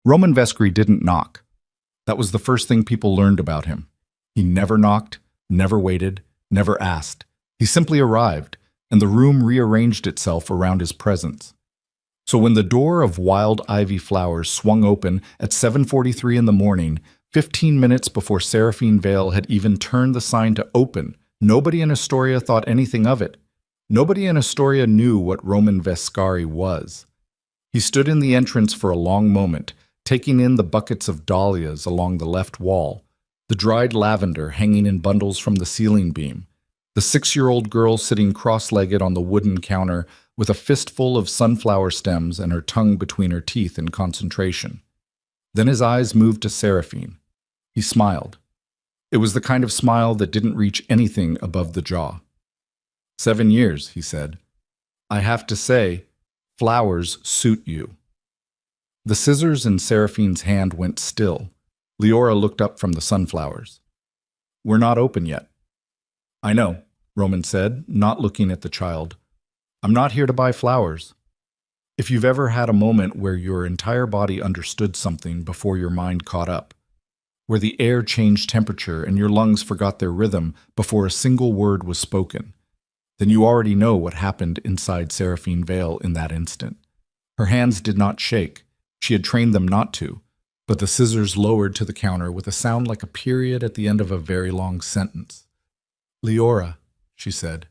Roman Vescri didn't knock. That was the first thing people learned about him. He never knocked, never waited, never asked. He simply arrived, and the room rearranged itself around his presence. So when the door of wild ivy flowers swung open at 7:43 in the morning, 15 minutes before Seraphine Vale had even turned the sign to open, nobody in Astoria thought anything of it. Nobody in Astoria knew what Roman Vescari was. He stood in the entrance for a long moment, taking in the buckets of dahlias along the left wall, the dried lavender hanging in bundles from the ceiling beam, the 6-year-old girl sitting cross-legged on the wooden counter with a fistful of sunflower stems and her tongue between her teeth in concentration. Then his eyes moved to Seraphine. He smiled. It was the kind of smile that didn't reach anything above the jaw. 7 years, he said. I have to say, flowers suit you. The scissors in Seraphine's hand went still. Leora looked up from the sunflowers. We're not open yet. I know, Roman said, not looking at the child. I'm not here to buy flowers. If you've ever had a moment where your entire body understood something before your mind caught up, where the air changed temperature and your lungs forgot their rhythm before a single word was spoken, then you already know what happened inside Seraphine Vale in that instant. Her hands did not shake. She had trained them not to, but the scissors lowered to the counter with a sound like a period at the end of a very long sentence. Leora, she said.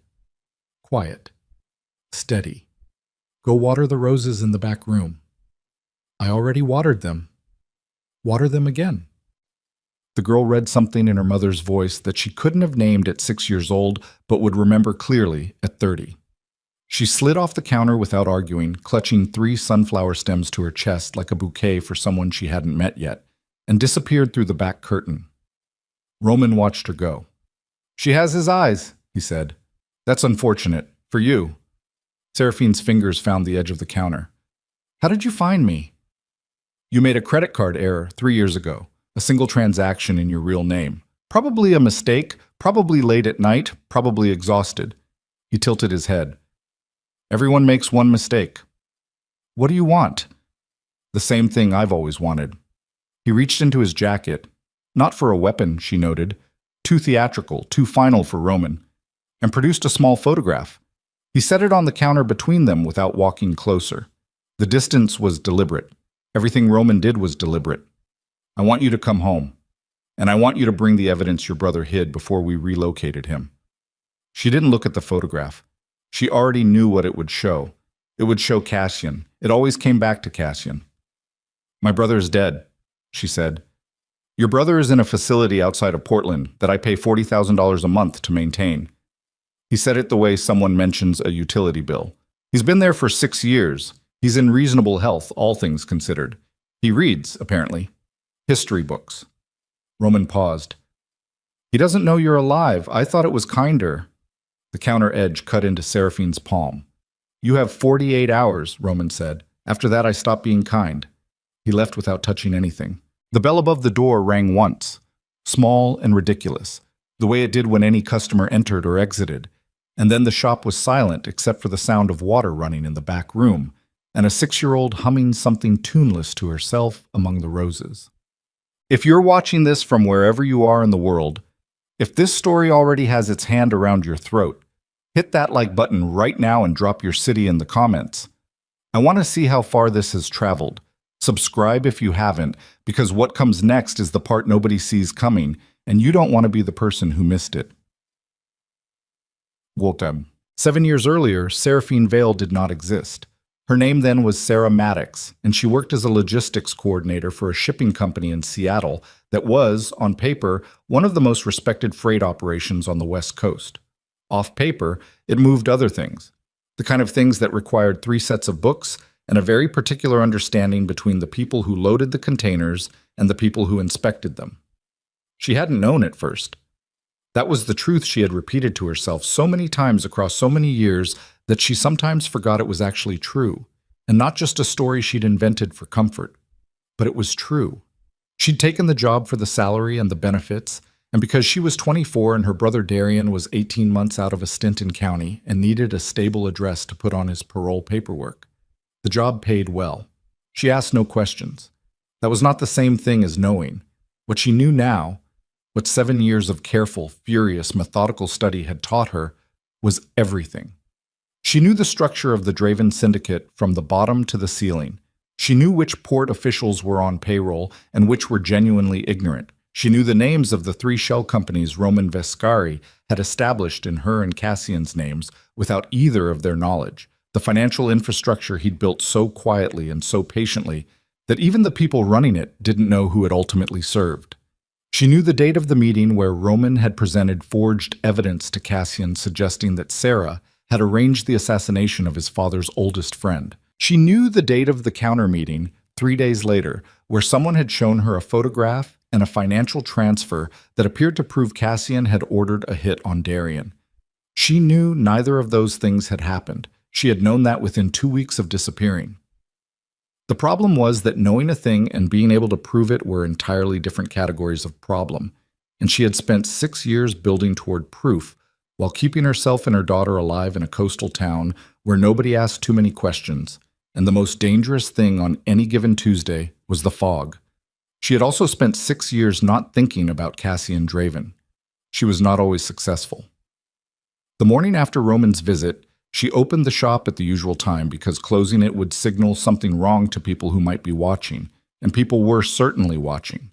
Quiet. Steady. Go water the roses in the back room. I already watered them. Water them again. The girl read something in her mother's voice that she couldn't have named at 6 years old, but would remember clearly at 30. She slid off the counter without arguing, clutching 3 sunflower stems to her chest like a bouquet for someone she hadn't met yet, and disappeared through the back curtain. Roman watched her go. She has his eyes, he said. That's unfortunate. For you. Seraphine's fingers found the edge of the counter. How did you find me? You made a credit card error 3 years ago. A single transaction in your real name. Probably a mistake, probably late at night, probably exhausted. He tilted his head. Everyone makes one mistake. What do you want? The same thing I've always wanted. He reached into his jacket. Not for a weapon, she noted. Too theatrical, too final for Roman. And produced a small photograph. He set it on the counter between them without walking closer. The distance was deliberate. Everything Roman did was deliberate. I want you to come home, and I want you to bring the evidence your brother hid before we relocated him. She didn't look at the photograph. She already knew what it would show. It would show Cassian. It always came back to Cassian. My brother is dead, she said. Your brother is in a facility outside of Portland that I pay $40,000 a month to maintain. He said it the way someone mentions a utility bill. He's been there for 6 years. He's in reasonable health, all things considered. He reads, apparently. History books. Roman paused. He doesn't know you're alive. I thought it was kinder. The counter edge cut into Seraphine's palm. You have 48 hours, Roman said. After that, I stopped being kind. He left without touching anything. The bell above the door rang once, small and ridiculous, the way it did when any customer entered or exited. And then the shop was silent except for the sound of water running in the back room and a 6-year-old humming something tuneless to herself among the roses. If you're watching this from wherever you are in the world, if this story already has its hand around your throat, hit that like button right now and drop your city in the comments. I want to see how far this has traveled. Subscribe if you haven't, because what comes next is the part nobody sees coming, and you don't want to be the person who missed it. Wotem. 7 years earlier, Seraphine Vale did not exist. Her name then was Sarah Maddox, and she worked as a logistics coordinator for a shipping company in Seattle that was, on paper, one of the most respected freight operations on the West Coast. Off paper, it moved other things, the kind of things that required 3 sets of books and a very particular understanding between the people who loaded the containers and the people who inspected them. She hadn't known at first. That was the truth she had repeated to herself so many times across so many years that she sometimes forgot it was actually true, and not just a story she'd invented for comfort, but it was true. She'd taken the job for the salary and the benefits, and because she was 24 and her brother Darian was 18 months out of a stint in county and needed a stable address to put on his parole paperwork, the job paid well. She asked no questions. That was not the same thing as knowing. What she knew now, what 7 years of careful, furious, methodical study had taught her, was everything. She knew the structure of the Draven Syndicate from the bottom to the ceiling. She knew which port officials were on payroll and which were genuinely ignorant. She knew the names of the 3 shell companies Roman Vescari had established in her and Cassian's names without either of their knowledge, the financial infrastructure he'd built so quietly and so patiently that even the people running it didn't know who it ultimately served. She knew the date of the meeting where Roman had presented forged evidence to Cassian suggesting that Sarah had arranged the assassination of his father's oldest friend. She knew the date of the counter meeting, 3 days later, where someone had shown her a photograph and a financial transfer that appeared to prove Cassian had ordered a hit on Darian. She knew neither of those things had happened. She had known that within 2 weeks of disappearing. The problem was that knowing a thing and being able to prove it were entirely different categories of problem, and she had spent 6 years building toward proof while keeping herself and her daughter alive in a coastal town where nobody asked too many questions, and the most dangerous thing on any given Tuesday was the fog. She had also spent 6 years not thinking about Cassian Draven. She was not always successful. The morning after Roman's visit, she opened the shop at the usual time because closing it would signal something wrong to people who might be watching, and people were certainly watching.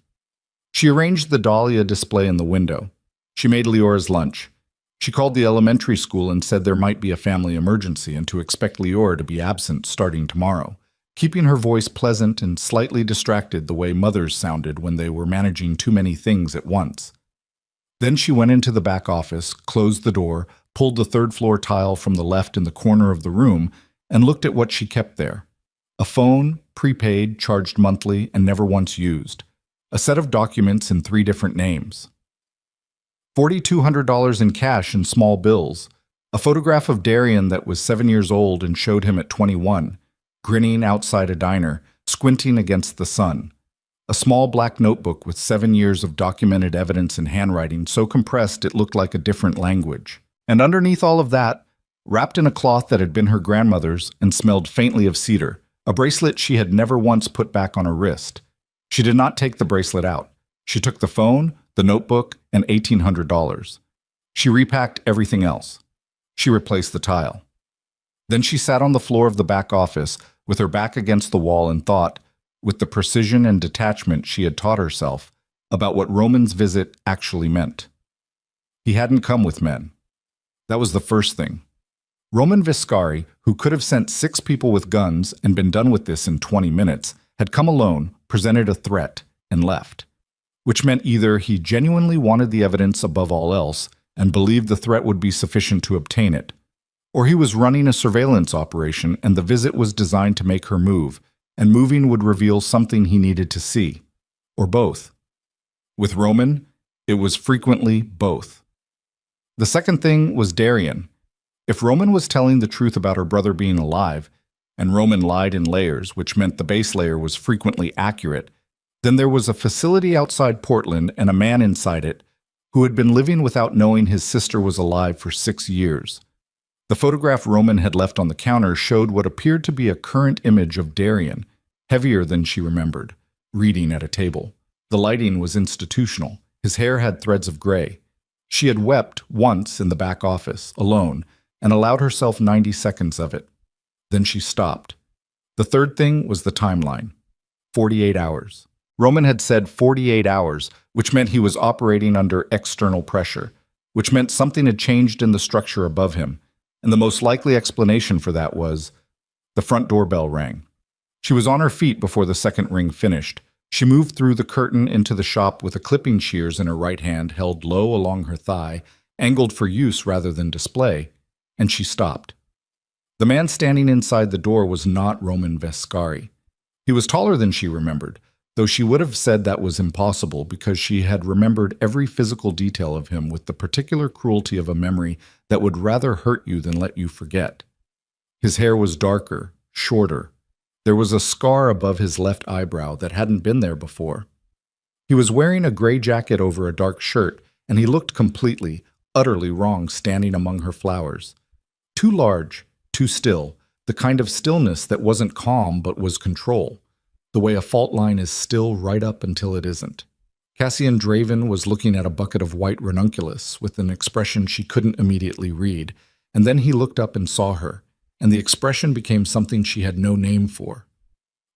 She arranged the Dahlia display in the window. She made Leora's lunch. She called the elementary school and said there might be a family emergency and to expect Leora to be absent starting tomorrow, keeping her voice pleasant and slightly distracted the way mothers sounded when they were managing too many things at once. Then she went into the back office, closed the door, pulled the third-floor tile from the left in the corner of the room, and looked at what she kept there. A phone, prepaid, charged monthly, and never once used. A set of documents in 3 different names. $4,200 in cash and small bills. A photograph of Darian that was 7 years old and showed him at 21, grinning outside a diner, squinting against the sun. A small black notebook with 7 years of documented evidence in handwriting so compressed it looked like a different language. And underneath all of that, wrapped in a cloth that had been her grandmother's and smelled faintly of cedar, a bracelet she had never once put back on her wrist. She did not take the bracelet out. She took the phone, the notebook, and $1,800. She repacked everything else. She replaced the tile. Then she sat on the floor of the back office with her back against the wall and thought, with the precision and detachment she had taught herself, about what Roman's visit actually meant. He hadn't come with men. That was the first thing. Roman Vescari, who could have sent 6 people with guns and been done with this in 20 minutes, had come alone, presented a threat, and left. Which meant either he genuinely wanted the evidence above all else and believed the threat would be sufficient to obtain it, or he was running a surveillance operation and the visit was designed to make her move, and moving would reveal something he needed to see, or both. With Roman, it was frequently both. The second thing was Darian. If Roman was telling the truth about her brother being alive, and Roman lied in layers, which meant the base layer was frequently accurate, then there was a facility outside Portland and a man inside it who had been living without knowing his sister was alive for 6 years. The photograph Roman had left on the counter showed what appeared to be a current image of Darian, heavier than she remembered, reading at a table. The lighting was institutional. His hair had threads of gray. She had wept once in the back office, alone, and allowed herself 90 seconds of it. Then she stopped. The third thing was the timeline. 48 hours. Roman had said 48 hours, which meant he was operating under external pressure, which meant something had changed in the structure above him, and the most likely explanation for that was the front doorbell rang. She was on her feet before the second ring finished. She moved through the curtain into the shop with a clipping shears in her right hand held low along her thigh, angled for use rather than display, and she stopped. The man standing inside the door was not Roman Vescari. He was taller than she remembered, though she would have said that was impossible because she had remembered every physical detail of him with the particular cruelty of a memory that would rather hurt you than let you forget. His hair was darker, shorter. There was a scar above his left eyebrow that hadn't been there before. He was wearing a gray jacket over a dark shirt, and he looked completely, utterly wrong standing among her flowers. Too large, too still, the kind of stillness that wasn't calm but was control. the way a fault line is still right up until it isn't. Cassian Draven was looking at a bucket of white ranunculus with an expression she couldn't immediately read, and then he looked up and saw her, and the expression became something she had no name for.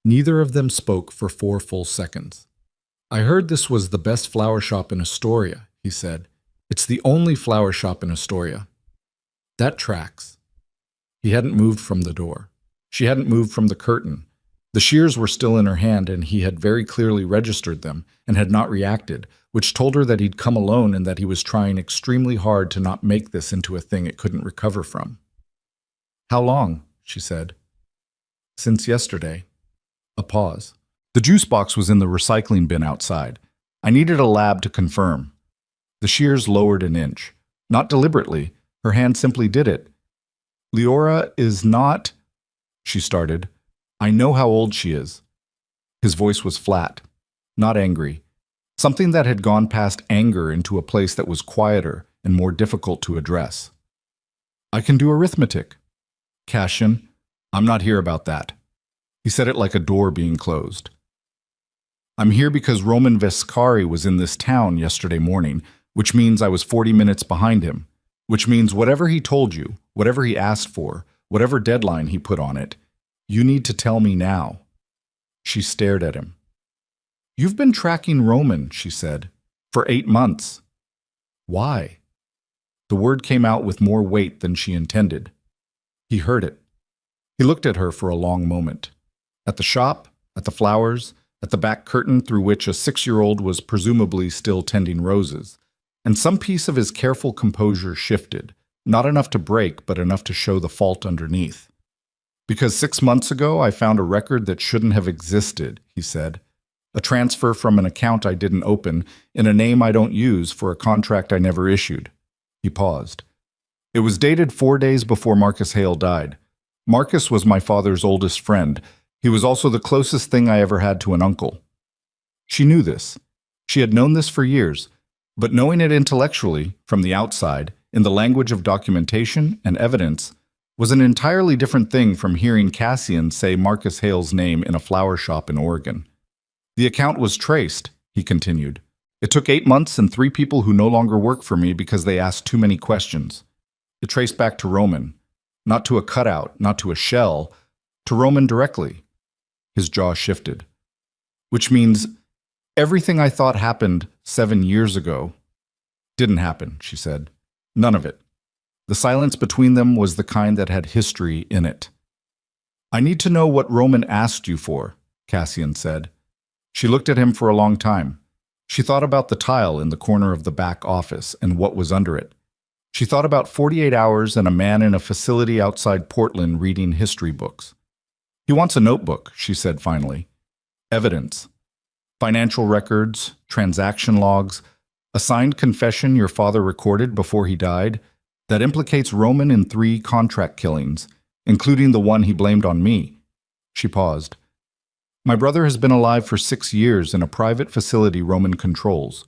Neither of them spoke for 4 full seconds. "I heard this was the best flower shop in Astoria," he said. "It's the only flower shop in Astoria." "That tracks." He hadn't moved from the door. She hadn't moved from the curtain. The shears were still in her hand, and he had very clearly registered them and had not reacted, which told her that he'd come alone and that he was trying extremely hard to not make this into a thing it couldn't recover from. "How long?" she said. "Since yesterday." A pause. "The juice box was in the recycling bin outside. I needed a lab to confirm." The shears lowered an inch. Not deliberately. Her hand simply did it. "Leora is not," she started. "I know how old she is." His voice was flat, not angry. Something that had gone past anger into a place that was quieter and more difficult to address. "I can do arithmetic." "Cassian, I'm not here about that." He said it like a door being closed. "I'm here because Roman Vescari was in this town yesterday morning, which means I was 40 minutes behind him, which means whatever he told you, whatever he asked for, whatever deadline he put on it, you need to tell me now." She stared at him. "You've been tracking Roman," she said, "for 8 months. Why?" The word came out with more weight than she intended. He heard it. He looked at her for a long moment. At the shop, at the flowers, at the back curtain through which a 6-year-old was presumably still tending roses. And some piece of his careful composure shifted, not enough to break, but enough to show the fault underneath. "Because 6 months ago I found a record that shouldn't have existed," he said. "A transfer from an account I didn't open, in a name I don't use, for a contract I never issued." He paused. "It was dated 4 days before Marcus Hale died. Marcus was my father's oldest friend. He was also the closest thing I ever had to an uncle." She knew this. She had known this for years, but knowing it intellectually, from the outside, in the language of documentation and evidence, was an entirely different thing from hearing Cassian say Marcus Hale's name in a flower shop in Oregon. "The account was traced," he continued. "It took 8 months and 3 people who no longer work for me because they asked too many questions. It traced back to Roman. Not to a cutout, not to a shell, to Roman directly." His jaw shifted. "Which means everything I thought happened 7 years ago didn't happen," she said. "None of it. The silence between them was the kind that had history in it." "I need to know what Roman asked you for," Cassian said. She looked at him for a long time. She thought about the tile in the corner of the back office and what was under it. She thought about 48 hours and a man in a facility outside Portland reading history books. "He wants a notebook," she said finally. "Evidence. Financial records, transaction logs, a signed confession your father recorded before he died that implicates Roman in 3 contract killings, including the one he blamed on me." She paused. "My brother has been alive for 6 years in a private facility Roman controls.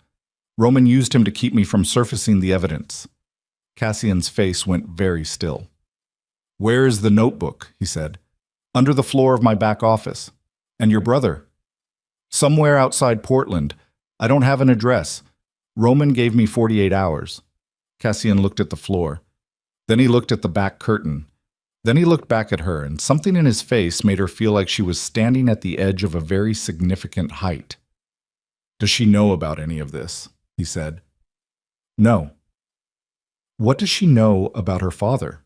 Roman used him to keep me from surfacing the evidence." Cassian's face went very still. "Where is the notebook?" he said. "Under the floor of my back office. And your brother?" "Somewhere outside Portland. I don't have an address. Roman gave me 48 hours. Cassian looked at the floor. Then he looked at the back curtain. Then he looked back at her, and something in his face made her feel like she was standing at the edge of a very significant height. "Does she know about any of this?" he said. "No." "What does she know about her father?"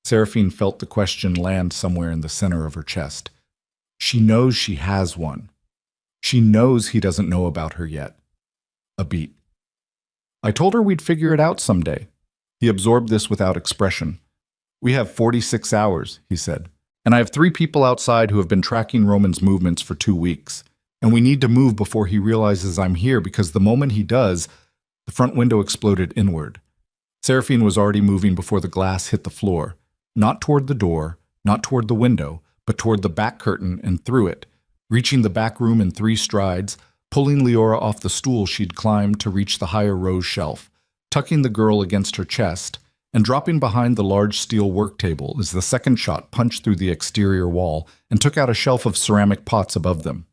Seraphine felt the question land somewhere in the center of her chest. She knows she has one. She knows he doesn't know about her yet. A beat. "I told her we'd figure it out someday." He absorbed this without expression. "We have 46 hours, he said. "And I have 3 people outside who have been tracking Roman's movements for 2 weeks. And we need to move before he realizes I'm here, because the moment he does..." The front window exploded inward. Seraphine was already moving before the glass hit the floor. Not toward the door, not toward the window, but toward the back curtain and through it, reaching the back room in 3 strides, pulling Leora off the stool she'd climbed to reach the higher rose shelf, tucking the girl against her chest, and dropping behind the large steel work table as the second shot punched through the exterior wall and took out a shelf of ceramic pots above them.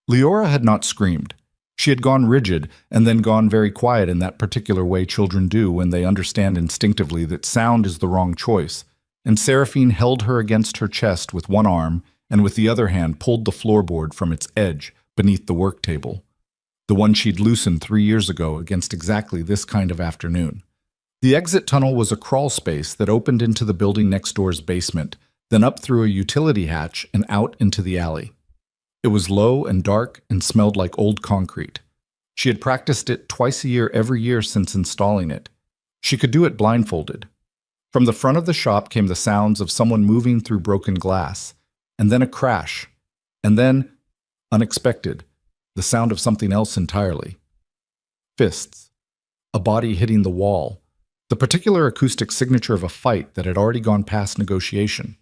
Leora had not screamed. She had gone rigid and then gone very quiet in that particular way children do when they understand instinctively that sound is the wrong choice, and Seraphine held her against her chest with one arm and with the other hand pulled the floorboard from its edge beneath the work table, the one she'd loosened 3 years ago against exactly this kind of afternoon. The exit tunnel was a crawl space that opened into the building next door's basement, then up through a utility hatch and out into the alley. It was low and dark and smelled like old concrete. She had practiced it twice a year every year since installing it. She could do it blindfolded. From the front of the shop came the sounds of someone moving through broken glass, and then a crash, and then, unexpected, the sound of something else entirely. Fists. A body hitting the wall. The particular acoustic signature of a fight that had already gone past negotiation.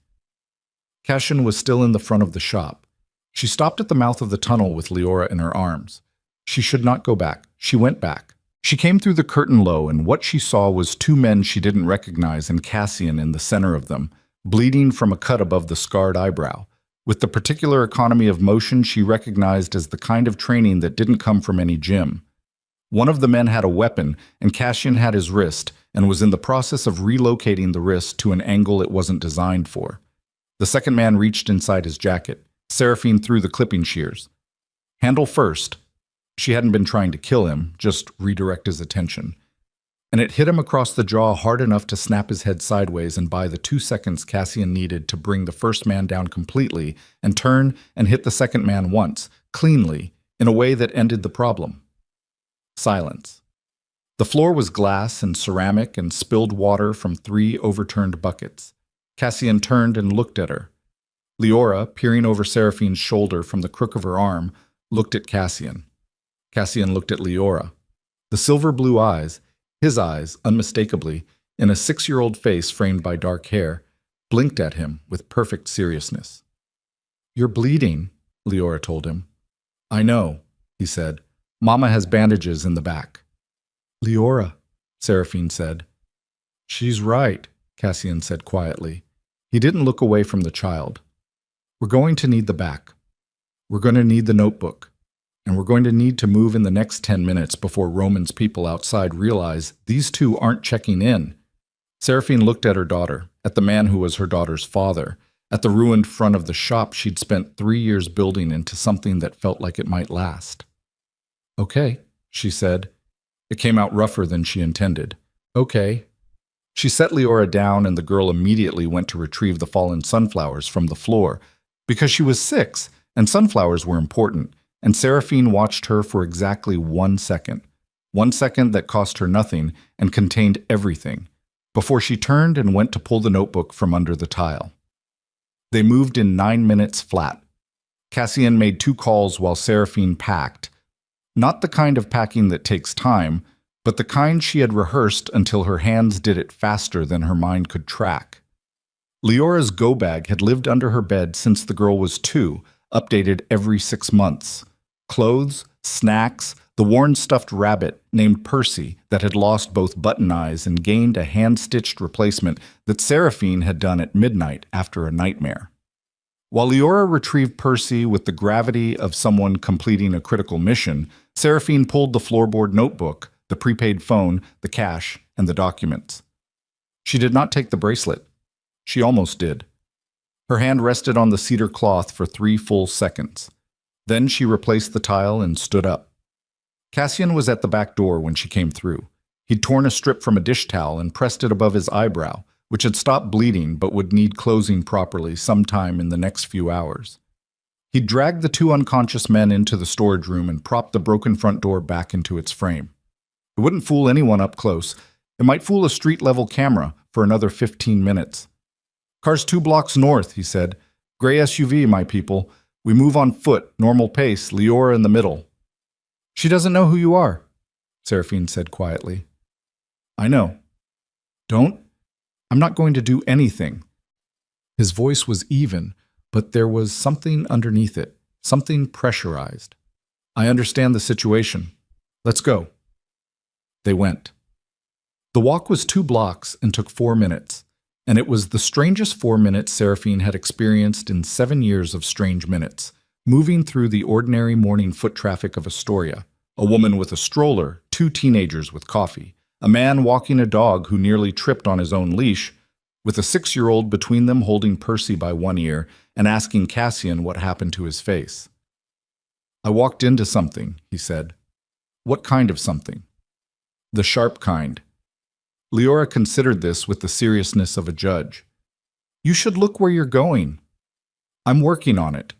Cassian was still in the front of the shop. She stopped at the mouth of the tunnel with Leora in her arms. She should not go back. She went back. She came through the curtain low, and what she saw was 2 men she didn't recognize and Cassian in the center of them, bleeding from a cut above the scarred eyebrow, with the particular economy of motion she recognized as the kind of training that didn't come from any gym. One of the men had a weapon, and Cassian had his wrist, and was in the process of relocating the wrist to an angle it wasn't designed for. The second man reached inside his jacket. Seraphine threw the clipping shears. Handle first. She hadn't been trying to kill him, just redirect his attention. And it hit him across the jaw hard enough to snap his head sideways and buy the 2 seconds Cassian needed to bring the first man down completely and turn and hit the second man once, cleanly, in a way that ended the problem. Silence. The floor was glass and ceramic and spilled water from 3 overturned buckets. Cassian turned and looked at her. Leora, peering over Seraphine's shoulder from the crook of her arm, looked at Cassian. Cassian looked at Leora. The silver blue eyes, his eyes, unmistakably, in a 6-year-old face framed by dark hair, blinked at him with perfect seriousness. "You're bleeding," Leora told him. "I know," he said. "Mama has bandages in the back." "Leora," Seraphine said. "She's right," Cassian said quietly. He didn't look away from the child. "We're going to need the back. We're going to need the notebook. And we're going to need to move in the next 10 minutes before Roman's people outside realize these 2 aren't checking in." Seraphine looked at her daughter, at the man who was her daughter's father, at the ruined front of the shop she'd spent 3 years building into something that felt like it might last. "Okay," she said. It came out rougher than she intended. "Okay." She set Leora down, and the girl immediately went to retrieve the fallen sunflowers from the floor, because she was 6, and sunflowers were important, and Seraphine watched her for exactly 1 second. 1 second that cost her nothing and contained everything, before she turned and went to pull the notebook from under the tile. They moved in 9 minutes flat. Cassian made 2 calls while Seraphine packed. Not the kind of packing that takes time, but the kind she had rehearsed until her hands did it faster than her mind could track. Leora's go bag had lived under her bed since the girl was 2, updated every 6 months. Clothes, snacks, the worn stuffed rabbit named Percy that had lost both button eyes and gained a hand-stitched replacement that Seraphine had done at midnight after a nightmare. While Leora retrieved Percy with the gravity of someone completing a critical mission, Seraphine pulled the floorboard notebook, the prepaid phone, the cash, and the documents. She did not take the bracelet. She almost did. Her hand rested on the cedar cloth for 3 full seconds. Then she replaced the tile and stood up. Cassian was at the back door when she came through. He'd torn a strip from a dish towel and pressed it above his eyebrow, which had stopped bleeding but would need closing properly sometime in the next few hours. He'd dragged the 2 unconscious men into the storage room and propped the broken front door back into its frame. It wouldn't fool anyone up close. It might fool a street-level camera for another 15 minutes. "Car's 2 blocks north," he said. "Gray SUV, my people. We move on foot, normal pace, Leora in the middle." "She doesn't know who you are," Seraphine said quietly. "I know." "Don't? I'm not going to do anything." His voice was even, but there was something underneath it, something pressurized. "I understand the situation. Let's go." They went. The walk was 2 blocks and took 4 minutes, and it was the strangest 4 minutes Seraphine had experienced in 7 years of strange minutes, moving through the ordinary morning foot traffic of Astoria. A woman with a stroller, 2 teenagers with coffee, a man walking a dog who nearly tripped on his own leash, with a 6-year-old between them holding Percy by one ear and asking Cassian what happened to his face. "I walked into something," he said. "What kind of something?" "The sharp kind." Leora considered this with the seriousness of a judge. "You should look where you're going." "I'm working on it."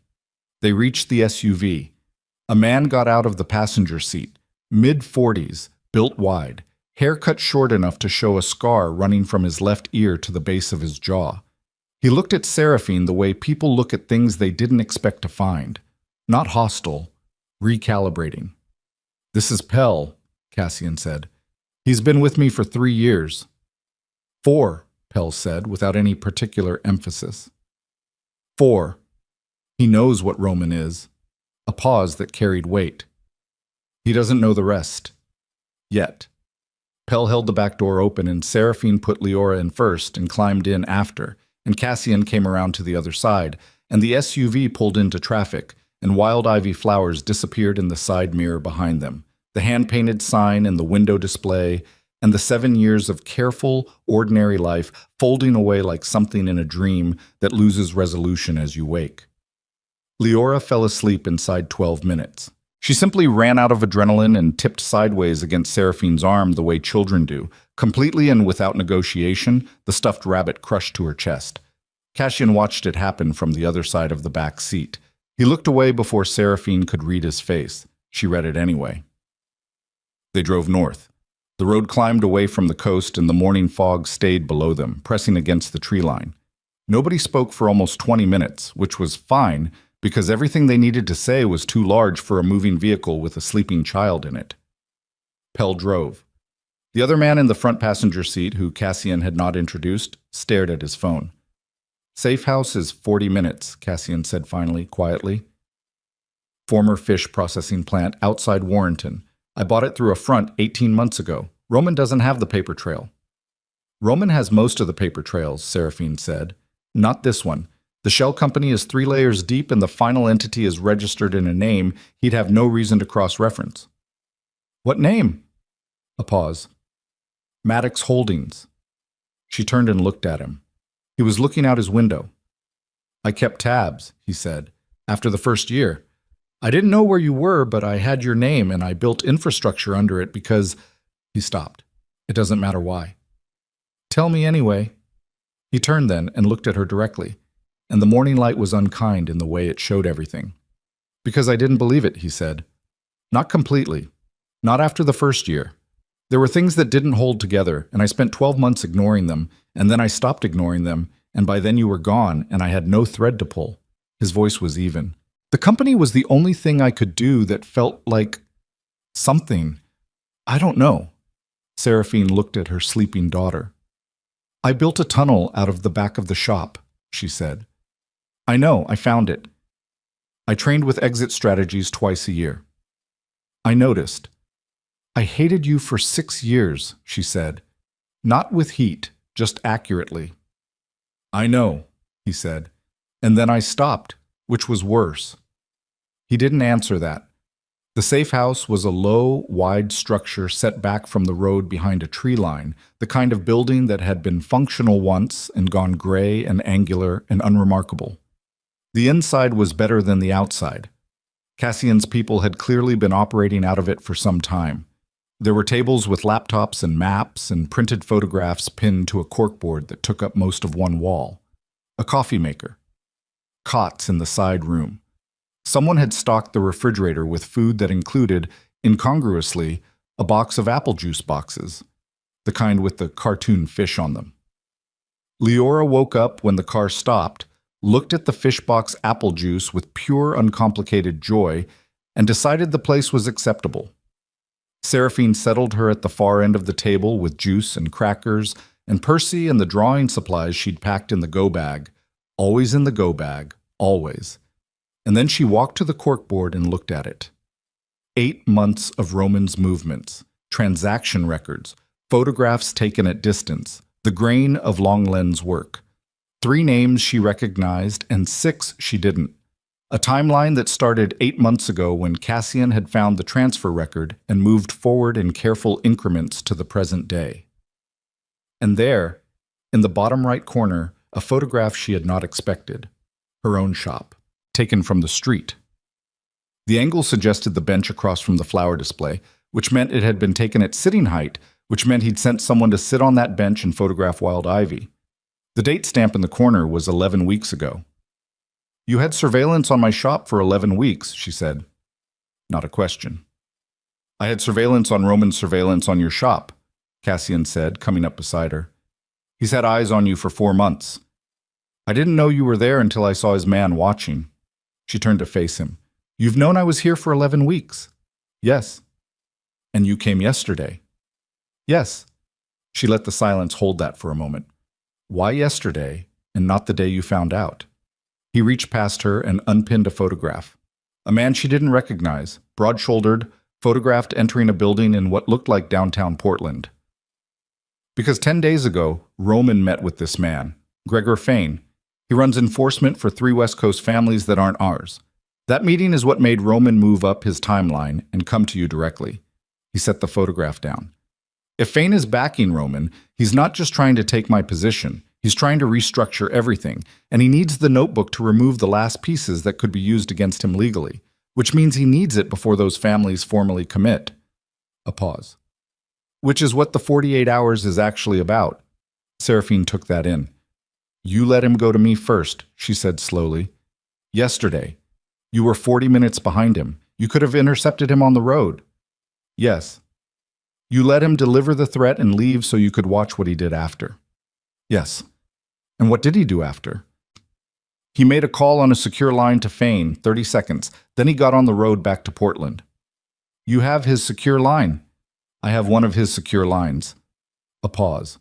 They reached the SUV. A man got out of the passenger seat, mid-40s, built wide, hair cut short enough to show a scar running from his left ear to the base of his jaw. He looked at Seraphine the way people look at things they didn't expect to find. Not hostile, recalibrating. "This is Pell," Cassian said. "He's been with me for 3 years. 4, Pell said, without any particular emphasis. 4. He knows what Roman is. A pause that carried weight. He doesn't know the rest. Yet. Pell held the back door open and Seraphine put Leora in first and climbed in after, and Cassian came around to the other side, and the SUV pulled into traffic, and wild ivy flowers disappeared in the side mirror behind them, the hand-painted sign and the window display, and the 7 years of careful, ordinary life folding away like something in a dream that loses resolution as you wake. Leora fell asleep inside 12 minutes. She simply ran out of adrenaline and tipped sideways against Seraphine's arm the way children do, completely and without negotiation, the stuffed rabbit crushed to her chest. Cassian watched it happen from the other side of the back seat. He looked away before Seraphine could read his face. She read it anyway. They drove north. The road climbed away from the coast and the morning fog stayed below them, pressing against the tree line. Nobody spoke for almost 20 minutes, which was fine, because everything they needed to say was too large for a moving vehicle with a sleeping child in it. Pell drove. The other man in the front passenger seat, who Cassian had not introduced, stared at his phone. "Safe house is 40 minutes, Cassian said finally, quietly. "Former fish processing plant outside Warrenton. I bought it through a front 18 months ago. Roman doesn't have the paper trail." "Roman has most of the paper trails," Seraphine said. "Not this one. The shell company is 3 layers deep and the final entity is registered in a name he'd have no reason to cross-reference." "What name?" A pause. "Maddox Holdings." She turned and looked at him. He was looking out his window. "I kept tabs," he said, "after the first year. I didn't know where you were, but I had your name and I built infrastructure under it because—" He stopped. "It doesn't matter why." "Tell me anyway." He turned then and looked at her directly, and the morning light was unkind in the way it showed everything. "Because I didn't believe it," he said. "Not completely. Not after the first year. There were things that didn't hold together, and I spent 12 months ignoring them, and then I stopped ignoring them, and by then you were gone, and I had no thread to pull." His voice was even. "The company was the only thing I could do that felt like something. I don't know." Seraphine looked at her sleeping daughter. "I built a tunnel out of the back of the shop," she said. "I know, I found it. I trained with exit strategies twice a year." "I noticed." "I hated you for 6 years," she said. "Not with heat, just accurately." "I know," he said. "And then I stopped, which was worse." He didn't answer that. The safe house was a low, wide structure set back from the road behind a tree line, the kind of building that had been functional once and gone gray and angular and unremarkable. The inside was better than the outside. Cassian's people had clearly been operating out of it for some time. There were tables with laptops and maps and printed photographs pinned to a corkboard that took up most of one wall. A coffee maker. Cots in the side room. Someone had stocked the refrigerator with food that included, incongruously, a box of apple juice boxes, the kind with the cartoon fish on them. Leora woke up when the car stopped, looked at the fish box apple juice with pure, uncomplicated joy, and decided the place was acceptable. Seraphine settled her at the far end of the table with juice and crackers, and Percy and the drawing supplies she'd packed in the go bag, always in the go bag, always. And then she walked to the corkboard and looked at it. 8 months of Roman's movements, transaction records, Photographs taken at distance, the grain of long lens work. 3 names she recognized and 6 she didn't. A timeline that started 8 months ago when Cassian had found the transfer record and moved forward in careful increments to the present day. And there, in the bottom right corner, a photograph she had not expected. Her own shop, taken from the street. The angle suggested the bench across from the flower display, which meant it had been taken at sitting height, which meant he'd sent someone to sit on that bench and photograph wild ivy. The date stamp in the corner was 11 weeks ago. "You had surveillance on my shop for 11 weeks, she said. Not a question. "I had surveillance on Roman's surveillance on your shop," Cassian said, coming up beside her. "He's had eyes on you for 4 months. I didn't know you were there until I saw his man watching." She turned to face him. "You've known I was here for 11 weeks. "Yes." "And you came yesterday." "Yes." She let the silence hold that for a moment. "Why yesterday, and not the day you found out?" He reached past her and unpinned a photograph. A man she didn't recognize, broad-shouldered, photographed entering a building in what looked like downtown Portland. Because 10 days ago, Roman met with this man, Gregor Fain. He runs enforcement for 3 West Coast families that aren't ours. That meeting is what made Roman move up his timeline and come to you directly. He set the photograph down. If Fain is backing Roman, he's not just trying to take my position. He's trying to restructure everything, and he needs the notebook to remove the last pieces that could be used against him legally, which means he needs it before those families formally commit. A pause. Which is what the 48 hours is actually about. Seraphine took that in. "You let him go to me first," she said slowly. "Yesterday. You were 40 minutes behind him. You could have intercepted him on the road." "Yes." "You let him deliver the threat and leave so you could watch what he did after." "Yes." "And what did he do after?" "He made a call on a secure line to Fain, 30 seconds. Then he got on the road back to Portland." "You have his secure line." "I have one of his secure lines." A pause.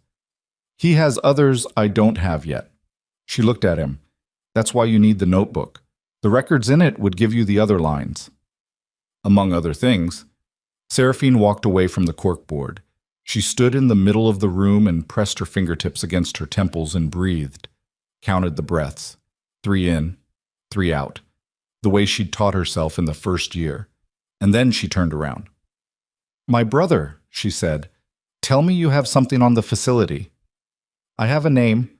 "He has others I don't have yet." She looked at him. "That's why you need the notebook. The records in it would give you the other lines." Among other things, Seraphine walked away from the corkboard. She stood in the middle of the room and pressed her fingertips against her temples and breathed, counted the breaths, 3 in, 3 out, the way she'd taught herself in the first year. And then she turned around. "My brother," she said, "tell me you have something on the facility." "I have a name,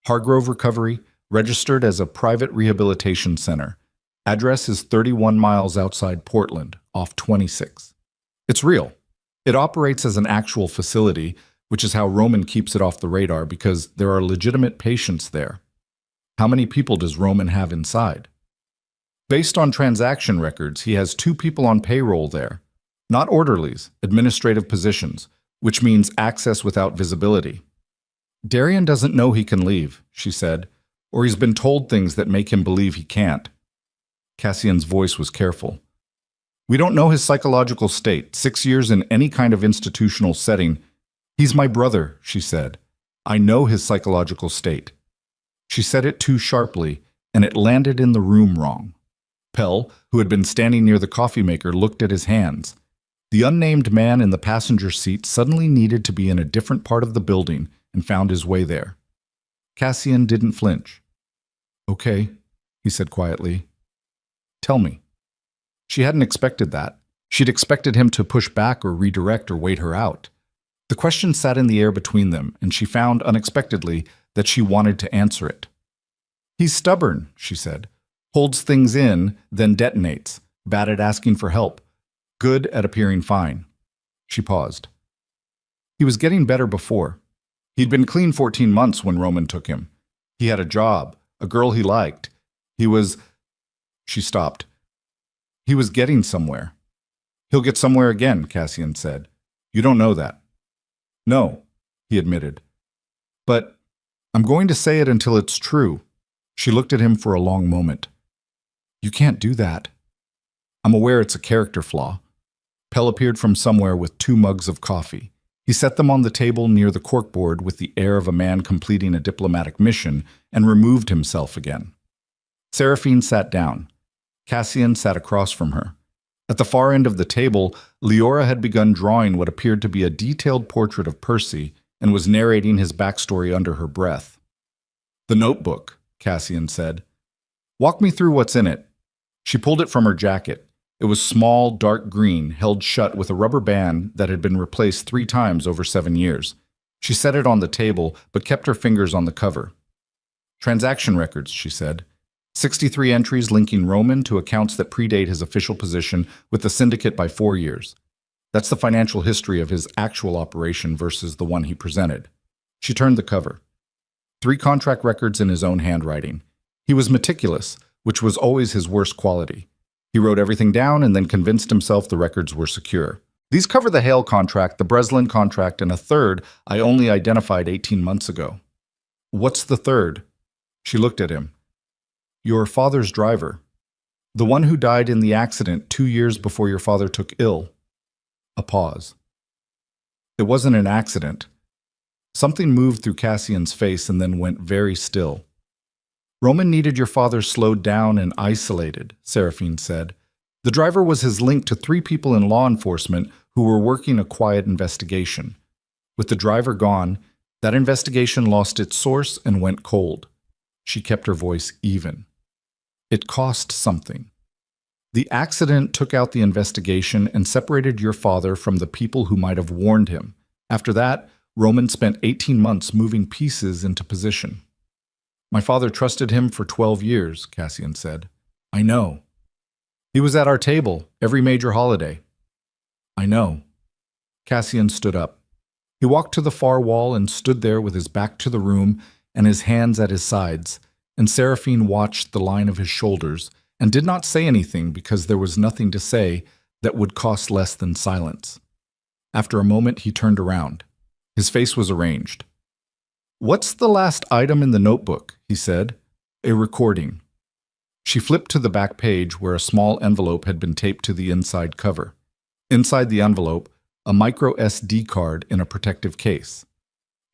Hargrove Recovery, registered as a private rehabilitation center. Address is 31 miles outside Portland, off 26. It's real. It operates as an actual facility, which is how Roman keeps it off the radar because there are legitimate patients there. How many people does Roman have inside? Based on transaction records, he has 2 people on payroll there. Not orderlies, administrative positions, which means access without visibility. Darian doesn't know he can leave, she said, or he's been told things that make him believe he can't. Cassian's voice was careful. We don't know his psychological state. 6 years in any kind of institutional setting. He's my brother, she said. I know his psychological state. She said it too sharply, and it landed in the room wrong. Pell, who had been standing near the coffee maker, looked at his hands. The unnamed man in the passenger seat suddenly needed to be in a different part of the building and found his way there. Cassian didn't flinch. Okay, he said quietly. Tell me. She hadn't expected that. She'd expected him to push back or redirect or wait her out. The question sat in the air between them, and she found unexpectedly that she wanted to answer it. He's stubborn, she said. Holds things in, then detonates. Bad at asking for help. Good at appearing fine. She paused. He was getting better before. He'd been clean 14 months when Roman took him. He had a job, a girl he liked. He was... She stopped. He was getting somewhere. He'll get somewhere again, Cassian said. You don't know that. No, he admitted. But I'm going to say it until it's true. She looked at him for a long moment. You can't do that. I'm aware it's a character flaw. Pell appeared from somewhere with 2 mugs of coffee. He set them on the table near the corkboard with the air of a man completing a diplomatic mission and removed himself again. Seraphine sat down. Cassian sat across from her. At the far end of the table, Leora had begun drawing what appeared to be a detailed portrait of Percy and was narrating his backstory under her breath. "The notebook," Cassian said. "Walk me through what's in it." She pulled it from her jacket. It was small, dark green, held shut with a rubber band that had been replaced 3 times over 7 years. She set it on the table, but kept her fingers on the cover. "Transaction records," she said. 63 entries linking Roman to accounts that predate his official position with the syndicate by 4 years. That's the financial history of his actual operation versus the one he presented. She turned the cover. 3 contract records in his own handwriting. He was meticulous, which was always his worst quality. He wrote everything down and then convinced himself the records were secure. These cover the Hale contract, the Breslin contract, and a third I only identified 18 months ago. "What's the third?" She looked at him. "Your father's driver. The one who died in the accident 2 years before your father took ill." A pause. It wasn't an accident. Something moved through Cassian's face and then went very still. "Roman needed your father slowed down and isolated," Seraphine said. "The driver was his link to 3 people in law enforcement who were working a quiet investigation. With the driver gone, that investigation lost its source and went cold." She kept her voice even. "It cost something. The accident took out the investigation and separated your father from the people who might have warned him. After that, Roman spent 18 months moving pieces into position." "My father trusted him for 12 years, Cassian said. "I know. He was at our table every major holiday." "I know." Cassian stood up. He walked to the far wall and stood there with his back to the room and his hands at his sides, and Seraphine watched the line of his shoulders and did not say anything because there was nothing to say that would cost less than silence. After a moment, he turned around. His face was arranged. "What's the last item in the notebook?" he said. "A recording." She flipped to the back page where a small envelope had been taped to the inside cover. Inside the envelope, a micro SD card in a protective case.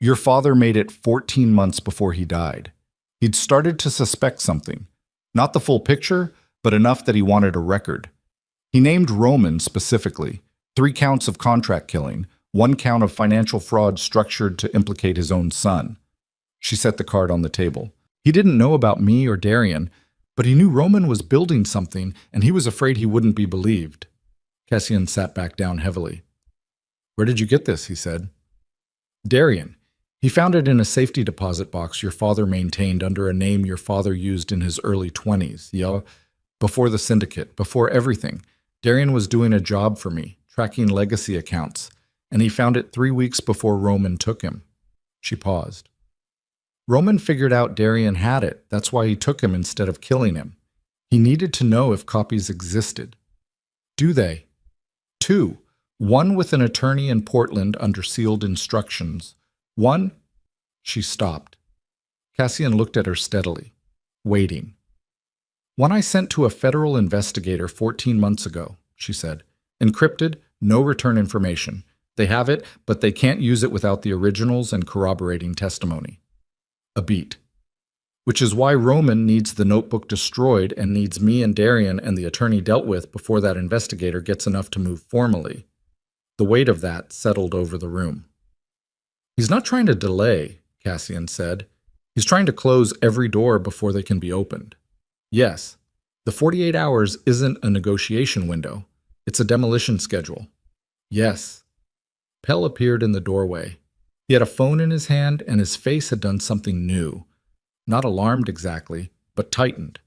"Your father made it 14 months before he died. He'd started to suspect something. Not the full picture, but enough that he wanted a record. He named Roman specifically, 3 counts of contract killing, 1 count of financial fraud structured to implicate his own son." She set the card on the table. "He didn't know about me or Darian, but he knew Roman was building something, and he was afraid he wouldn't be believed." Cassian sat back down heavily. "Where did you get this?" he said. "Darian. He found it in a safety deposit box your father maintained under a name your father used in his early 20s. Yeah, before the syndicate, before everything. Darian was doing a job for me, tracking legacy accounts, and he found it 3 weeks before Roman took him." She paused. "Roman figured out Darian had it. That's why he took him instead of killing him. He needed to know if copies existed." "Do they?" 2. One with an attorney in Portland under sealed instructions. One. She stopped. Cassian looked at her steadily, waiting. "One I sent to a federal investigator 14 months ago," she said. "Encrypted, no return information. They have it, but they can't use it without the originals and corroborating testimony." A beat. "Which is why Roman needs the notebook destroyed and needs me and Darian and the attorney dealt with before that investigator gets enough to move formally." The weight of that settled over the room. "He's not trying to delay," Cassian said. "He's trying to close every door before they can be opened." "Yes, the 48 hours isn't a negotiation window. It's a demolition schedule." "Yes." Pell appeared in the doorway. He had a phone in his hand and his face had done something new. Not alarmed exactly, but tightened.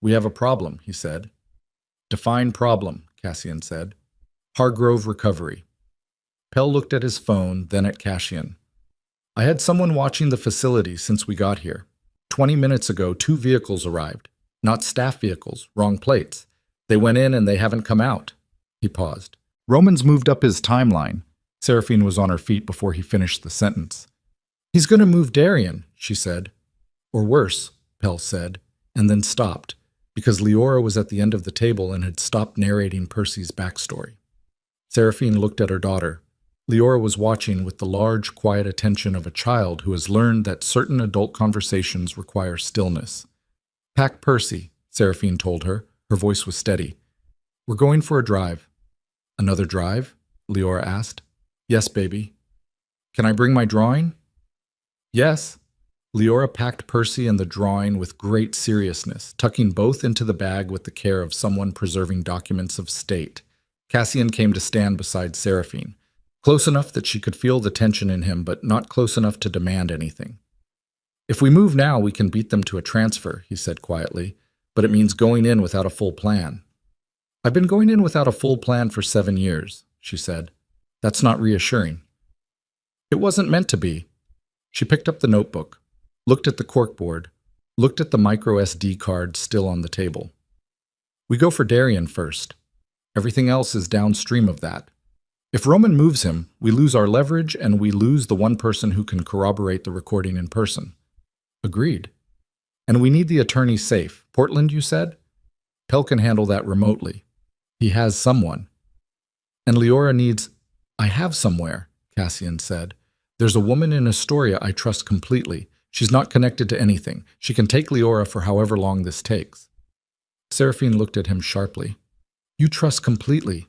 "We have a problem," he said. "Define problem," Cassian said. "Hargrove recovery." Pell looked at his phone, then at Cassian. "I had someone watching the facility since we got here. 20 minutes ago, 2 vehicles arrived. Not staff vehicles, wrong plates. They went in and they haven't come out." He paused. "Roman's moved up his timeline." Seraphine was on her feet before he finished the sentence. "He's going to move Darian," she said. "Or worse," Pell said, and then stopped, because Leora was at the end of the table and had stopped narrating Percy's backstory. Seraphine looked at her daughter. Leora was watching with the large, quiet attention of a child who has learned that certain adult conversations require stillness. "Pack Percy," Seraphine told her. Her voice was steady. We're going for a drive. Another drive? Leora asked. Yes, baby. Can I bring my drawing? Yes. Leora packed Percy and the drawing with great seriousness, tucking both into the bag with the care of someone preserving documents of state. Cassian came to stand beside Seraphine, close enough that she could feel the tension in him, but not close enough to demand anything. If we move now, we can beat them to a transfer, he said quietly, but it means going in without a full plan. I've been going in without a full plan for 7 years, she said. That's not reassuring. It wasn't meant to be. She picked up the notebook, looked at the corkboard, looked at the micro SD card still on the table. We go for Darien first. Everything else is downstream of that. If Roman moves him, we lose our leverage and we lose the one person who can corroborate the recording in person. Agreed. And we need the attorney safe. Portland, you said? Pell can handle that remotely. He has someone. And Leora needs... I have somewhere, Cassian said. There's a woman in Astoria I trust completely. She's not connected to anything. She can take Leora for however long this takes. Seraphine looked at him sharply. You trust completely.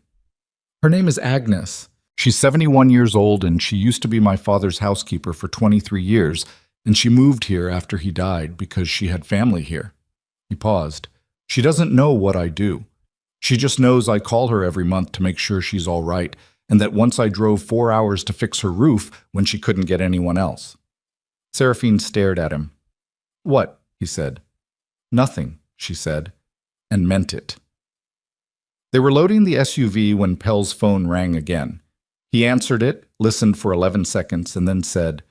Her name is Agnes. She's 71 years old and she used to be my father's housekeeper for 23 years, and she moved here after he died because she had family here. He paused. She doesn't know what I do. She just knows I call her every month to make sure she's all right, and that once I drove 4 hours to fix her roof when she couldn't get anyone else. Seraphine stared at him. What? He said. Nothing, she said, and meant it. They were loading the SUV when Pell's phone rang again. He answered it, listened for 11 seconds, and then said,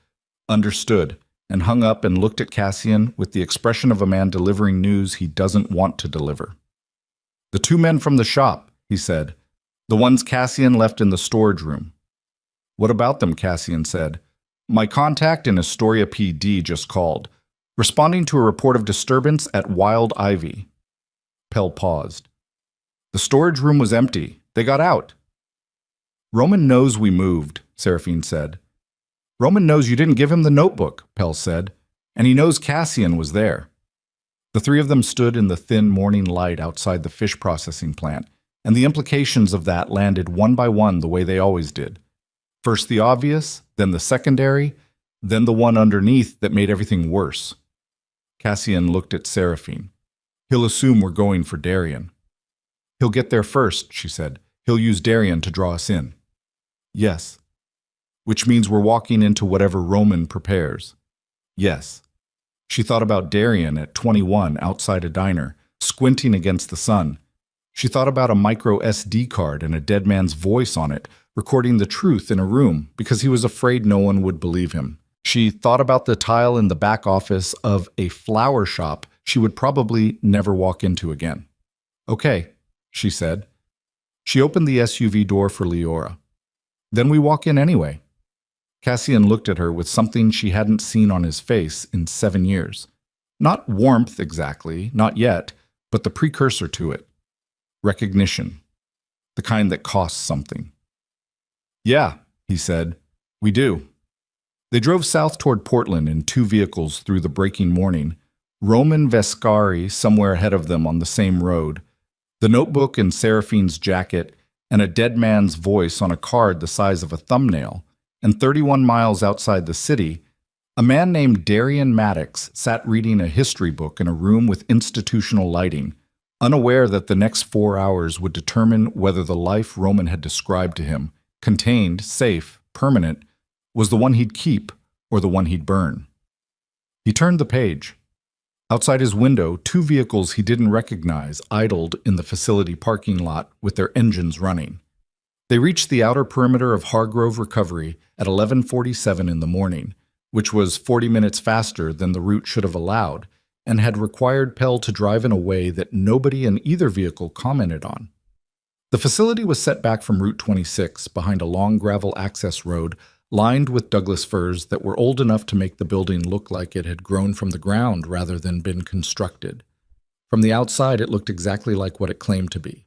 Understood, and hung up and looked at Cassian with the expression of a man delivering news he doesn't want to deliver. The 2 men from the shop, he said. The ones Cassian left in the storage room. What about them? Cassian said. My contact in Astoria PD just called, responding to a report of disturbance at Wild Ivy. Pell paused. The storage room was empty. They got out. Roman knows we moved, Seraphine said. Roman knows you didn't give him the notebook, Pell said, and he knows Cassian was there. The 3 of them stood in the thin morning light outside the fish processing plant, and the implications of that landed one by one the way they always did. First the obvious, then the secondary, then the one underneath that made everything worse. Cassian looked at Seraphine. He'll assume we're going for Darien. He'll get there first, she said. He'll use Darien to draw us in. Yes. Which means we're walking into whatever Roman prepares. Yes. She thought about Darien at 21 outside a diner, squinting against the sun. She thought about a micro SD card and a dead man's voice on it, recording the truth in a room because he was afraid no one would believe him. She thought about the tile in the back office of a flower shop she would probably never walk into again. Okay, she said. She opened the SUV door for Leora. Then we walk in anyway. Cassian looked at her with something she hadn't seen on his face in 7 years. Not warmth exactly, not yet, but the precursor to it. Recognition. The kind that costs something. Yeah, he said. We do. They drove south toward Portland in 2 vehicles through the breaking morning, Roman Vescari somewhere ahead of them on the same road, the notebook in Seraphine's jacket, and a dead man's voice on a card the size of a thumbnail, and 31 miles outside the city, a man named Darian Maddox sat reading a history book in a room with institutional lighting, unaware that the next 4 hours would determine whether the life Roman had described to him, contained, safe, permanent, was the one he'd keep or the one he'd burn. He turned the page. Outside his window, 2 vehicles he didn't recognize idled in the facility parking lot with their engines running. They reached the outer perimeter of Hargrove Recovery at 11:47 in the morning, which was 40 minutes faster than the route should have allowed, and had required Pell to drive in a way that nobody in either vehicle commented on. The facility was set back from Route 26 behind a long gravel access road lined with Douglas firs that were old enough to make the building look like it had grown from the ground rather than been constructed. From the outside, it looked exactly like what it claimed to be.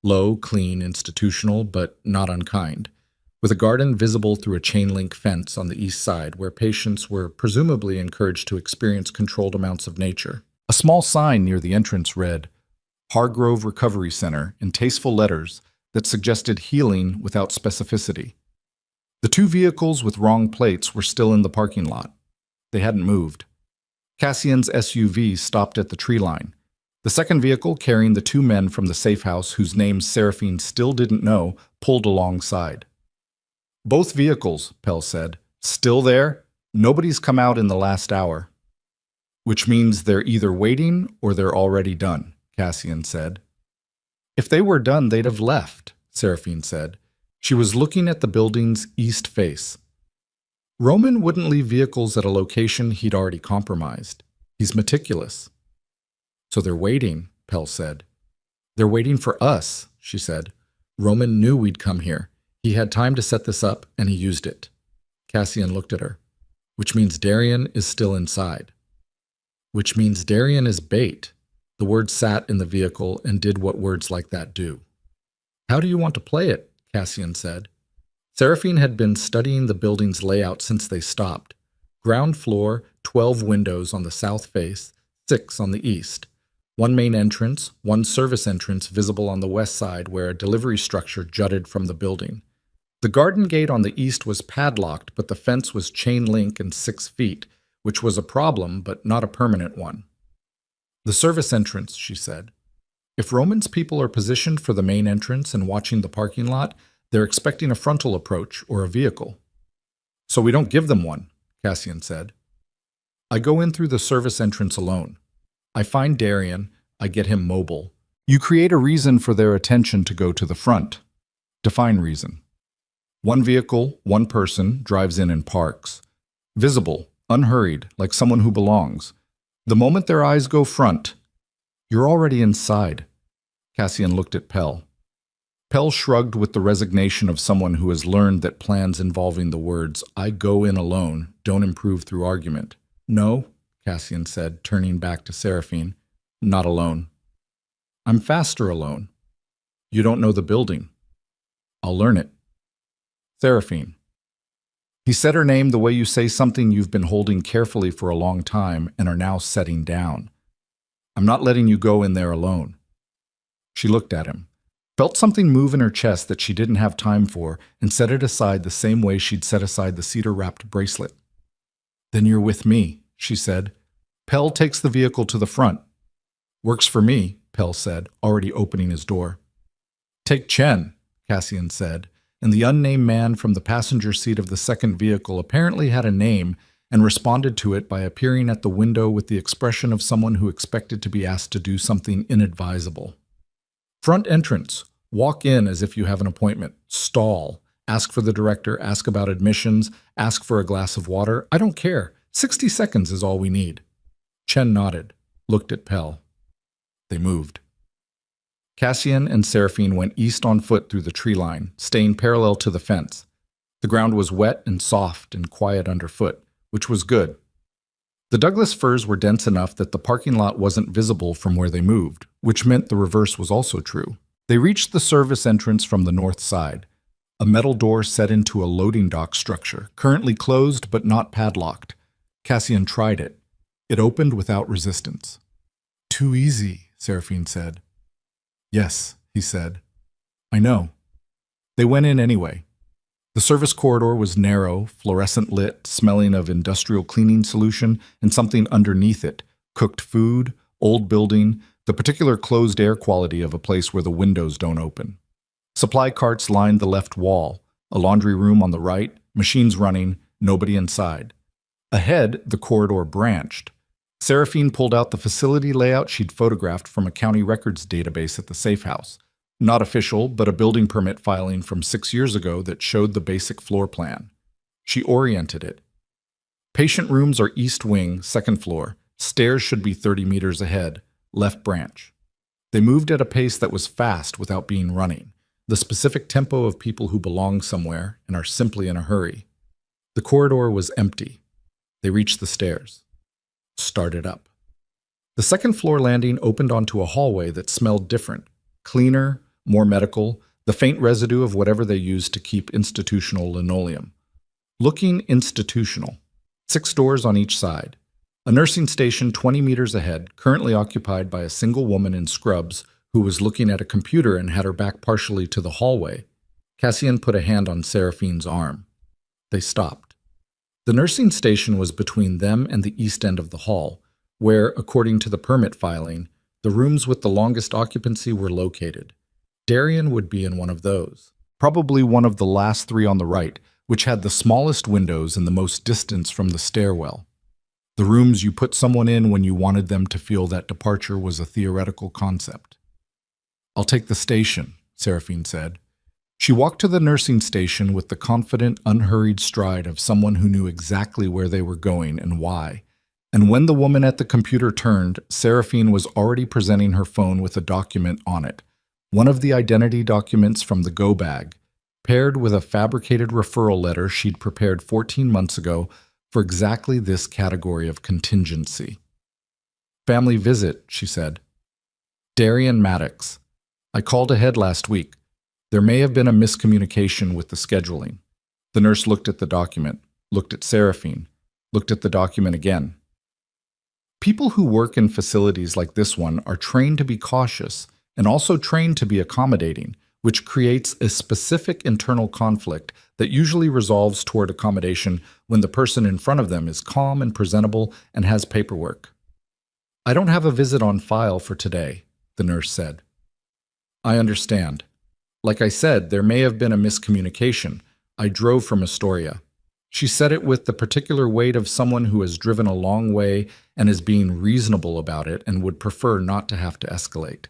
Low, clean, institutional, but not unkind, with a garden visible through a chain-link fence on the east side where patients were presumably encouraged to experience controlled amounts of nature. A small sign near the entrance read, Hargrove Recovery Center in tasteful letters that suggested healing without specificity. The two vehicles with wrong plates were still in the parking lot. They hadn't moved. Cassian's SUV stopped at the tree line. The second vehicle, carrying the two men from the safe house whose names Seraphine still didn't know, pulled alongside. "Both vehicles," Pell said. "Still there? Nobody's come out in the last hour." "Which means they're either waiting or they're already done," Cassian said. "If they were done, they'd have left," Seraphine said. She was looking at the building's east face. "Roman wouldn't leave vehicles at a location he'd already compromised. He's meticulous." "So they're waiting," Pell said. "They're waiting for us," she said. "Roman knew we'd come here. He had time to set this up, and he used it." Cassian looked at her. "Which means Darian is still inside." "Which means Darian is bait." The word sat in the vehicle and did what words like that do. "How do you want to play it?" Cassian said. Seraphine had been studying the building's layout since they stopped. Ground floor, 12 windows on the south face, 6 on the east. One main entrance, one service entrance visible on the west side where a delivery structure jutted from the building. The garden gate on the east was padlocked, but the fence was chain link and 6 feet, which was a problem but not a permanent one. "The service entrance," she said. "If Roman's people are positioned for the main entrance and watching the parking lot, they're expecting a frontal approach or a vehicle." "So we don't give them one," Cassian said. "I go in through the service entrance alone. I find Darian, I get him mobile. You create a reason for their attention to go to the front. Define reason." "One vehicle, one person, drives in and parks. Visible, unhurried, like someone who belongs. The moment their eyes go front, you're already inside." Cassian looked at Pell. Pell shrugged with the resignation of someone who has learned that plans involving the words, "I go in alone," don't improve through argument. "No," Cassian said, turning back to Seraphine. "Not alone. I'm faster alone. You don't know the building. I'll learn it." "Seraphine." He said her name the way you say something you've been holding carefully for a long time and are now setting down. "I'm not letting you go in there alone." She looked at him, felt something move in her chest that she didn't have time for, and set it aside the same way she'd set aside the cedar-wrapped bracelet. "Then you're with me," she said. "Pell takes the vehicle to the front." "Works for me," Pell said, already opening his door. "Take Chen," Cassian said, and the unnamed man from the passenger seat of the second vehicle apparently had a name and responded to it by appearing at the window with the expression of someone who expected to be asked to do something inadvisable. "Front entrance. Walk in as if you have an appointment. Stall. Ask for the director, ask about admissions, ask for a glass of water. I don't care. 60 seconds is all we need." Chen nodded, looked at Pell. They moved. Cassian and Seraphine went east on foot through the tree line, staying parallel to the fence. The ground was wet and soft and quiet underfoot, which was good. The Douglas firs were dense enough that the parking lot wasn't visible from where they moved, which meant the reverse was also true. They reached the service entrance from the north side, a metal door set into a loading dock structure, currently closed but not padlocked. Cassian tried it. It opened without resistance. "Too easy," Seraphine said. "Yes," he said. "I know." They went in anyway. The service corridor was narrow, fluorescent lit, smelling of industrial cleaning solution and something underneath it, cooked food, old building, the particular closed air quality of a place where the windows don't open. Supply carts lined the left wall, a laundry room on the right, machines running, nobody inside. Ahead, the corridor branched. Seraphine pulled out the facility layout she'd photographed from a county records database at the safe house. Not official, but a building permit filing from 6 years ago that showed the basic floor plan. She oriented it. Patient rooms are east wing, second floor. Stairs should be 30 meters ahead, left branch. They moved at a pace that was fast without being running, the specific tempo of people who belong somewhere and are simply in a hurry. The corridor was empty. They reached the stairs. Started up. The second floor landing opened onto a hallway that smelled different, cleaner, more medical, the faint residue of whatever they used to keep institutional linoleum. Looking institutional. 6 doors on each side. A nursing station 20 meters ahead, currently occupied by a single woman in scrubs who was looking at a computer and had her back partially to the hallway. Cassian put a hand on Seraphine's arm. They stopped. The nursing station was between them and the east end of the hall, where, according to the permit filing, the rooms with the longest occupancy were located. Darian would be in one of those. Probably one of the last three on the right, which had the smallest windows and the most distance from the stairwell. The rooms you put someone in when you wanted them to feel that departure was a theoretical concept. "I'll take the station," Seraphine said. She walked to the nursing station with the confident, unhurried stride of someone who knew exactly where they were going and why. And when the woman at the computer turned, Seraphine was already presenting her phone with a document on it. One of the identity documents from the go bag, paired with a fabricated referral letter she'd prepared 14 months ago for exactly this category of contingency. "Family visit," she said. "Darian Maddox. I called ahead last week. There may have been a miscommunication with the scheduling." The nurse looked at the document, looked at Seraphine, looked at the document again. People who work in facilities like this one are trained to be cautious and also trained to be accommodating, which creates a specific internal conflict that usually resolves toward accommodation when the person in front of them is calm and presentable and has paperwork. "I don't have a visit on file for today," the nurse said. "I understand. Like I said, there may have been a miscommunication. I drove from Astoria." She said it with the particular weight of someone who has driven a long way and is being reasonable about it and would prefer not to have to escalate.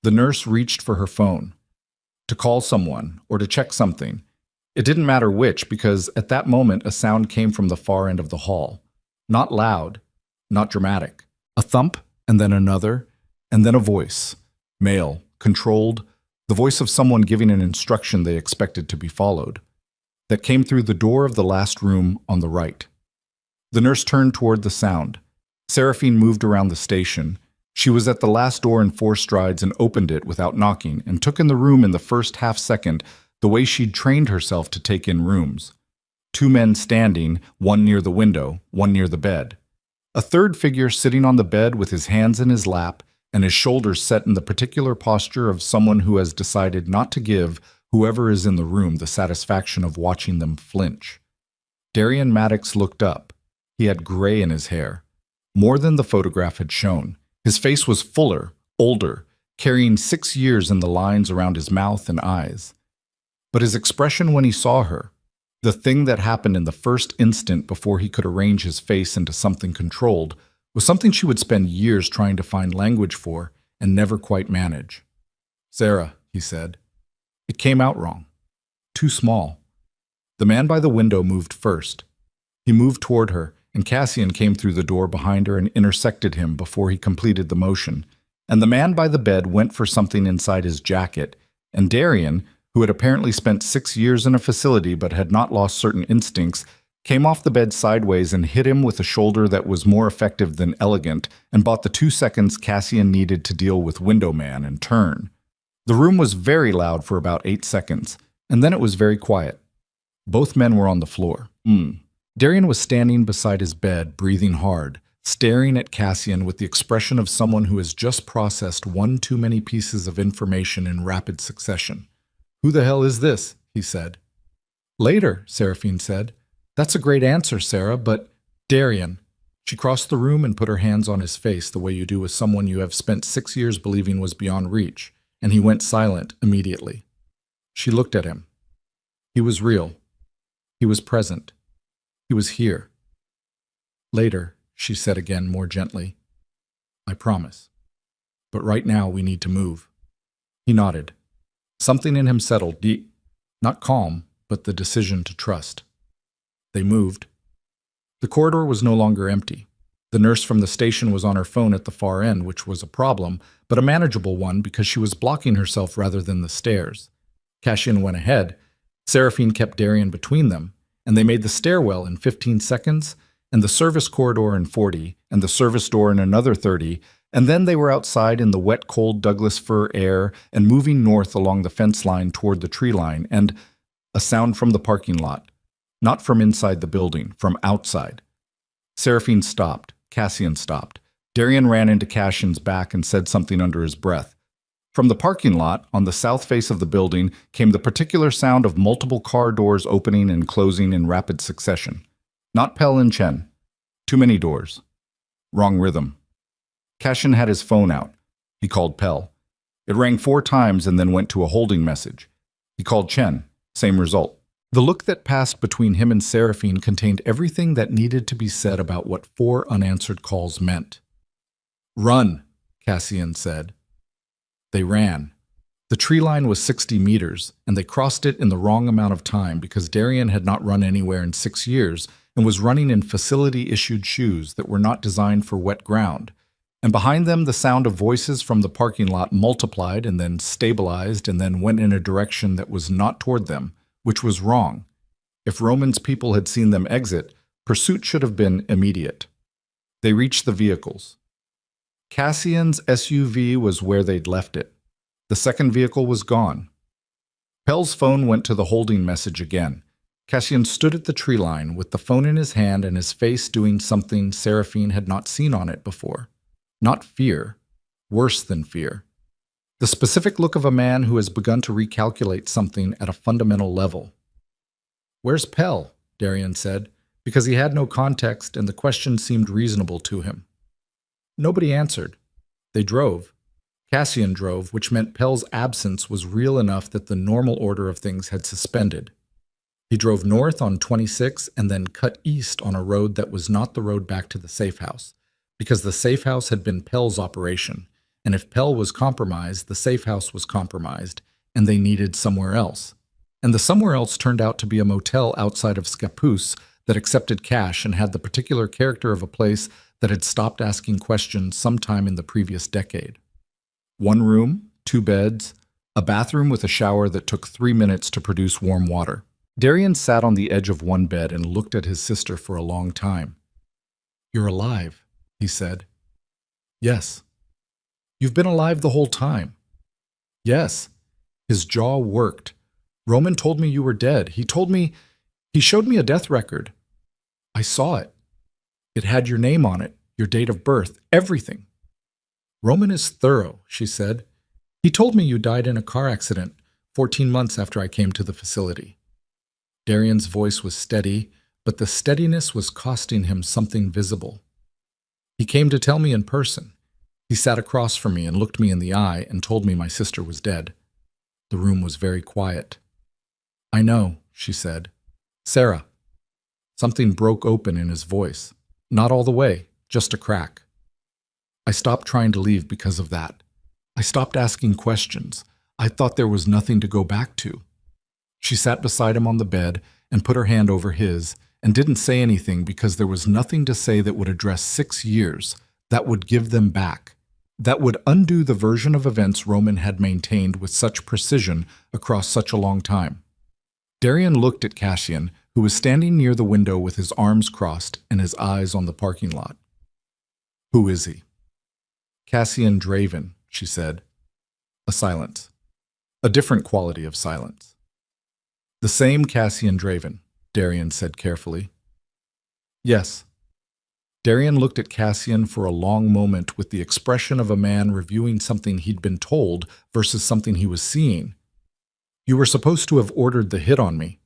The nurse reached for her phone. To call someone or to check something. It didn't matter which, because at that moment a sound came from the far end of the hall. Not loud, not dramatic. A thump, and then another, and then a voice. Male, controlled, the voice of someone giving an instruction they expected to be followed. That came through the door of the last room on the right. The nurse turned toward the sound. Seraphine moved around the station. She was at the last door in 4 strides and opened it without knocking and took in the room in the first half second the way she'd trained herself to take in rooms. 2 men standing, one near the window, one near the bed. A third figure sitting on the bed with his hands in his lap and his shoulders set in the particular posture of someone who has decided not to give whoever is in the room the satisfaction of watching them flinch. Darian Maddox looked up. He had gray in his hair, more than the photograph had shown. His face was fuller, older, carrying 6 years in the lines around his mouth and eyes. But his expression when he saw her, the thing that happened in the first instant before he could arrange his face into something controlled, was something she would spend years trying to find language for and never quite manage. "Sarah," he said. "It came out wrong. Too small." The man by the window moved first. He moved toward her, and Cassian came through the door behind her and intersected him before he completed the motion. And the man by the bed went for something inside his jacket, and Darian, who had apparently spent 6 years in a facility but had not lost certain instincts, came off the bed sideways and hit him with a shoulder that was more effective than elegant and bought the 2 seconds Cassian needed to deal with Window Man and turn. The room was very loud for about 8 seconds, and then it was very quiet. Both men were on the floor. Darian was standing beside his bed, breathing hard, staring at Cassian with the expression of someone who has just processed one too many pieces of information in rapid succession. "Who the hell is this?" he said. "Later," Seraphine said. "That's a great answer, Sarah, but Darian." She crossed the room and put her hands on his face the way you do with someone you have spent 6 years believing was beyond reach, and he went silent immediately. She looked at him. He was real. He was present. He was here. "Later," she said again more gently. "I promise. But right now we need to move." He nodded. Something in him settled deep, not calm, but the decision to trust. They moved. The corridor was no longer empty. The nurse from the station was on her phone at the far end, which was a problem, but a manageable one because she was blocking herself rather than the stairs. Cassian went ahead. Seraphine kept Darian between them, and they made the stairwell in 15 seconds, and the service corridor in 40, and the service door in another 30, and then they were outside in the wet, cold Douglas fir air and moving north along the fence line toward the tree line, and a sound from the parking lot. Not from inside the building, from outside. Seraphine stopped. Cassian stopped. Darian ran into Cassian's back and said something under his breath. From the parking lot, on the south face of the building, came the particular sound of multiple car doors opening and closing in rapid succession. Not Pell and Chen. Too many doors. Wrong rhythm. Cashin had his phone out. He called Pell. It rang 4 times and then went to a holding message. He called Chen. Same result. The look that passed between him and Seraphine contained everything that needed to be said about what 4 unanswered calls meant. "Run," Cassian said. They ran. The tree line was 60 meters, and they crossed it in the wrong amount of time because Darian had not run anywhere in 6 years and was running in facility-issued shoes that were not designed for wet ground. And behind them, the sound of voices from the parking lot multiplied and then stabilized and then went in a direction that was not toward them, which was wrong. If Roman's people had seen them exit, pursuit should have been immediate. They reached the vehicles. Cassian's SUV was where they'd left it. The second vehicle was gone. Pell's phone went to the holding message again. Cassian stood at the tree line with the phone in his hand and his face doing something Seraphine had not seen on it before. Not fear. Worse than fear. The specific look of a man who has begun to recalculate something at a fundamental level. "Where's Pell?" Darian said, because he had no context and the question seemed reasonable to him. Nobody answered. They drove. Cassian drove, which meant Pell's absence was real enough that the normal order of things had suspended. He drove north on 26 and then cut east on a road that was not the road back to the safe house, because the safe house had been Pell's operation, and if Pell was compromised, the safe house was compromised, and they needed somewhere else. And the somewhere else turned out to be a motel outside of Scappoose that accepted cash and had the particular character of a place that had stopped asking questions sometime in the previous decade. 1 room, 2 beds, a bathroom with a shower that took 3 minutes to produce warm water. Darian sat on the edge of one bed and looked at his sister for a long time. "You're alive," he said. "Yes." "You've been alive the whole time." "Yes." His jaw worked. "Roman told me you were dead. He showed me a death record. I saw it. It had your name on it, your date of birth, everything." "Roman is thorough," she said. "He told me you died in a car accident 14 months after I came to the facility." Darian's voice was steady, but the steadiness was costing him something visible. "He came to tell me in person. He sat across from me and looked me in the eye and told me my sister was dead." The room was very quiet. "I know," she said. "Sarah." Something broke open in his voice. Not all the way, just a crack. "I stopped trying to leave because of that. I stopped asking questions. I thought there was nothing to go back to." She sat beside him on the bed and put her hand over his and didn't say anything because there was nothing to say that would address 6 years, that would give them back, that would undo the version of events Roman had maintained with such precision across such a long time. Darian looked at Cassian, who was standing near the window with his arms crossed and his eyes on the parking lot. "Who is he?" "Cassian Draven," she said. A silence. A different quality of silence. "The same Cassian Draven," Darian said carefully. "Yes." Darian looked at Cassian for a long moment with the expression of a man reviewing something he'd been told versus something he was seeing. "You were supposed to have ordered the hit on me."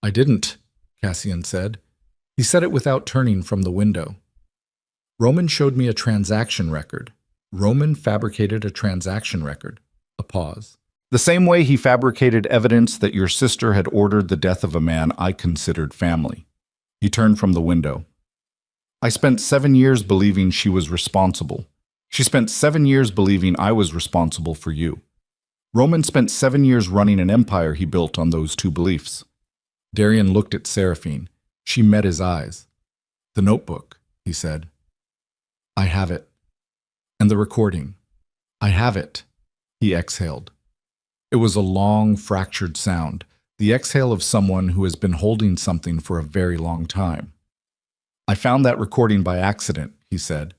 "I didn't," Cassian said. He said it without turning from the window. "Roman showed me a transaction record. Roman fabricated a transaction record." A pause. "The same way he fabricated evidence that your sister had ordered the death of a man I considered family." He turned from the window. "I spent 7 years believing she was responsible. She spent 7 years believing I was responsible for you. Roman spent 7 years running an empire he built on those 2 beliefs." Darian looked at Seraphine. She met his eyes. "The notebook," he said. "I have it." "And the recording." "I have it." He exhaled. It was a long, fractured sound, the exhale of someone who has been holding something for a very long time. "I found that recording by accident," he said.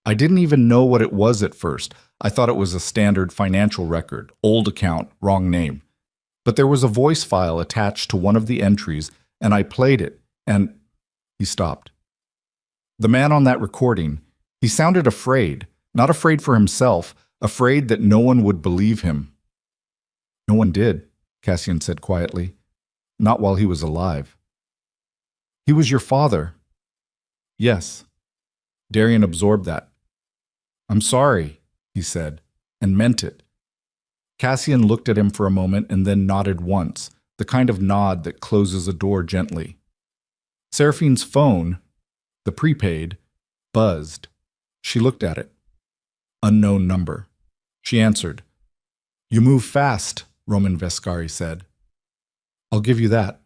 "I didn't even know what it was at first. I thought it was a standard financial record, old account, wrong name. But there was a voice file attached to one of the entries, and I played it, and—" He stopped. The man on that recording, he sounded afraid, not afraid for himself, afraid that no one would believe him. No one did, Cassian said quietly. Not while he was alive. He was your father. Yes. Darian absorbed that. I'm sorry, he said, and meant it. Cassian looked at him for a moment and then nodded once, the kind of nod that closes a door gently. Seraphine's phone, the prepaid, buzzed. She looked at it. Unknown number. She answered. You move fast, Roman Vescari said. I'll give you that.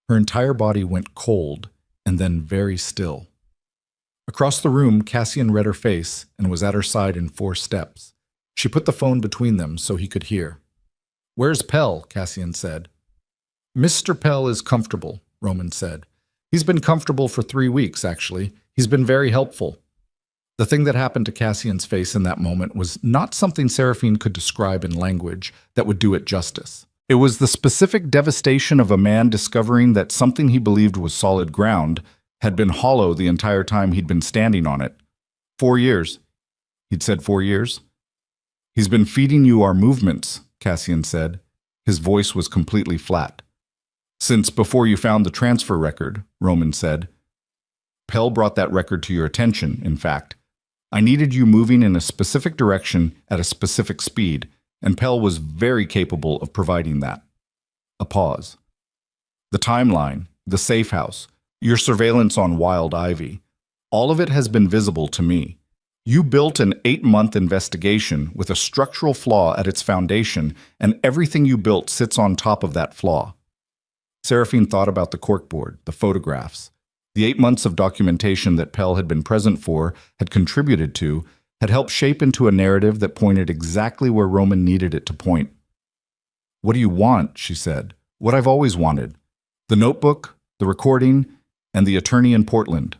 Her entire body went cold and then very still. Across the room, Cassian read her face and was at her side in 4 steps. She put the phone between them so he could hear. Where's Pell? Cassian said. Mr. Pell is comfortable, Roman said. He's been comfortable for 3 weeks, actually. He's been very helpful. The thing that happened to Cassian's face in that moment was not something Seraphine could describe in language that would do it justice. It was the specific devastation of a man discovering that something he believed was solid ground had been hollow the entire time he'd been standing on it. 4 years. He'd said 4 years. He's been feeding you our movements, Cassian said. His voice was completely flat. Since before you found the transfer record, Roman said. Pell brought that record to your attention, in fact. I needed you moving in a specific direction at a specific speed, and Pell was very capable of providing that. A pause. The timeline, the safe house, your surveillance on Wild Ivy, all of it has been visible to me. You built an 8-month investigation with a structural flaw at its foundation, and everything you built sits on top of that flaw. Seraphine thought about the corkboard, the photographs. The 8 months of documentation that Pell had been present for, had contributed to, had helped shape into a narrative that pointed exactly where Roman needed it to point. What do you want? She said. What I've always wanted. The notebook, the recording, and the attorney in Portland.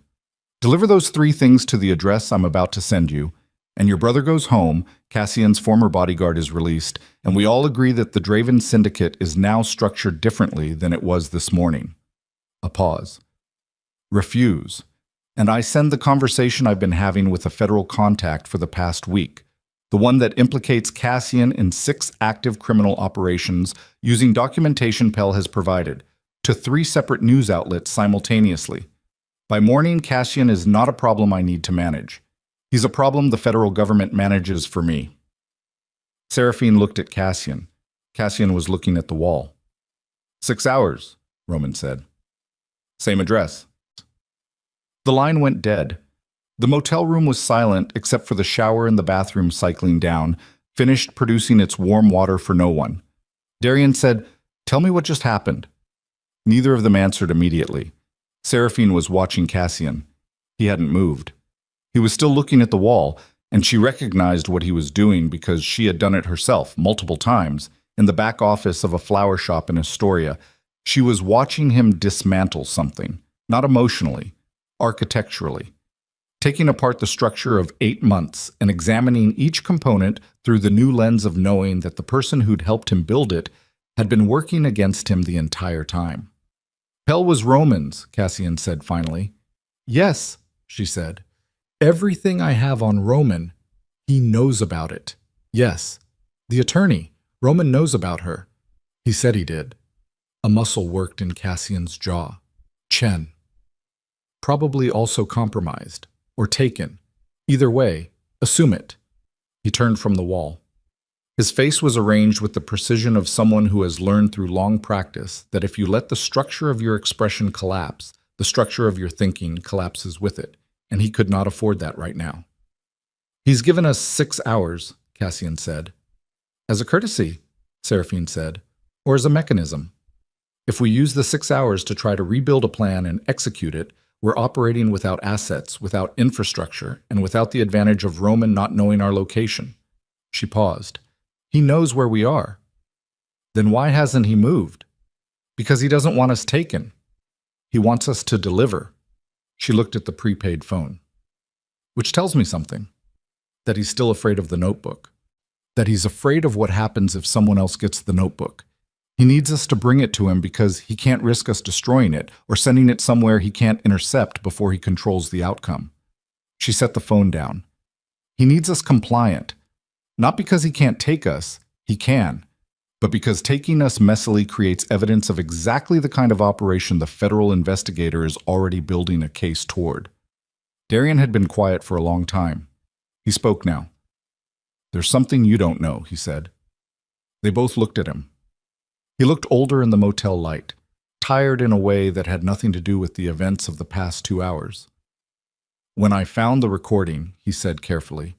Deliver those 3 things to the address I'm about to send you, and your brother goes home, Cassian's former bodyguard is released, and we all agree that the Draven Syndicate is now structured differently than it was this morning. A pause. Refuse. And I send the conversation I've been having with a federal contact for the past week, the one that implicates Cassian in 6 active criminal operations using documentation Pell has provided, to 3 separate news outlets simultaneously. By morning, Cassian is not a problem I need to manage. He's a problem the federal government manages for me. Seraphine looked at Cassian. Cassian was looking at the wall. 6 hours, Roman said. Same address. The line went dead. The motel room was silent except for the shower and the bathroom cycling down, finished producing its warm water for no one. Darian said, "Tell me what just happened." Neither of them answered immediately. Seraphine was watching Cassian. He hadn't moved. He was still looking at the wall, and she recognized what he was doing because she had done it herself multiple times in the back office of a flower shop in Astoria. She was watching him dismantle something, not emotionally, architecturally, taking apart the structure of 8 months and examining each component through the new lens of knowing that the person who'd helped him build it had been working against him the entire time. Pell was Roman's, Cassian said finally. Yes, she said. Everything I have on Roman, he knows about it. Yes. The attorney, Roman knows about her. He said he did. A muscle worked in Cassian's jaw. Chen. Probably also compromised, or taken. Either way, assume it. He turned from the wall. His face was arranged with the precision of someone who has learned through long practice that if you let the structure of your expression collapse, the structure of your thinking collapses with it, and he could not afford that right now. He's given us 6 hours, Cassian said. As a courtesy, Seraphine said, or as a mechanism. If we use the 6 hours to try to rebuild a plan and execute it, we're operating without assets, without infrastructure, and without the advantage of Roman not knowing our location. She paused. He knows where we are. Then why hasn't he moved? Because he doesn't want us taken. He wants us to deliver. She looked at the prepaid phone. Which tells me something. That he's still afraid of the notebook. That he's afraid of what happens if someone else gets the notebook. He needs us to bring it to him because he can't risk us destroying it or sending it somewhere he can't intercept before he controls the outcome. She set the phone down. He needs us compliant. Not because he can't take us, he can, but because taking us messily creates evidence of exactly the kind of operation the federal investigator is already building a case toward. Darian had been quiet for a long time. He spoke now. "There's something you don't know," he said. They both looked at him. He looked older in the motel light, tired in a way that had nothing to do with the events of the past 2 hours. "When I found the recording," he said carefully,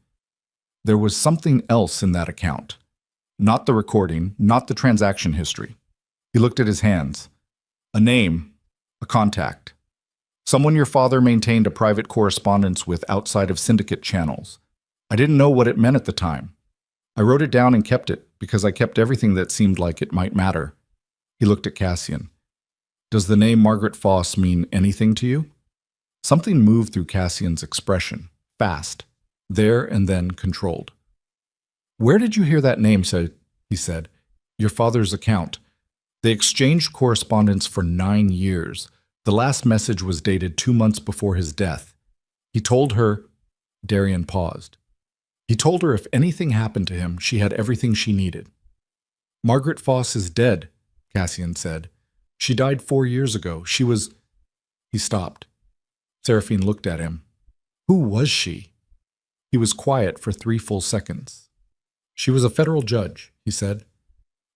"there was something else in that account. Not the recording, not the transaction history." He looked at his hands. "A name, a contact. Someone your father maintained a private correspondence with outside of syndicate channels. I didn't know what it meant at the time. I wrote it down and kept it because I kept everything that seemed like it might matter." He looked at Cassian. "Does the name Margaret Foss mean anything to you?" Something moved through Cassian's expression, fast, there and then controlled. "Where did you hear that name?" he said. "Your father's account. They exchanged correspondence for 9 years. The last message was dated 2 months before his death. He told her—" Darian paused. "He told her if anything happened to him, she had everything she needed." "Margaret Foss is dead," Cassian said. "She died 4 years ago. She was—" He stopped. Seraphine looked at him. "Who was she?" He was quiet for 3 full seconds. "She was a federal judge," he said.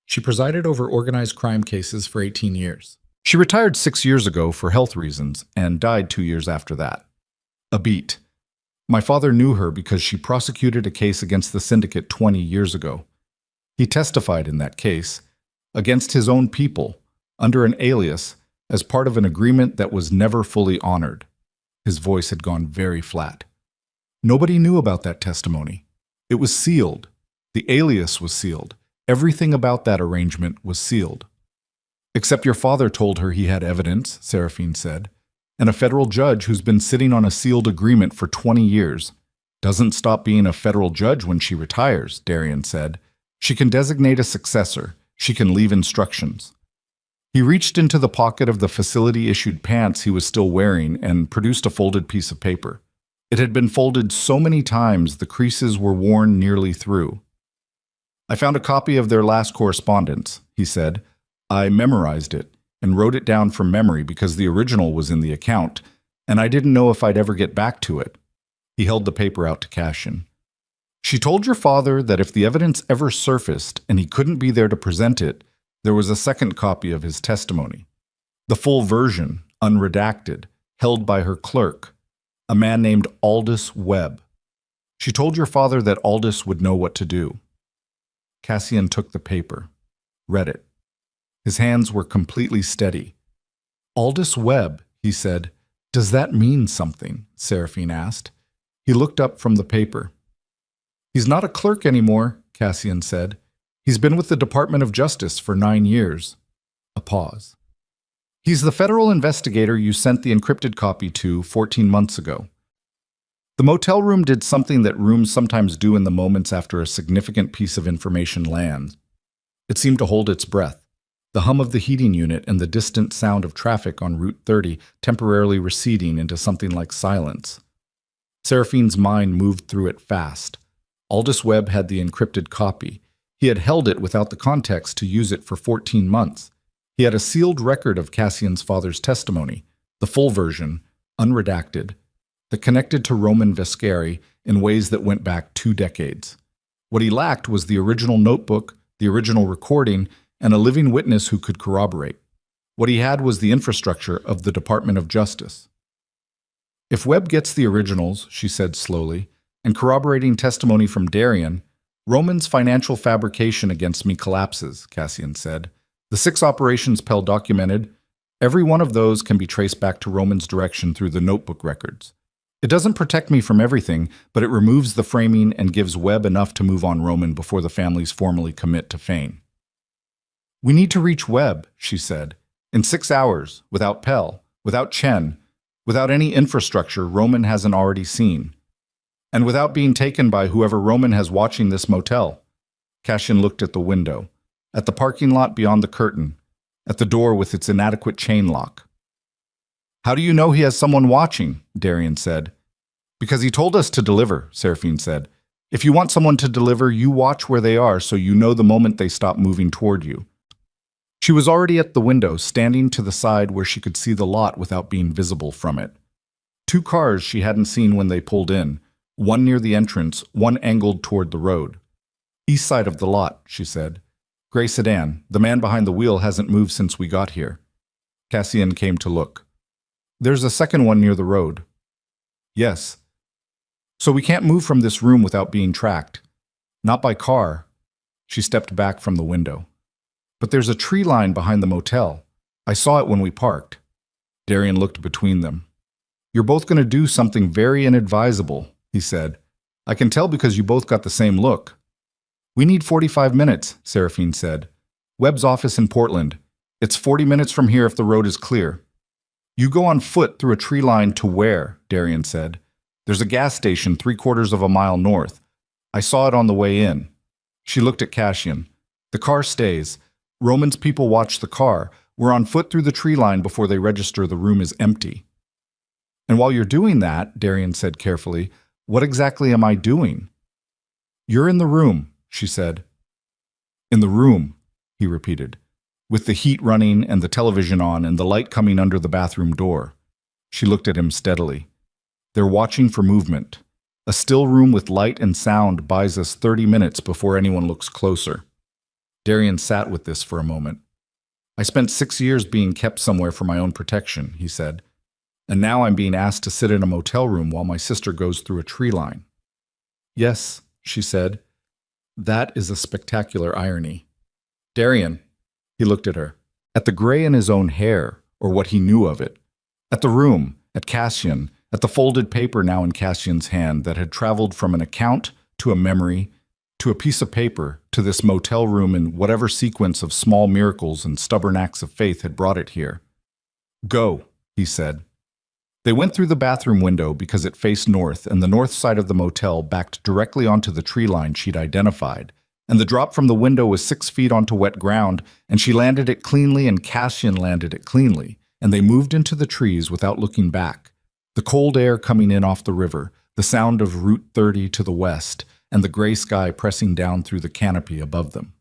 "She presided over organized crime cases for 18 years. She retired 6 years ago for health reasons and died 2 years after that. A beat. My father knew her because she prosecuted a case against the syndicate 20 years ago. He testified in that case, against his own people, under an alias, as part of an agreement that was never fully honored." His voice had gone very flat. "Nobody knew about that testimony. It was sealed. The alias was sealed. Everything about that arrangement was sealed." "Except your father told her he had evidence," Seraphine said. "And a federal judge who's been sitting on a sealed agreement for 20 years. Doesn't stop being a federal judge when she retires," Darian said. "She can designate a successor. She can leave instructions." He reached into the pocket of the facility-issued pants he was still wearing and produced a folded piece of paper. It had been folded so many times the creases were worn nearly through. "I found a copy of their last correspondence," he said. "I memorized it and wrote it down from memory because the original was in the account, and I didn't know if I'd ever get back to it." He held the paper out to Cassian. "She told your father that if the evidence ever surfaced and he couldn't be there to present it, there was a second copy of his testimony. The full version, unredacted, held by her clerk, a man named Aldous Webb. She told your father that Aldous would know what to do." Cassian took the paper, read it. His hands were completely steady. "Aldous Webb," he said. "Does that mean something?" Seraphine asked. He looked up from the paper. "He's not a clerk anymore," Cassian said. "He's been with the Department of Justice for 9 years. A pause. "He's the federal investigator you sent the encrypted copy to 14 months ago." The motel room did something that rooms sometimes do in the moments after a significant piece of information lands. It seemed to hold its breath. The hum of the heating unit and the distant sound of traffic on Route 30 temporarily receding into something like silence. Seraphine's mind moved through it fast. Aldous Webb had the encrypted copy. He had held it without the context to use it for 14 months. He had a sealed record of Cassian's father's testimony, the full version, unredacted, that connected to Roman Vescari in ways that went back 2 decades. What he lacked was the original notebook, the original recording, and a living witness who could corroborate. What he had was the infrastructure of the Department of Justice. "If Webb gets the originals," she said slowly, "and corroborating testimony from Darian, Roman's financial fabrication against me collapses," Cassian said. "The 6 operations Pell documented, every one of those can be traced back to Roman's direction through the notebook records. It doesn't protect me from everything, but it removes the framing and gives Webb enough to move on Roman before the families formally commit to Fane." "We need to reach Webb," she said. "In 6 hours, without Pell, without Chen, without any infrastructure Roman hasn't already seen. And without being taken by whoever Roman has watching this motel." Cassian looked at the window, at the parking lot beyond the curtain, at the door with its inadequate chain lock. "How do you know he has someone watching?" Darian said. "Because he told us to deliver," Seraphine said. If you want someone to deliver, you watch where they are so you know the moment they stop moving toward you. She was already at the window, standing to the side where she could see the lot without being visible from it. Two cars she hadn't seen when they pulled in, one near the entrance, one angled toward the road. East side of the lot, she said. Gray sedan. The man behind the wheel hasn't moved since we got here. Cassian came to look. There's a second one near the road. Yes. So we can't move from this room without being tracked. Not by car. She stepped back from the window. But there's a tree line behind the motel. I saw it when we parked. Darian looked between them. You're both going to do something very inadvisable, he said. I can tell because you both got the same look. We need 45 minutes, Seraphine said. Webb's office in Portland. It's 40 minutes from here if the road is clear. You go on foot through a tree line to where? Darian said. There's a gas station 3/4 of a mile north. I saw it on the way in. She looked at Cassian. The car stays. Roman's people watch the car. We're on foot through the tree line before they register the room is empty. And while you're doing that, Darian said carefully, what exactly am I doing? You're in the room, she said. In the room, he repeated, with the heat running and the television on and the light coming under the bathroom door. She looked at him steadily. They're watching for movement. A still room with light and sound buys us 30 minutes before anyone looks closer. Darian sat with this for a moment. I spent 6 years being kept somewhere for my own protection, he said. And now I'm being asked to sit in a motel room while my sister goes through a tree line. Yes, she said. That is a spectacular irony. Darian, he looked at her, at the gray in his own hair, or what he knew of it, at the room, at Cassian, at the folded paper now in Cassian's hand that had traveled from an account to a memory, to a piece of paper, to this motel room in whatever sequence of small miracles and stubborn acts of faith had brought it here. Go, he said. They went through the bathroom window because it faced north, and the north side of the motel backed directly onto the tree line she'd identified, and the drop from the window was 6 feet onto wet ground, and she landed it cleanly and Cassian landed it cleanly, and they moved into the trees without looking back. The cold air coming in off the river, the sound of Route 30 to the west, and the gray sky pressing down through the canopy above them.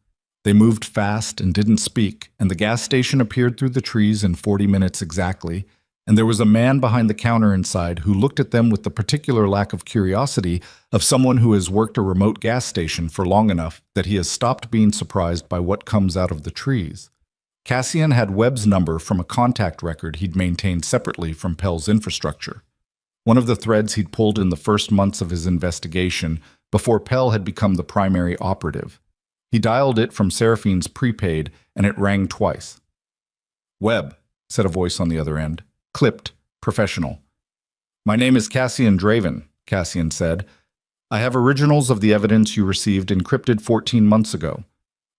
They moved fast and didn't speak, and the gas station appeared through the trees in 40 minutes exactly, and there was a man behind the counter inside who looked at them with the particular lack of curiosity of someone who has worked a remote gas station for long enough that he has stopped being surprised by what comes out of the trees. Cassian had Webb's number from a contact record he'd maintained separately from Pell's infrastructure. One of the threads he'd pulled in the first months of his investigation before Pell had become the primary operative. He dialed it from Seraphine's prepaid, and it rang twice. Webb, said a voice on the other end. Clipped, professional. My name is Cassian Draven, Cassian said. I have originals of the evidence you received encrypted 14 months ago.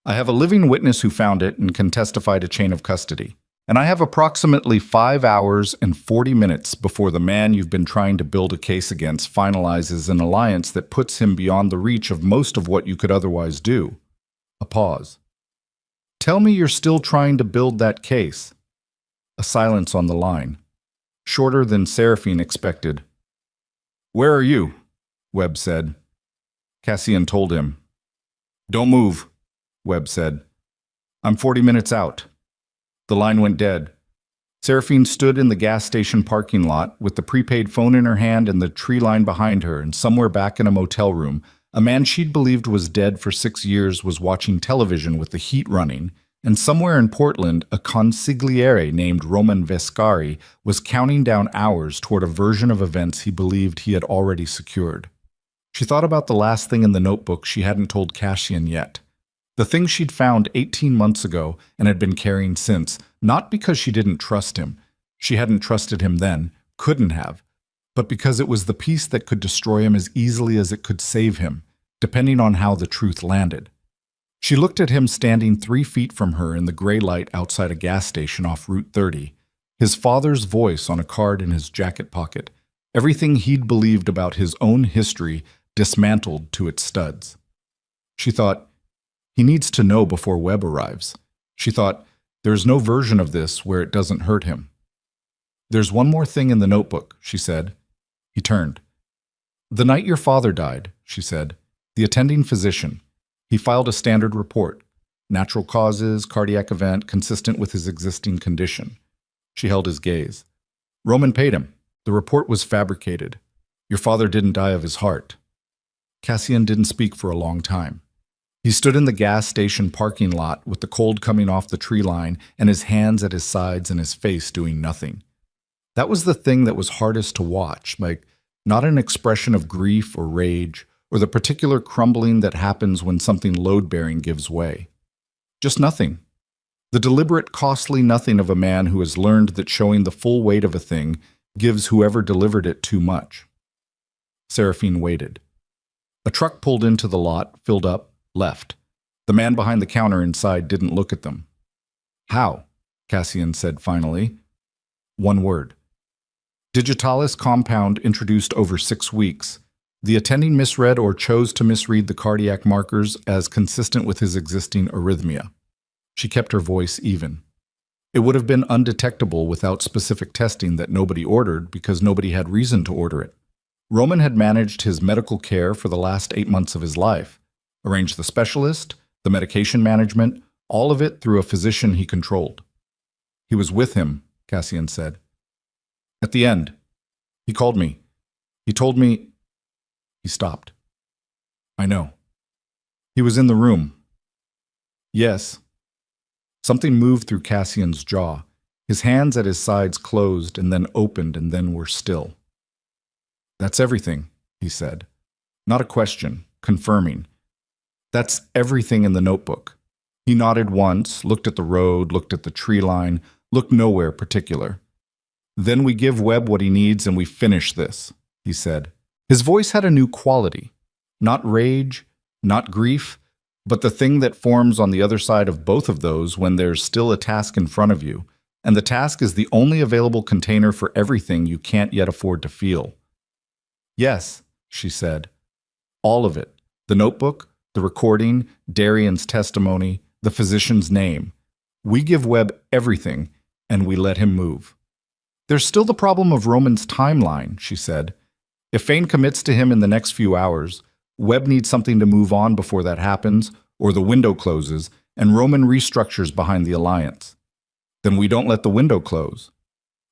I have a living witness who found it and can testify to chain of custody. And I have approximately 5 hours and 40 minutes before the man you've been trying to build a case against finalizes an alliance that puts him beyond the reach of most of what you could otherwise do. A pause. Tell me you're still trying to build that case. A silence on the line. Shorter than Seraphine expected. Where are you? Webb said. Cassian told him. Don't move, Webb said. I'm 40 minutes out. The line went dead. Seraphine stood in the gas station parking lot with the prepaid phone in her hand and the tree line behind her, and somewhere back in a motel room, a man she'd believed was dead for 6 years was watching television with the heat running, and somewhere in Portland, a consigliere named Roman Vescari was counting down hours toward a version of events he believed he had already secured. She thought about the last thing in the notebook she hadn't told Cassian yet. The thing she'd found 18 months ago and had been carrying since, not because she didn't trust him. She hadn't trusted him then, couldn't have, but because it was the piece that could destroy him as easily as it could save him, depending on how the truth landed. She looked at him standing 3 feet from her in the gray light outside a gas station off Route 30, his father's voice on a card in his jacket pocket, everything he'd believed about his own history dismantled to its studs. She thought, he needs to know before Webb arrives. She thought, there's no version of this where it doesn't hurt him. There's one more thing in the notebook, she said. He turned. The night your father died, she said, The attending physician. He filed a standard report. Natural causes, cardiac event, consistent with his existing condition. She held his gaze. Roman paid him. The report was fabricated. Your father didn't die of his heart. Cassian didn't speak for a long time. He stood in the gas station parking lot with the cold coming off the tree line and his hands at his sides and his face doing nothing. That was the thing that was hardest to watch, like not an expression of grief or rage, or the particular crumbling that happens when something load-bearing gives way. Just nothing. The deliberate, costly nothing of a man who has learned that showing the full weight of a thing gives whoever delivered it too much. Seraphine waited. A truck pulled into the lot, filled up, left. The man behind the counter inside didn't look at them. How? Cassian said finally. One word. Digitalis compound introduced over 6 weeks. The attending misread or chose to misread the cardiac markers as consistent with his existing arrhythmia. She kept her voice even. It would have been undetectable without specific testing that nobody ordered because nobody had reason to order it. Roman had managed his medical care for the last 8 months of his life, arranged the specialist, the medication management, all of it through a physician he controlled. He was with him, Cassian said. At the end, he called me. He told me. He stopped. I know. He was in the room. Yes. Something moved through Cassian's jaw. His hands at his sides closed and then opened and then were still. That's everything, he said. Not a question, confirming. That's everything in the notebook. He nodded once, looked at the road, looked at the tree line, looked nowhere particular. Then we give Webb what he needs and we finish this, he said. His voice had a new quality. Not rage, not grief, but the thing that forms on the other side of both of those when there's still a task in front of you, and the task is the only available container for everything you can't yet afford to feel. Yes, she said. All of it. The notebook, the recording, Darian's testimony, the physician's name. We give Webb everything, and we let him move. There's still the problem of Roman's timeline, she said. If Fane commits to him in the next few hours, Webb needs something to move on before that happens, or the window closes, and Roman restructures behind the alliance. Then we don't let the window close.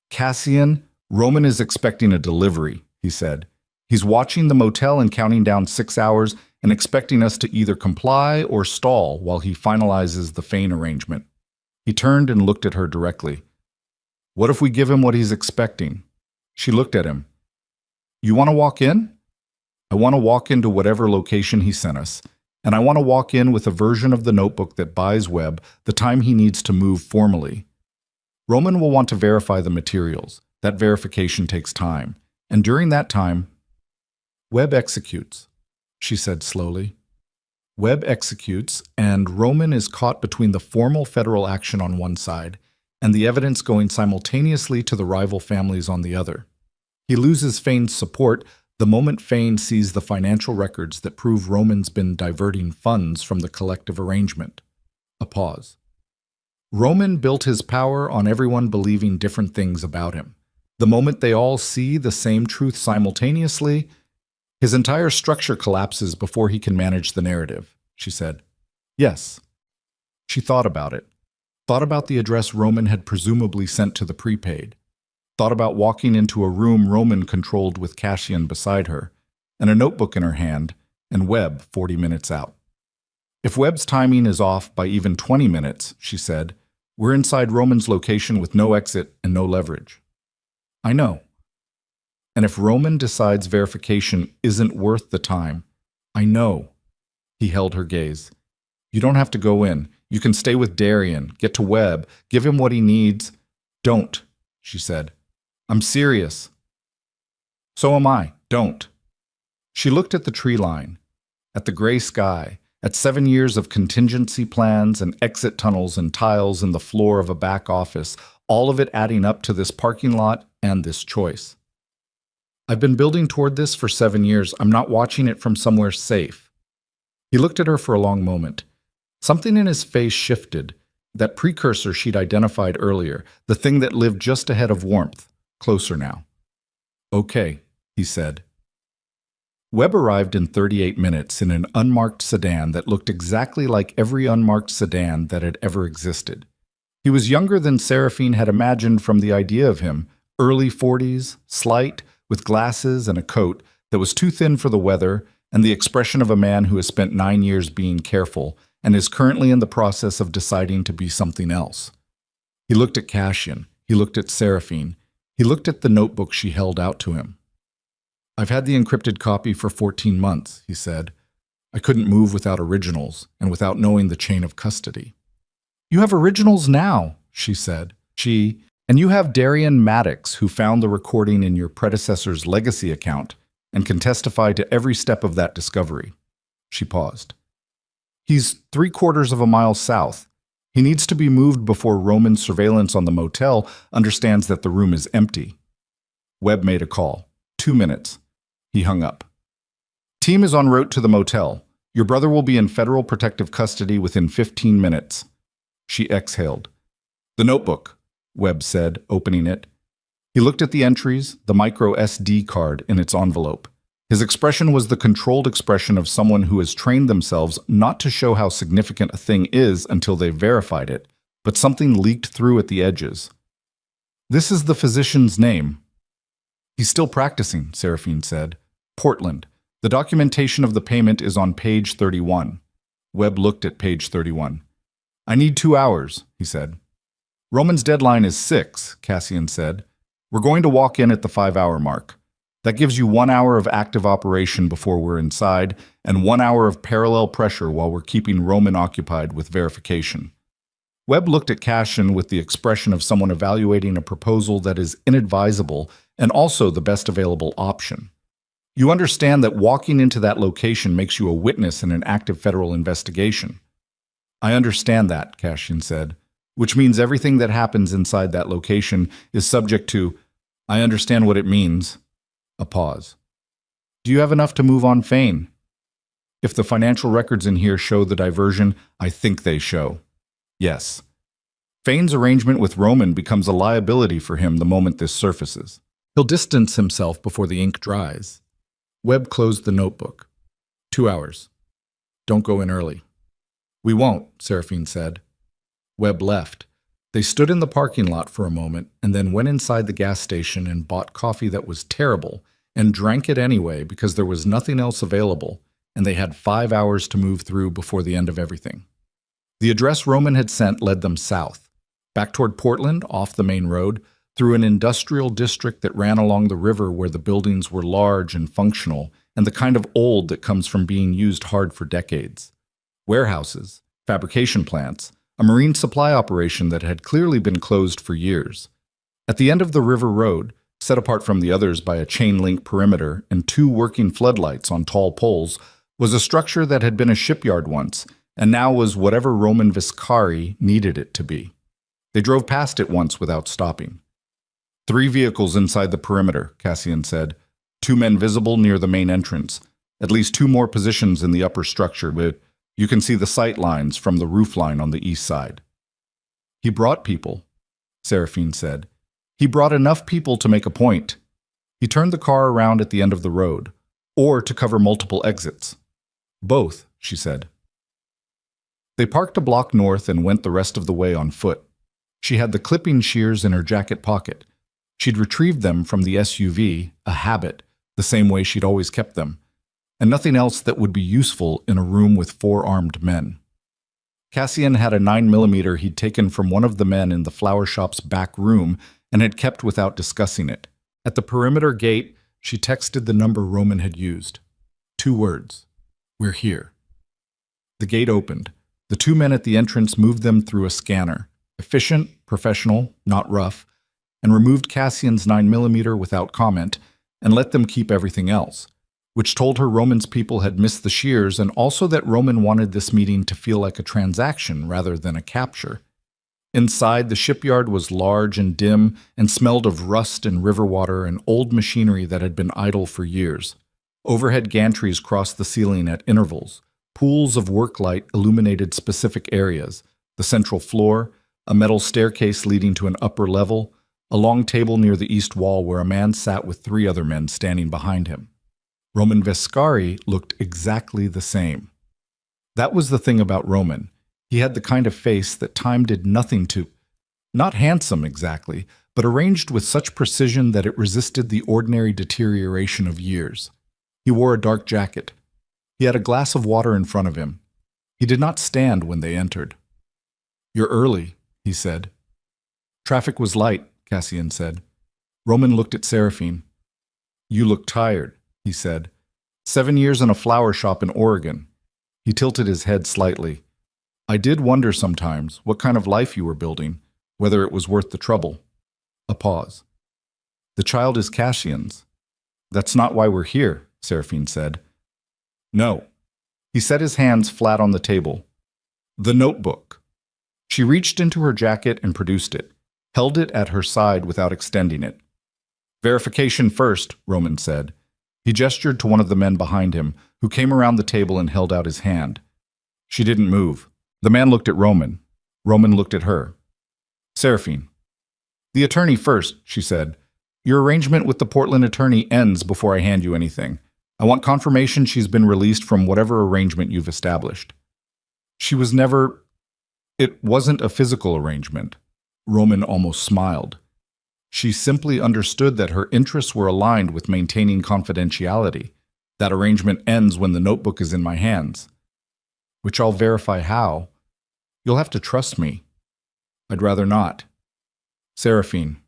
Cassian, Roman is expecting a delivery, he said. He's watching the motel and counting down 6 hours and expecting us to either comply or stall while he finalizes the Fane arrangement. He turned and looked at her directly. What if we give him what he's expecting? She looked at him. You want to walk in? I want to walk into whatever location he sent us, and I want to walk in with a version of the notebook that buys Webb the time he needs to move formally. Roman will want to verify the materials. That verification takes time, and during that time, Webb executes, she said slowly. Webb executes, and Roman is caught between the formal federal action on one side and the evidence going simultaneously to the rival families on the other. He loses Fane's support the moment Fane sees the financial records that prove Roman's been diverting funds from the collective arrangement. A pause. Roman built his power on everyone believing different things about him. The moment they all see the same truth simultaneously, his entire structure collapses before he can manage the narrative, she said. Yes. She thought about it. Thought about the address Roman had presumably sent to the prepaid. Thought about walking into a room Roman controlled with Cassian beside her, and a notebook in her hand, and Webb 40 minutes out. If Webb's timing is off by even 20 minutes, she said, we're inside Roman's location with no exit and no leverage. I know. And if Roman decides verification isn't worth the time, I know. He held her gaze. You don't have to go in. You can stay with Darian, get to Webb, give him what he needs. Don't, she said. I'm serious. So am I. Don't. She looked at the tree line, at the gray sky, at 7 years of contingency plans and exit tunnels and tiles in the floor of a back office, all of it adding up to this parking lot and this choice. I've been building toward this for 7 years. I'm not watching it from somewhere safe. He looked at her for a long moment. Something in his face shifted, that precursor she'd identified earlier, the thing that lived just ahead of warmth, closer now. Okay, he said. Webb arrived in 38 minutes in an unmarked sedan that looked exactly like every unmarked sedan that had ever existed. He was younger than Seraphine had imagined from the idea of him, early 40s, slight, with glasses and a coat that was too thin for the weather, and the expression of a man who has spent 9 years being careful and is currently in the process of deciding to be something else. He looked at Cassian. He looked at Seraphine. He looked at the notebook she held out to him. "I've had the encrypted copy for 14 months, he said. "I couldn't move without originals and without knowing the chain of custody." "You have originals now," she said. "And you have Darian Maddox, who found the recording in your predecessor's legacy account and can testify to every step of that discovery." She paused. "He's 3/4 of a mile south. He needs to be moved before Roman surveillance on the motel understands that the room is empty." Webb made a call. 2 minutes. He hung up. "Team is en route to the motel. Your brother will be in federal protective custody within 15 minutes. She exhaled. "The notebook," Webb said, opening it. He looked at the entries, the micro SD card in its envelope. His expression was the controlled expression of someone who has trained themselves not to show how significant a thing is until they've verified it, but something leaked through at the edges. "This is the physician's name." "He's still practicing," Seraphine said. "Portland. The documentation of the payment is on page 31. Webb looked at page 31. "I need 2 hours," he said. "Roman's deadline is 6, Cassian said. "We're going to walk in at the 5-hour mark. That gives you 1 hour of active operation before we're inside, and 1 hour of parallel pressure while we're keeping Roman occupied with verification." Webb looked at Cassian with the expression of someone evaluating a proposal that is inadvisable and also the best available option. "You understand that walking into that location makes you a witness in an active federal investigation." "I understand that," Cassian said, "which means everything that happens inside that location is subject to—" "I understand what it means." A pause. "Do you have enough to move on Fane?" "If the financial records in here show the diversion, I think they show. Yes." Fane's arrangement with Roman becomes a liability for him the moment this surfaces. He'll distance himself before the ink dries. Webb closed the notebook. 2 hours. Don't go in early. "We won't," Seraphine said. Webb left. They stood in the parking lot for a moment and then went inside the gas station and bought coffee that was terrible and drank it anyway because there was nothing else available, and they had 5 hours to move through before the end of everything. The address Roman had sent led them south, back toward Portland, off the main road, through an industrial district that ran along the river where the buildings were large and functional and the kind of old that comes from being used hard for decades. Warehouses, fabrication plants, a marine supply operation that had clearly been closed for years. At the end of the river road, set apart from the others by a chain-link perimeter and 2 working floodlights on tall poles, was a structure that had been a shipyard once and now was whatever Roman Viscari needed it to be. They drove past it once without stopping. 3 vehicles inside the perimeter, Cassian said. 2 men visible near the main entrance. At least 2 more positions in the upper structure, but you can see the sight lines from the roof line on the east side. "He brought people," Seraphine said. "He brought enough people to make a point. He turned the car around at the end of the road, or to cover multiple exits." "Both," she said. They parked a block north and went the rest of the way on foot. She had the clipping shears in her jacket pocket. She'd retrieved them from the SUV, a habit, the same way she'd always kept them, and nothing else that would be useful in a room with 4 armed men. Cassian had a 9mm he'd taken from one of the men in the flower shop's back room and had kept without discussing it. At the perimeter gate, she texted the number Roman had used. 2 words. "We're here." The gate opened. The 2 men at the entrance moved them through a scanner, efficient, professional, not rough, and removed Cassian's 9mm without comment and let them keep everything else, which told her Roman's people had missed the shears and also that Roman wanted this meeting to feel like a transaction rather than a capture. Inside, the shipyard was large and dim and smelled of rust and river water and old machinery that had been idle for years. Overhead gantries crossed the ceiling at intervals. Pools of work light illuminated specific areas, the central floor, a metal staircase leading to an upper level, a long table near the east wall where a man sat with 3 other men standing behind him. Roman Vescari looked exactly the same. That was the thing about Roman. He had the kind of face that time did nothing to. Not handsome exactly, but arranged with such precision that it resisted the ordinary deterioration of years. He wore a dark jacket. He had a glass of water in front of him. He did not stand when they entered. "You're early," he said. "Traffic was light," Cassian said. Roman looked at Seraphine. "You look tired," he said. 7 years in a flower shop in Oregon." He tilted his head slightly. "I did wonder sometimes what kind of life you were building, whether it was worth the trouble." A pause. "The child is Cassian's." "That's not why we're here," Seraphine said. "No." He set his hands flat on the table. "The notebook." She reached into her jacket and produced it, held it at her side without extending it. "Verification first," Roman said. He gestured to one of the men behind him, who came around the table and held out his hand. She didn't move. The man looked at Roman. Roman looked at her. "Seraphine." "The attorney first," she said. "Your arrangement with the Portland attorney ends before I hand you anything. I want confirmation she's been released from whatever arrangement you've established." "She was never—" "It wasn't a physical arrangement." Roman almost smiled. "She simply understood that her interests were aligned with maintaining confidentiality. That arrangement ends when the notebook is in my hands. Which I'll verify how. You'll have to trust me." "I'd rather not." "Seraphine."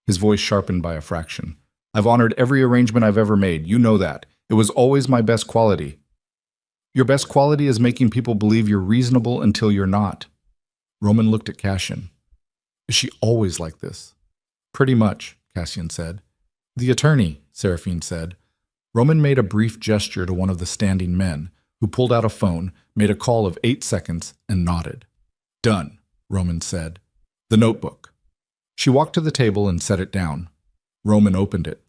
His voice sharpened by a fraction. "I've honored every arrangement I've ever made. You know that. It was always my best quality." "Your best quality is making people believe you're reasonable until you're not." Roman looked at Cassian. "Is she always like this?" "Pretty much," Cassian said. "The attorney," Seraphine said. Roman made a brief gesture to one of the standing men, who pulled out a phone, made a call of 8 seconds, and nodded. "Done," Roman said. "The notebook." She walked to the table and set it down. Roman opened it.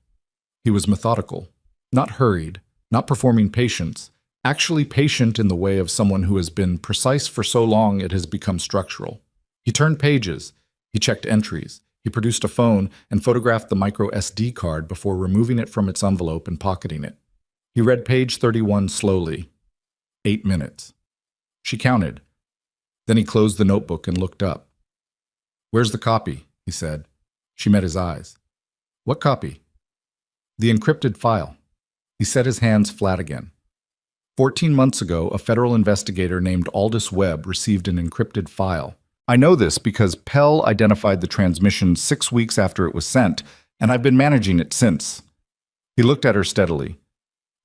He was methodical, not hurried, not performing patience, actually patient in the way of someone who has been precise for so long it has become structural. He turned pages. He checked entries. He produced a phone and photographed the micro SD card before removing it from its envelope and pocketing it. He read page 31 slowly. 8 minutes. She counted. Then he closed the notebook and looked up. "Where's the copy?" he said. She met his eyes. "What copy?" "The encrypted file." He set his hands flat again. 14 months ago, a federal investigator named Aldous Webb received an encrypted file. I know this because Pell identified the transmission 6 weeks after it was sent, and I've been managing it since. He looked at her steadily.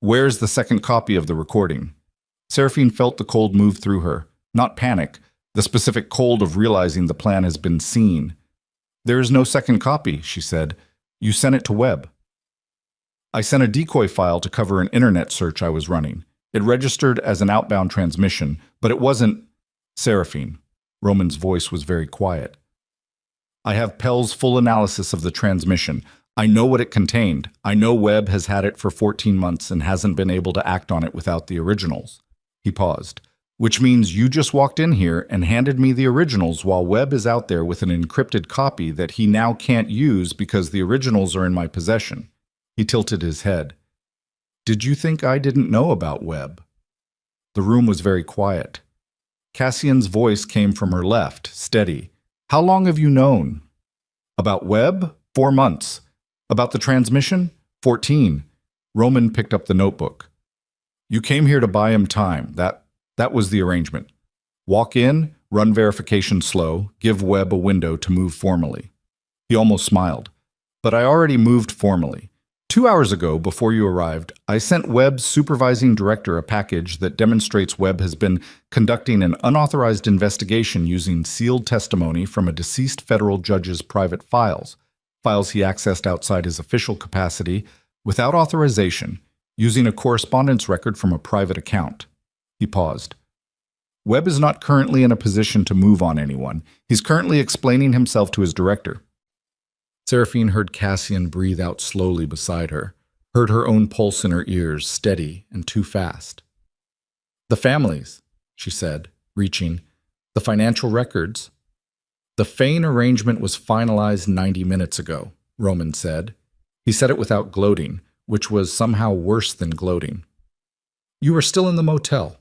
"Where's the second copy of the recording?" Seraphine felt the cold move through her, not panic, the specific cold of realizing the plan has been seen. "There is no second copy," she said. "You sent it to Webb." "I sent a decoy file to cover an internet search I was running. It registered as an outbound transmission, but it wasn't—" "Seraphine." Roman's voice was very quiet. "I have Pell's full analysis of the transmission. I know what it contained. I know Webb has had it for 14 months and hasn't been able to act on it without the originals." He paused. "Which means you just walked in here and handed me the originals while Webb is out there with an encrypted copy that he now can't use because the originals are in my possession." He tilted his head. "Did you think I didn't know about Webb?" The room was very quiet. Cassian's voice came from her left, steady. "How long have you known?" "About Webb? 4 months. About the transmission? 14. Roman picked up the notebook. "You came here to buy him time. That was the arrangement. Walk in, run verification slow, give Webb a window to move formally." He almost smiled. "But I already moved formally. 2 hours ago, before you arrived, I sent Webb's supervising director a package that demonstrates Webb has been conducting an unauthorized investigation using sealed testimony from a deceased federal judge's private files he accessed outside his official capacity, without authorization, using a correspondence record from a private account." He paused. "Webb is not currently in a position to move on anyone. He's currently explaining himself to his director." Seraphine heard Cassian breathe out slowly beside her, heard her own pulse in her ears, steady and too fast. "The families," she said, reaching. "The financial records." "The Fain arrangement was finalized 90 minutes ago," Roman said. He said it without gloating, which was somehow worse than gloating. You were still in the motel.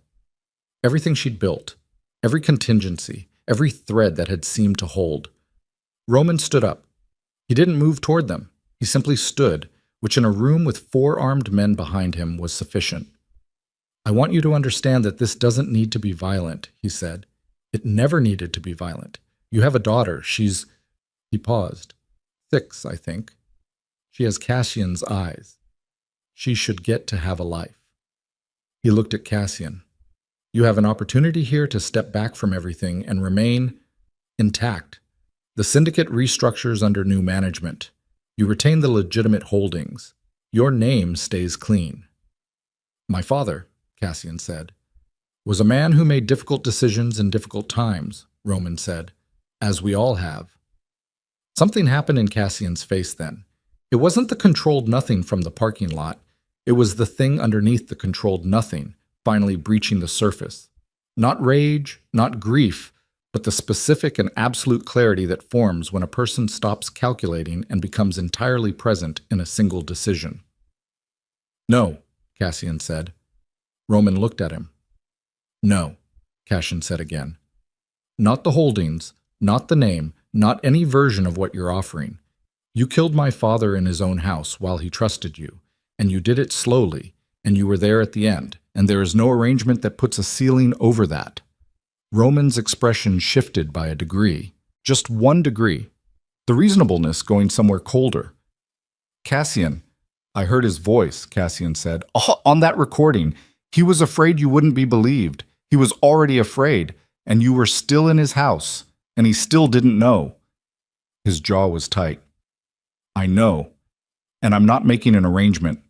Everything she'd built, every contingency, every thread that had seemed to hold. Roman stood up. He didn't move toward them. He simply stood, which in a room with 4 armed men behind him was sufficient. I want you to understand that this doesn't need to be violent, he said. It never needed to be violent. You have a daughter. She's... He paused. 6, I think. She has Cassian's eyes. She should get to have a life. He looked at Cassian. You have an opportunity here to step back from everything and remain intact. The syndicate restructures under new management. You retain the legitimate holdings. Your name stays clean. My father, Cassian said, was a man who made difficult decisions in difficult times, Roman said, as we all have. Something happened in Cassian's face then. It wasn't the controlled nothing from the parking lot. It was the thing underneath the controlled nothing, finally breaching the surface. Not rage, not grief, but the specific and absolute clarity that forms when a person stops calculating and becomes entirely present in a single decision. No, Cassian said. Roman looked at him. No, Cassian said again. Not the holdings, not the name, not any version of what you're offering. You killed my father in his own house while he trusted you, and you did it slowly, and you were there at the end, and there is no arrangement that puts a ceiling over that. Roman's expression shifted by a degree, just 1 degree, the reasonableness going somewhere colder. Cassian, I heard his voice, Cassian said, on that recording. He was afraid you wouldn't be believed. He was already afraid, and you were still in his house, and he still didn't know. His jaw was tight. I know, and I'm not making an arrangement.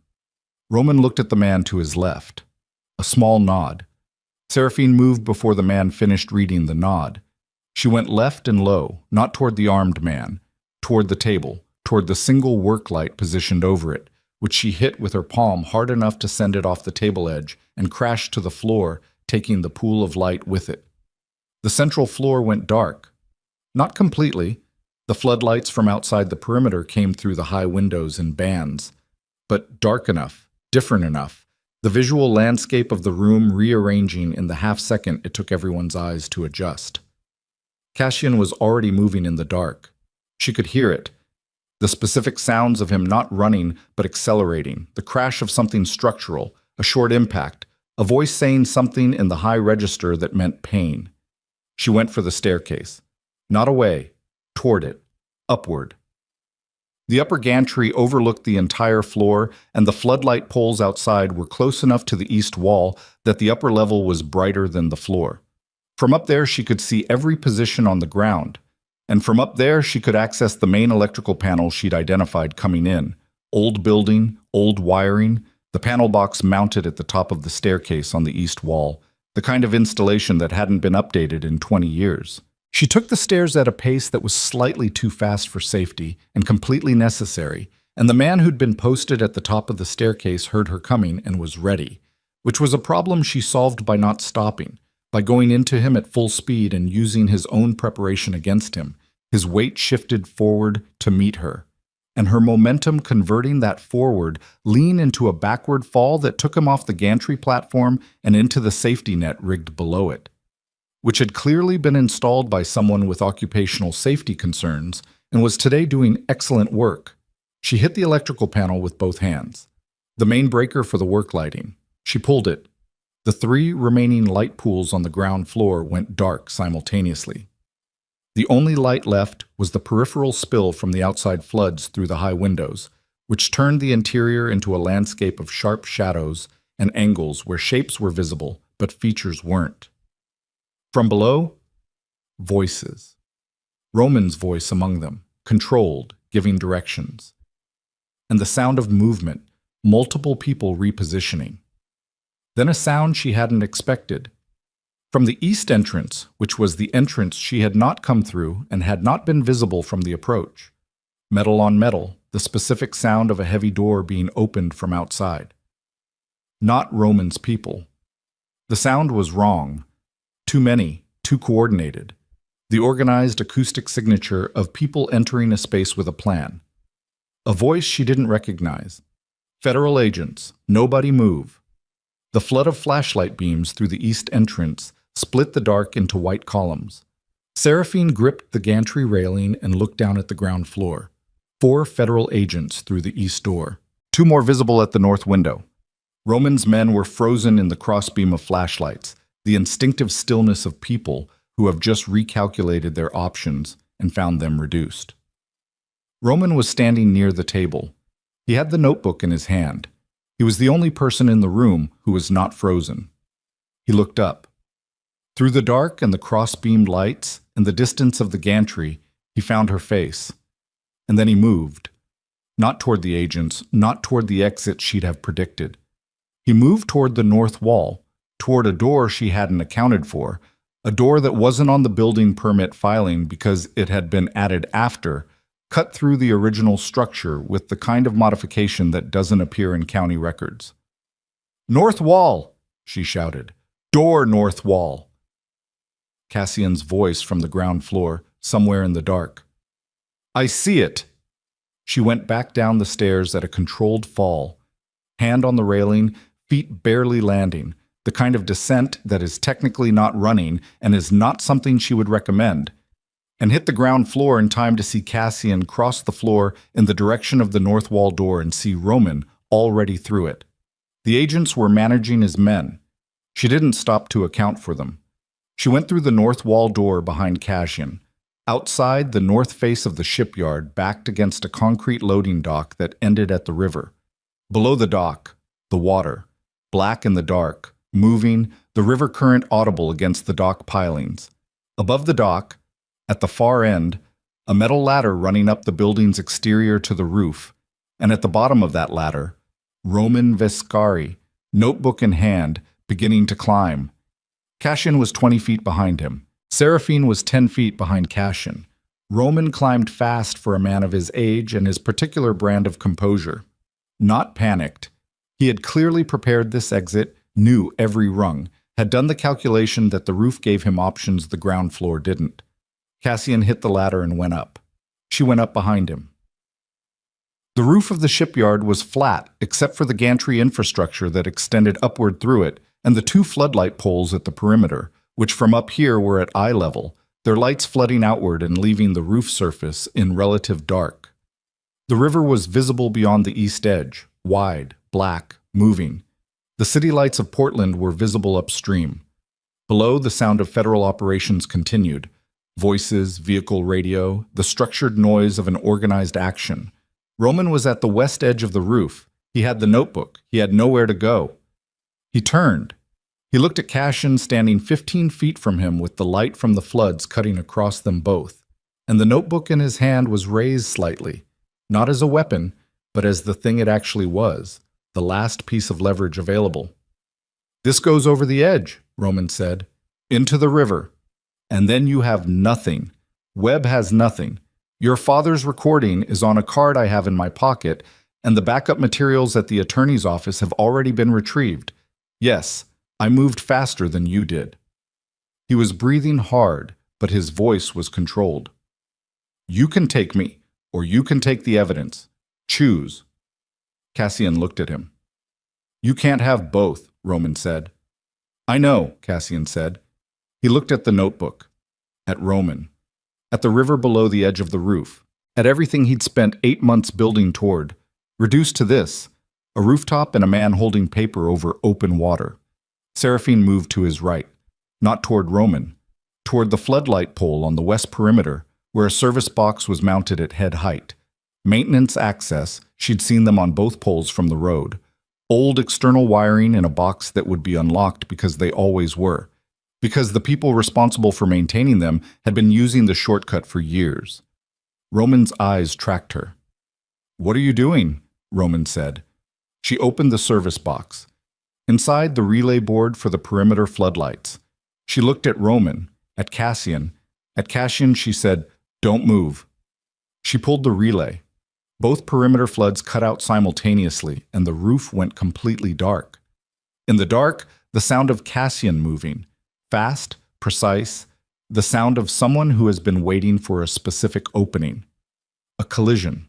Roman looked at the man to his left. A small nod. Seraphine moved before the man finished reading the nod. She went left and low, not toward the armed man, toward the table, toward the single work light positioned over it, which she hit with her palm hard enough to send it off the table edge and crash to the floor, taking the pool of light with it. The central floor went dark. Not completely. The floodlights from outside the perimeter came through the high windows in bands, but dark enough, different enough, the visual landscape of the room rearranging in the half-second it took everyone's eyes to adjust. Cassian was already moving in the dark. She could hear it. The specific sounds of him not running but accelerating, the crash of something structural, a short impact, a voice saying something in the high register that meant pain. She went for the staircase. Not away, toward it, upward. The upper gantry overlooked the entire floor, and the floodlight poles outside were close enough to the east wall that the upper level was brighter than the floor. From up there she could see every position on the ground, and from up there she could access the main electrical panel she'd identified coming in. Old building, old wiring, the panel box mounted at the top of the staircase on the east wall, the kind of installation that hadn't been updated in 20 years. She took the stairs at a pace that was slightly too fast for safety and completely necessary, and the man who'd been posted at the top of the staircase heard her coming and was ready, which was a problem she solved by not stopping, by going into him at full speed and using his own preparation against him. His weight shifted forward to meet her, and her momentum converting that forward lean into a backward fall that took him off the gantry platform and into the safety net rigged below it, which had clearly been installed by someone with occupational safety concerns and was today doing excellent work. She hit the electrical panel with both hands. The main breaker for the work lighting. She pulled it. The 3 remaining light pools on the ground floor went dark simultaneously. The only light left was the peripheral spill from the outside floods through the high windows, which turned the interior into a landscape of sharp shadows and angles where shapes were visible, but features weren't. From below, voices. Roman's voice among them, controlled, giving directions. And the sound of movement, multiple people repositioning. Then a sound she hadn't expected. From the east entrance, which was the entrance she had not come through and had not been visible from the approach. Metal on metal, the specific sound of a heavy door being opened from outside. Not Roman's people. The sound was wrong. Too many, too coordinated. The organized acoustic signature of people entering a space with a plan. A voice she didn't recognize. Federal agents, nobody move. The flood of flashlight beams through the east entrance split the dark into white columns. Seraphine gripped the gantry railing and looked down at the ground floor. 4 federal agents through the east door. 2 more visible at the north window. Roman's men were frozen in the crossbeam of flashlights, the instinctive stillness of people who have just recalculated their options and found them reduced. Roman was standing near the table. He had the notebook in his hand. He was the only person in the room who was not frozen. He looked up. Through the dark and the cross-beamed lights and the distance of the gantry, he found her face. And then he moved. Not toward the agents, not toward the exit she'd have predicted. He moved toward the north wall, toward a door she hadn't accounted for, a door that wasn't on the building permit filing because it had been added after, cut through the original structure with the kind of modification that doesn't appear in county records. "North wall!" she shouted. "Door north wall!" Cassian's voice from the ground floor, somewhere in the dark. "I see it!" She went back down the stairs at a controlled fall, hand on the railing, feet barely landing, the kind of descent that is technically not running and is not something she would recommend, and hit the ground floor in time to see Cassian cross the floor in the direction of the north wall door and see Roman already through it. The agents were managing his men. She didn't stop to account for them. She went through the north wall door behind Cassian. Outside, the north face of the shipyard backed against a concrete loading dock that ended at the river. Below the dock, the water, black in the dark, moving, the river current audible against the dock pilings. Above the dock, at the far end, a metal ladder running up the building's exterior to the roof, and at the bottom of that ladder, Roman Vescari, notebook in hand, beginning to climb. Cassian was 20 feet behind him. Seraphine was 10 feet behind Cassian. Roman climbed fast for a man of his age and his particular brand of composure. Not panicked. He had clearly prepared this exit, knew every rung, had done the calculation that the roof gave him options the ground floor didn't. Cassian hit the ladder and went up. She went up behind him. The roof of the shipyard was flat except for the gantry infrastructure that extended upward through it and the 2 floodlight poles at the perimeter, which from up here were at eye level, their lights flooding outward and leaving the roof surface in relative dark. The river was visible beyond the east edge, wide, black, moving. The city lights of Portland were visible upstream. Below, the sound of federal operations continued. Voices, vehicle radio, the structured noise of an organized action. Roman was at the west edge of the roof. He had the notebook. He had nowhere to go. He turned. He looked at Cassian standing 15 feet from him with the light from the floods cutting across them both. And the notebook in his hand was raised slightly, not as a weapon, but as the thing it actually was, the last piece of leverage available. "This goes over the edge," Roman said, "into the river. And then you have nothing. Webb has nothing. Your father's recording is on a card I have in my pocket, and the backup materials at the attorney's office have already been retrieved. Yes, I moved faster than you did." He was breathing hard, but his voice was controlled. "You can take me, or you can take the evidence. Choose." Cassian looked at him. "You can't have both," Roman said. "I know," Cassian said. He looked at the notebook, at Roman, at the river below the edge of the roof, at everything he'd spent 8 months building toward, reduced to this, a rooftop and a man holding paper over open water. Seraphine moved to his right, not toward Roman, toward the floodlight pole on the west perimeter, where a service box was mounted at head height. Maintenance access, she'd seen them on both poles from the road. Old external wiring in a box that would be unlocked because they always were, because the people responsible for maintaining them had been using the shortcut for years. Roman's eyes tracked her. "What are you doing?" Roman said. She opened the service box. Inside the relay board for the perimeter floodlights. She looked at Roman, at Cassian. At Cassian she said, "Don't move." She pulled the relay. Both perimeter floods cut out simultaneously, and the roof went completely dark. In the dark, the sound of Cassian moving, fast, precise, the sound of someone who has been waiting for a specific opening. A collision.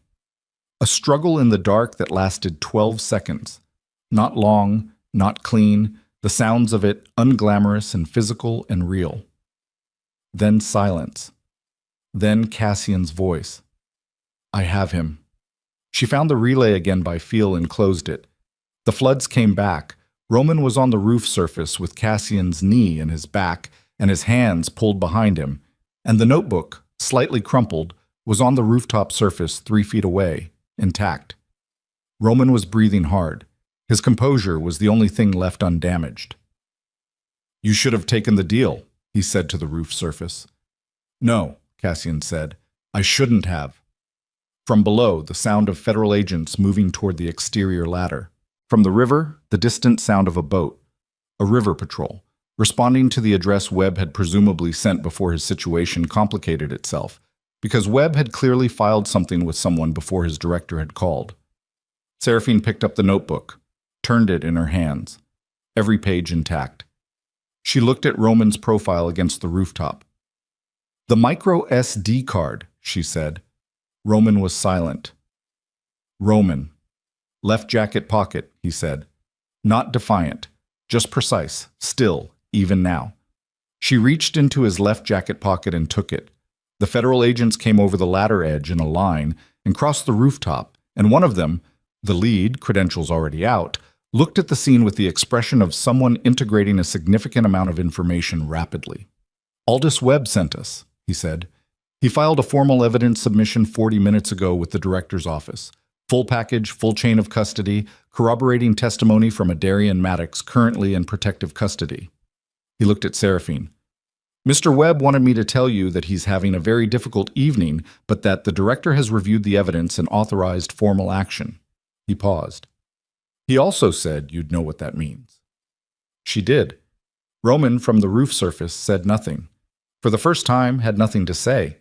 A struggle in the dark that lasted 12 seconds. Not long, not clean, the sounds of it unglamorous and physical and real. Then silence. Then Cassian's voice. I have him. She found the relay again by feel and closed it. The floods came back. Roman was on the roof surface with Cassian's knee in his back and his hands pulled behind him, and the notebook, slightly crumpled, was on the rooftop surface 3 feet away, intact. Roman was breathing hard. His composure was the only thing left undamaged. You should have taken the deal, he said to the roof surface. No, Cassian said. I shouldn't have. From below, the sound of federal agents moving toward the exterior ladder. From the river, the distant sound of a boat. A river patrol, responding to the address Webb had presumably sent before his situation complicated itself, because Webb had clearly filed something with someone before his director had called. Seraphine picked up the notebook, turned it in her hands, every page intact. She looked at Roman's profile against the rooftop. The micro SD card, she said. Roman was silent. Roman. Left jacket pocket, he said. Not defiant, just precise, still, even now. She reached into his left jacket pocket and took it. The federal agents came over the ladder edge in a line and crossed the rooftop, and one of them, the lead, credentials already out, looked at the scene with the expression of someone integrating a significant amount of information rapidly. Aldous Webb sent us, he said. He filed a formal evidence submission 40 minutes ago with the director's office. Full package, full chain of custody, corroborating testimony from a Darian Maddox currently in protective custody. He looked at Seraphine. Mr. Webb wanted me to tell you that he's having a very difficult evening, but that the director has reviewed the evidence and authorized formal action. He paused. He also said you'd know what that means. She did. Roman, from the roof surface, said nothing. For the first time, had nothing to say.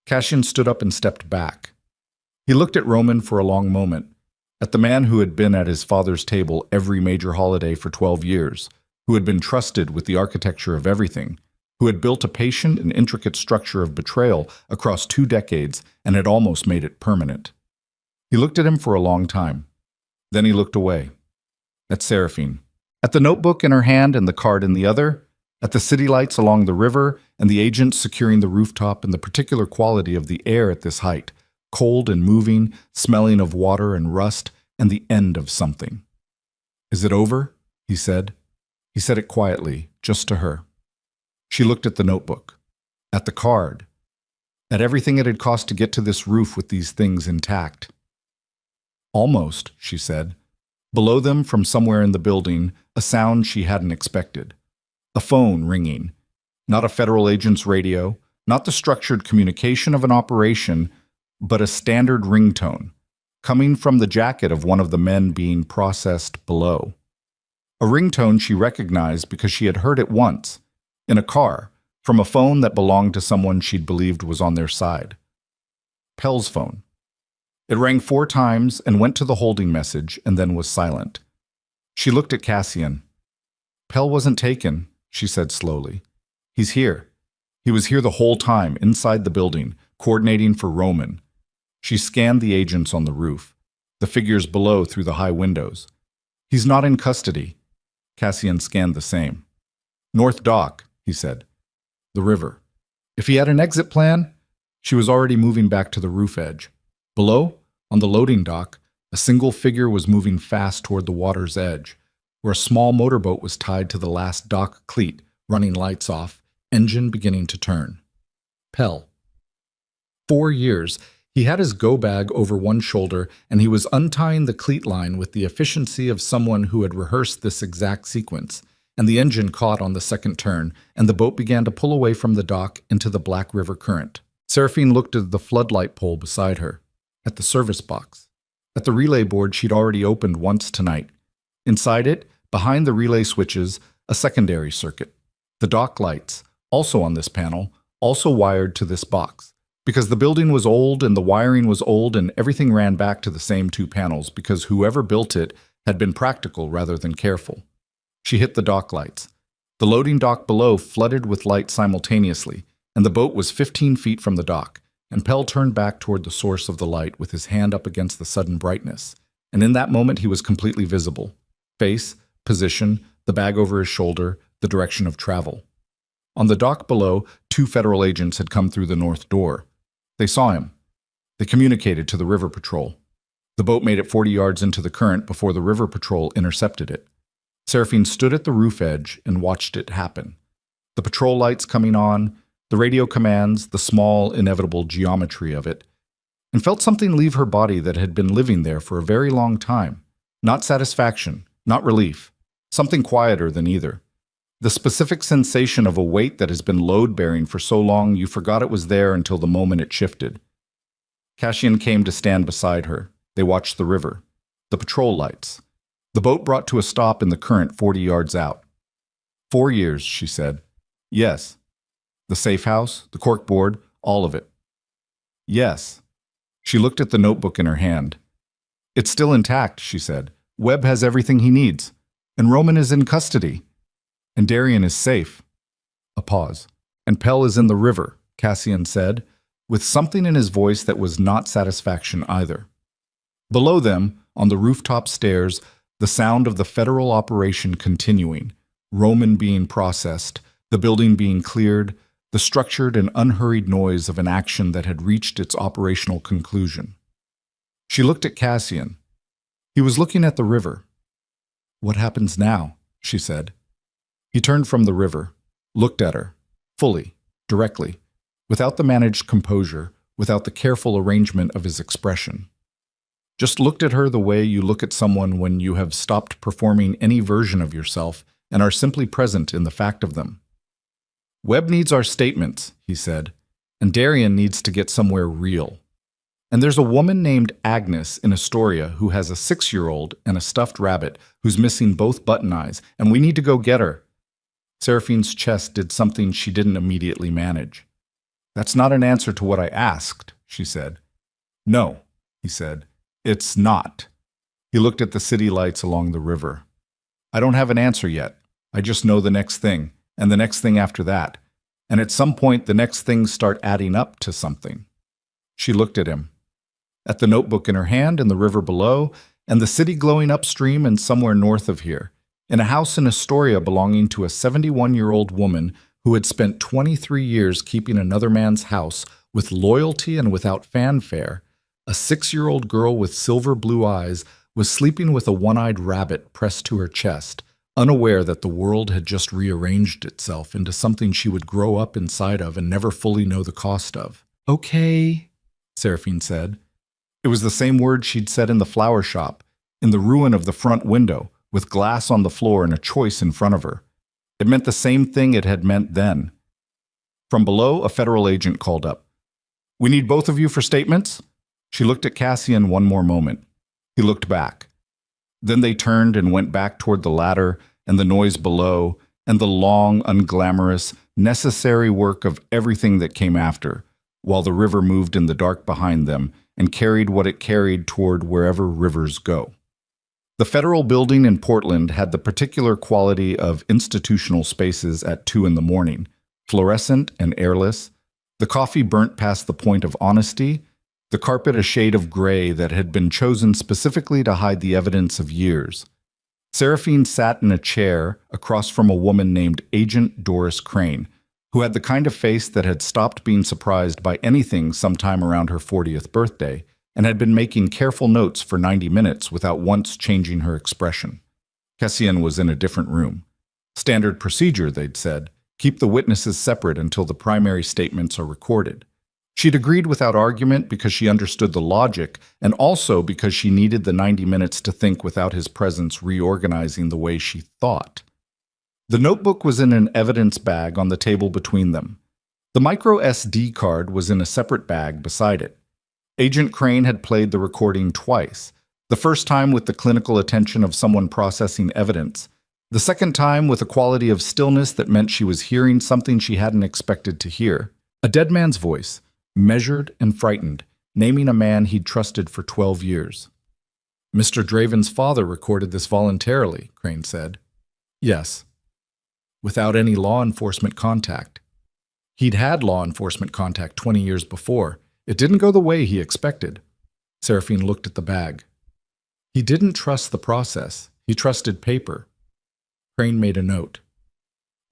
Cassian stood up and stepped back. He looked at Roman for a long moment, at the man who had been at his father's table every major holiday for 12 years, who had been trusted with the architecture of everything, who had built a patient and intricate structure of betrayal across 2 decades and had almost made it permanent. He looked at him for a long time. Then he looked away. At Seraphine. At the notebook in her hand and the card in the other, at the city lights along the river and the agents securing the rooftop and the particular quality of the air at this height, cold and moving, smelling of water and rust, and the end of something. Is it over? He said. He said it quietly, just to her. She looked at the notebook, at the card, at everything it had cost to get to this roof with these things intact. Almost, she said. Below them, from somewhere in the building, a sound she hadn't expected. A phone ringing. Not a federal agent's radio, not the structured communication of an operation, but a standard ringtone, coming from the jacket of one of the men being processed below. A ringtone she recognized because she had heard it once, in a car, from a phone that belonged to someone she'd believed was on their side. Pell's phone. It rang 4 times and went to the holding message and then was silent. She looked at Cassian. Pell wasn't taken, she said slowly. He's here. He was here the whole time, inside the building, coordinating for Roman. She scanned the agents on the roof, the figures below through the high windows. He's not in custody. Cassian scanned the same. North Dock, he said. The river. If he had an exit plan, she was already moving back to the roof edge. Below, on the loading dock, a single figure was moving fast toward the water's edge, where a small motorboat was tied to the last dock cleat, running lights off, engine beginning to turn. Pell. 4 years. He had his go-bag over one shoulder, and he was untying the cleat line with the efficiency of someone who had rehearsed this exact sequence, and the engine caught on the second turn, and the boat began to pull away from the dock into the Black River current. Seraphine looked at the floodlight pole beside her, at the service box, at the relay board she'd already opened once tonight. Inside it, behind the relay switches, a secondary circuit. The dock lights, also on this panel, also wired to this box. Because the building was old and the wiring was old and everything ran back to the same 2 panels because whoever built it had been practical rather than careful. She hit the dock lights. The loading dock below flooded with light simultaneously, and the boat was 15 feet from the dock, and Pell turned back toward the source of the light with his hand up against the sudden brightness. And in that moment he was completely visible. Face, position, the bag over his shoulder, the direction of travel. On the dock below, 2 federal agents had come through the north door. They saw him. They communicated to the river patrol. The boat made it 40 yards into the current before the river patrol intercepted it. Seraphine stood at the roof edge and watched it happen. The patrol lights coming on, the radio commands, the small, inevitable geometry of it, and felt something leave her body that had been living there for a very long time. Not satisfaction, not relief, something quieter than either. The specific sensation of a weight that has been load-bearing for so long you forgot it was there until the moment it shifted. Cassian came to stand beside her. They watched the river, the patrol lights. The boat brought to a stop in the current 40 yards out. 4 years, she said. Yes. The safe house, the corkboard, all of it. Yes. She looked at the notebook in her hand. It's still intact, she said. Webb has everything he needs. And Roman is in custody. And Darian is safe. A pause. And Pell is in the river, Cassian said, with something in his voice that was not satisfaction either. Below them, on the rooftop stairs, the sound of the federal operation continuing, Roman being processed, the building being cleared, the structured and unhurried noise of an action that had reached its operational conclusion. She looked at Cassian. He was looking at the river. What happens now? She said. He turned from the river, looked at her, fully, directly, without the managed composure, without the careful arrangement of his expression. Just looked at her the way you look at someone when you have stopped performing any version of yourself and are simply present in the fact of them. Webb needs our statements, he said, and Darian needs to get somewhere real. And there's a woman named Agnes in Astoria who has a 6-year-old and a stuffed rabbit who's missing both button eyes, and we need to go get her. Seraphine's chest did something she didn't immediately manage. That's not an answer to what I asked, she said. No, he said. It's not. He looked at the city lights along the river. I don't have an answer yet. I just know the next thing, and the next thing after that. And at some point, the next things start adding up to something. She looked at him. At the notebook in her hand and the river below, and the city glowing upstream and somewhere north of here, in a house in Astoria belonging to a 71-year-old woman who had spent 23 years keeping another man's house with loyalty and without fanfare, a 6-year-old girl with silver blue eyes was sleeping with a one-eyed rabbit pressed to her chest, unaware that the world had just rearranged itself into something she would grow up inside of and never fully know the cost of. Okay, Seraphine said. It was the same word she'd said in the flower shop, in the ruin of the front window, with glass on the floor and a choice in front of her. It meant the same thing it had meant then. From below, a federal agent called up. We need both of you for statements? She looked at Cassian one more moment. He looked back. Then they turned and went back toward the ladder and the noise below and the long, unglamorous, necessary work of everything that came after, while the river moved in the dark behind them and carried what it carried toward wherever rivers go. The federal building in Portland had the particular quality of institutional spaces at 2 in the morning, fluorescent and airless, the coffee burnt past the point of honesty, the carpet a shade of gray that had been chosen specifically to hide the evidence of years. Seraphine sat in a chair across from a woman named Agent Doris Crane, who had the kind of face that had stopped being surprised by anything sometime around her 40th birthday, and had been making careful notes for 90 minutes without once changing her expression. Cassian was in a different room. Standard procedure, they'd said. Keep the witnesses separate until the primary statements are recorded. She'd agreed without argument because she understood the logic, and also because she needed the 90 minutes to think without his presence reorganizing the way she thought. The notebook was in an evidence bag on the table between them. The micro SD card was in a separate bag beside it. Agent Crane had played the recording twice, the first time with the clinical attention of someone processing evidence, the second time with a quality of stillness that meant she was hearing something she hadn't expected to hear. A dead man's voice, measured and frightened, naming a man he'd trusted for 12 years. Mr. Draven's father recorded this voluntarily, Crane said. Yes. Without any law enforcement contact. He'd had law enforcement contact 20 years before, It didn't go the way he expected. Seraphine looked at the bag. He didn't trust the process. He trusted paper. Crane made a note.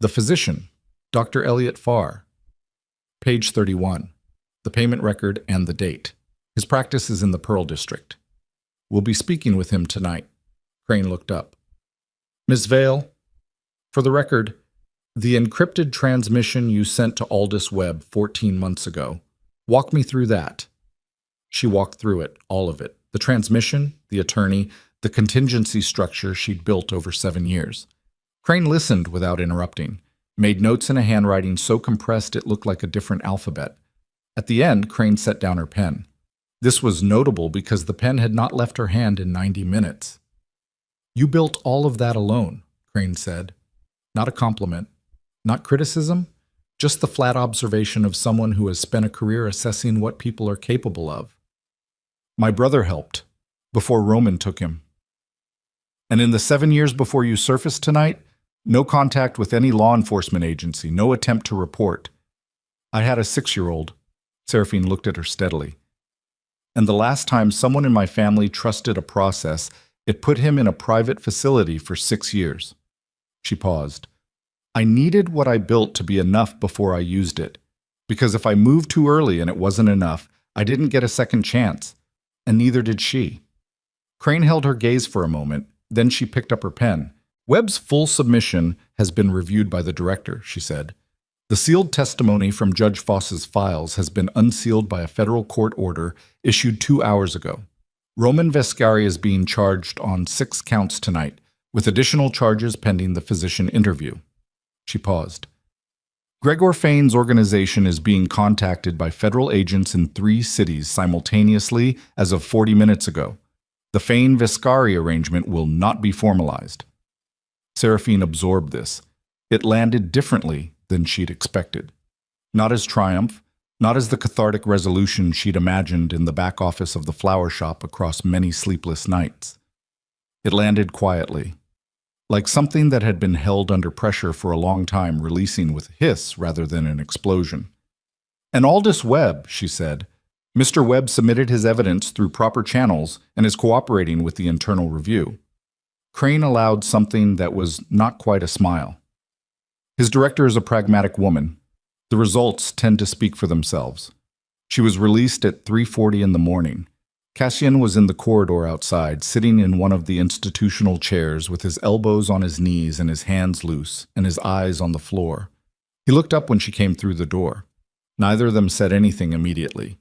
The physician, Dr. Elliot Farr. Page 31. The payment record and the date. His practice is in the Pearl District. We'll be speaking with him tonight. Crane looked up. Miss Vale, for the record, the encrypted transmission you sent to Aldous Webb 14 months ago. Walk me through that. She walked through it, all of it. The transmission, the attorney, the contingency structure she'd built over 7 years. Crane listened without interrupting, made notes in a handwriting so compressed it looked like a different alphabet. At the end, Crane set down her pen. This was notable because the pen had not left her hand in 90 minutes. You built all of that alone, Crane said. Not a compliment, not criticism, just the flat observation of someone who has spent a career assessing what people are capable of. My brother helped, before Roman took him. And in the 7 years before you surfaced tonight, no contact with any law enforcement agency, no attempt to report. I had a 6-year-old. Seraphine looked at her steadily. And the last time someone in my family trusted a process, it put him in a private facility for 6 years. She paused. I needed what I built to be enough before I used it, because if I moved too early and it wasn't enough, I didn't get a second chance, and neither did she. Crane held her gaze for a moment, then she picked up her pen. Webb's full submission has been reviewed by the director, she said. The sealed testimony from Judge Foss's files has been unsealed by a federal court order issued 2 hours ago. Roman Vescari is being charged on 6 counts tonight, with additional charges pending the physician interview. She paused. Gregor Fane's organization is being contacted by federal agents in 3 cities simultaneously as of 40 minutes ago. The Fane-Vescari arrangement will not be formalized. Seraphine absorbed this. It landed differently than she'd expected. Not as triumph, not as the cathartic resolution she'd imagined in the back office of the flower shop across many sleepless nights. It landed quietly, like something that had been held under pressure for a long time, releasing with a hiss rather than an explosion. And Aldous Webb, she said. Mr. Webb submitted his evidence through proper channels and is cooperating with the internal review. Crane allowed something that was not quite a smile. His director is a pragmatic woman. The results tend to speak for themselves. She was released at 3:40 in the morning. Cassian was in the corridor outside, sitting in one of the institutional chairs with his elbows on his knees and his hands loose and his eyes on the floor. He looked up when she came through the door. Neither of them said anything immediately.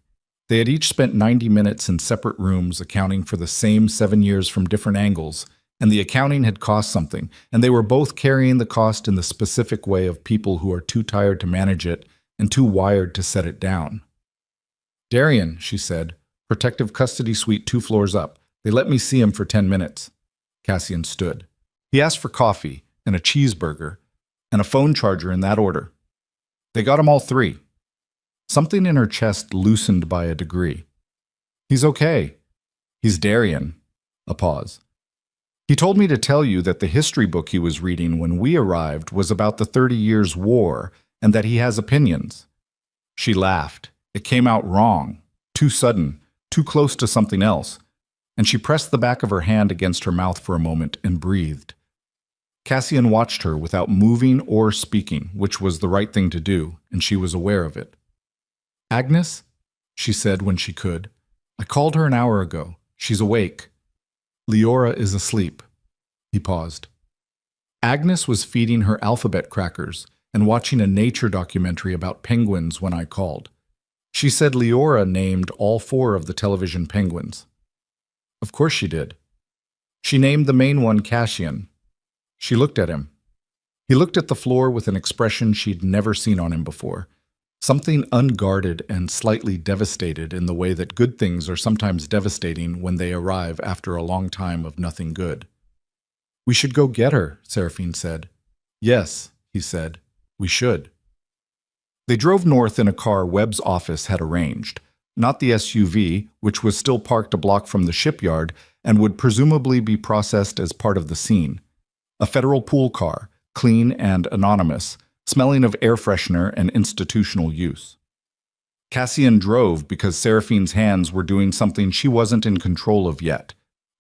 They had each spent 90 minutes in separate rooms accounting for the same 7 years from different angles, and the accounting had cost something, and they were both carrying the cost in the specific way of people who are too tired to manage it and too wired to set it down. Darian, she said, protective custody suite 2 floors up. They let me see him for 10 minutes. Cassian stood. He asked for coffee and a cheeseburger and a phone charger in that order. They got him all 3. Something in her chest loosened by a degree. He's okay. He's Darian. A pause. He told me to tell you that the history book he was reading when we arrived was about the 30 Years' War and that he has opinions. She laughed. It came out wrong, too sudden, too close to something else, and she pressed the back of her hand against her mouth for a moment and breathed. Cassian watched her without moving or speaking, which was the right thing to do, and she was aware of it. Agnes, she said when she could. I called her an hour ago. She's awake. Leora is asleep. He paused. Agnes was feeding her alphabet crackers and watching a nature documentary about penguins when I called. She said Leora named all 4 of the television penguins. Of course she did. She named the main one Cassian. She looked at him. He looked at the floor with an expression she'd never seen on him before. Something unguarded and slightly devastated in the way that good things are sometimes devastating when they arrive after a long time of nothing good. We should go get her, Seraphine said. Yes, he said. We should. They drove north in a car Webb's office had arranged, not the SUV, which was still parked a block from the shipyard and would presumably be processed as part of the scene. A federal pool car, clean and anonymous, smelling of air freshener and institutional use. Cassian drove because Seraphine's hands were doing something she wasn't in control of yet.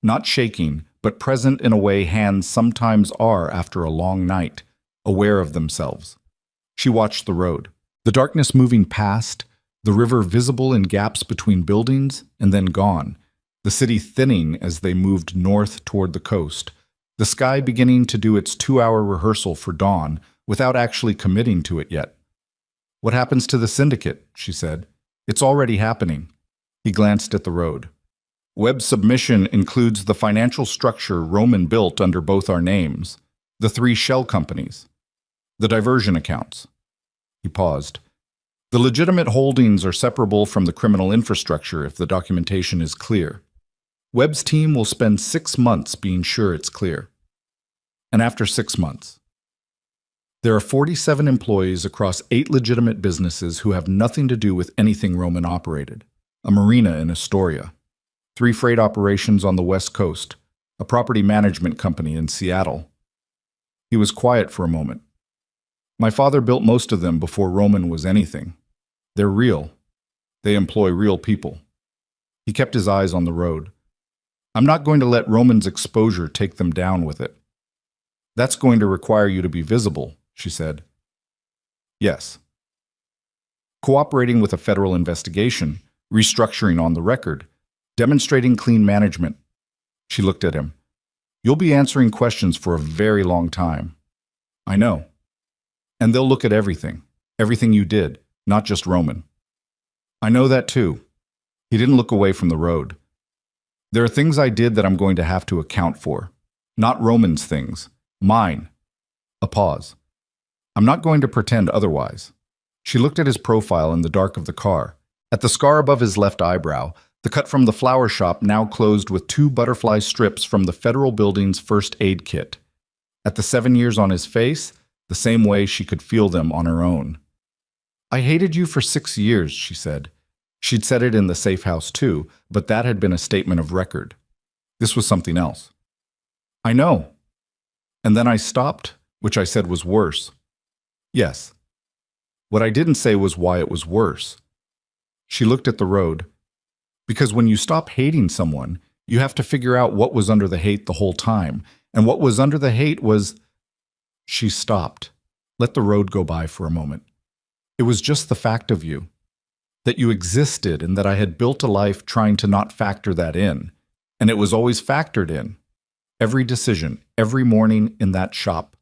Not shaking, but present in a way hands sometimes are after a long night, aware of themselves. She watched the road. The darkness moving past, the river visible in gaps between buildings, and then gone. The city thinning as they moved north toward the coast. The sky beginning to do its 2-hour rehearsal for dawn without actually committing to it yet. "What happens to the syndicate?" she said. "It's already happening." He glanced at the road. "Webb's submission includes the financial structure Roman built under both our names, the 3 shell companies, the diversion accounts." He paused. "The legitimate holdings are separable from the criminal infrastructure if the documentation is clear. Webb's team will spend 6 months being sure it's clear. And after 6 months, there are 47 employees across 8 legitimate businesses who have nothing to do with anything Roman operated. A marina in Astoria, 3 freight operations on the West Coast, a property management company in Seattle." He was quiet for a moment. "My father built most of them before Roman was anything. They're real. They employ real people." He kept his eyes on the road. "I'm not going to let Roman's exposure take them down with it." "That's going to require you to be visible," she said. "Yes." "Cooperating with a federal investigation, restructuring on the record, demonstrating clean management." She looked at him. "You'll be answering questions for a very long time." "I know. And they'll look at everything you did, not just Roman." "I know that too." He didn't look away from the road. "There are things I did that I'm going to have to account for. Not Roman's things. Mine." A pause. "I'm not going to pretend otherwise." She looked at his profile in the dark of the car. At the scar above his left eyebrow, the cut from the flower shop now closed with 2 butterfly strips from the federal building's first aid kit. At the 7 years on his face, the same way she could feel them on her own. "I hated you for 6 years, she said. She'd said it in the safe house too, but that had been a statement of record. This was something else. "I know. And then I stopped, which I said was worse." "Yes." "What I didn't say was why it was worse." She looked at the road. "Because when you stop hating someone, you have to figure out what was under the hate the whole time. And what was under the hate was—" She stopped, let the road go by for a moment. "It was just the fact of you. That you existed and that I had built a life trying to not factor that in. And it was always factored in. Every decision, every morning in that shop."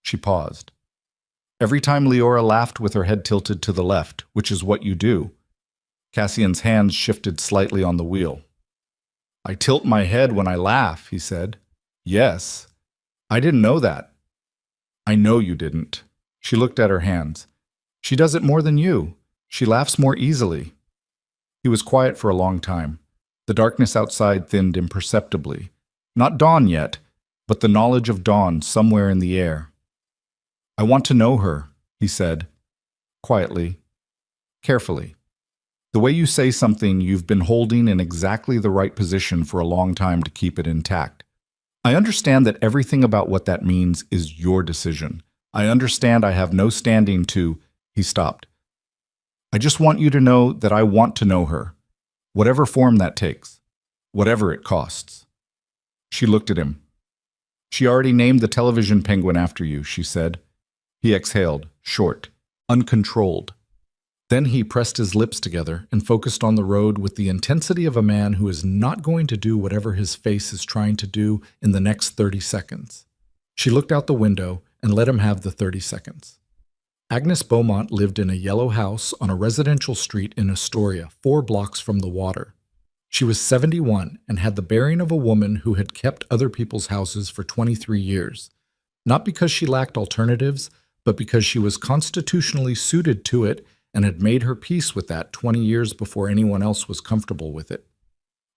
She paused. "Every time Leora laughed with her head tilted to the left, which is what you do." Cassian's hands shifted slightly on the wheel. "I tilt my head when I laugh," he said. "Yes. I didn't know that." "I know you didn't." She looked at her hands. "She does it more than you. She laughs more easily." He was quiet for a long time. The darkness outside thinned imperceptibly. Not dawn yet, but the knowledge of dawn somewhere in the air. "I want to know her," he said, quietly, carefully. "The way you say something you've been holding in exactly the right position for a long time to keep it intact. I understand that everything about what that means is your decision. I understand I have no standing to—" He stopped. "I just want you to know that I want to know her, whatever form that takes, whatever it costs." She looked at him. "She already named the television penguin after you," she said. He exhaled, short, uncontrolled. Then he pressed his lips together and focused on the road with the intensity of a man who is not going to do whatever his face is trying to do in the next 30 seconds. She looked out the window and let him have the 30 seconds. Agnes Beaumont lived in a yellow house on a residential street in Astoria, 4 blocks from the water. She was 71 and had the bearing of a woman who had kept other people's houses for 23 years, not because she lacked alternatives, but because she was constitutionally suited to it and had made her peace with that 20 years before anyone else was comfortable with it.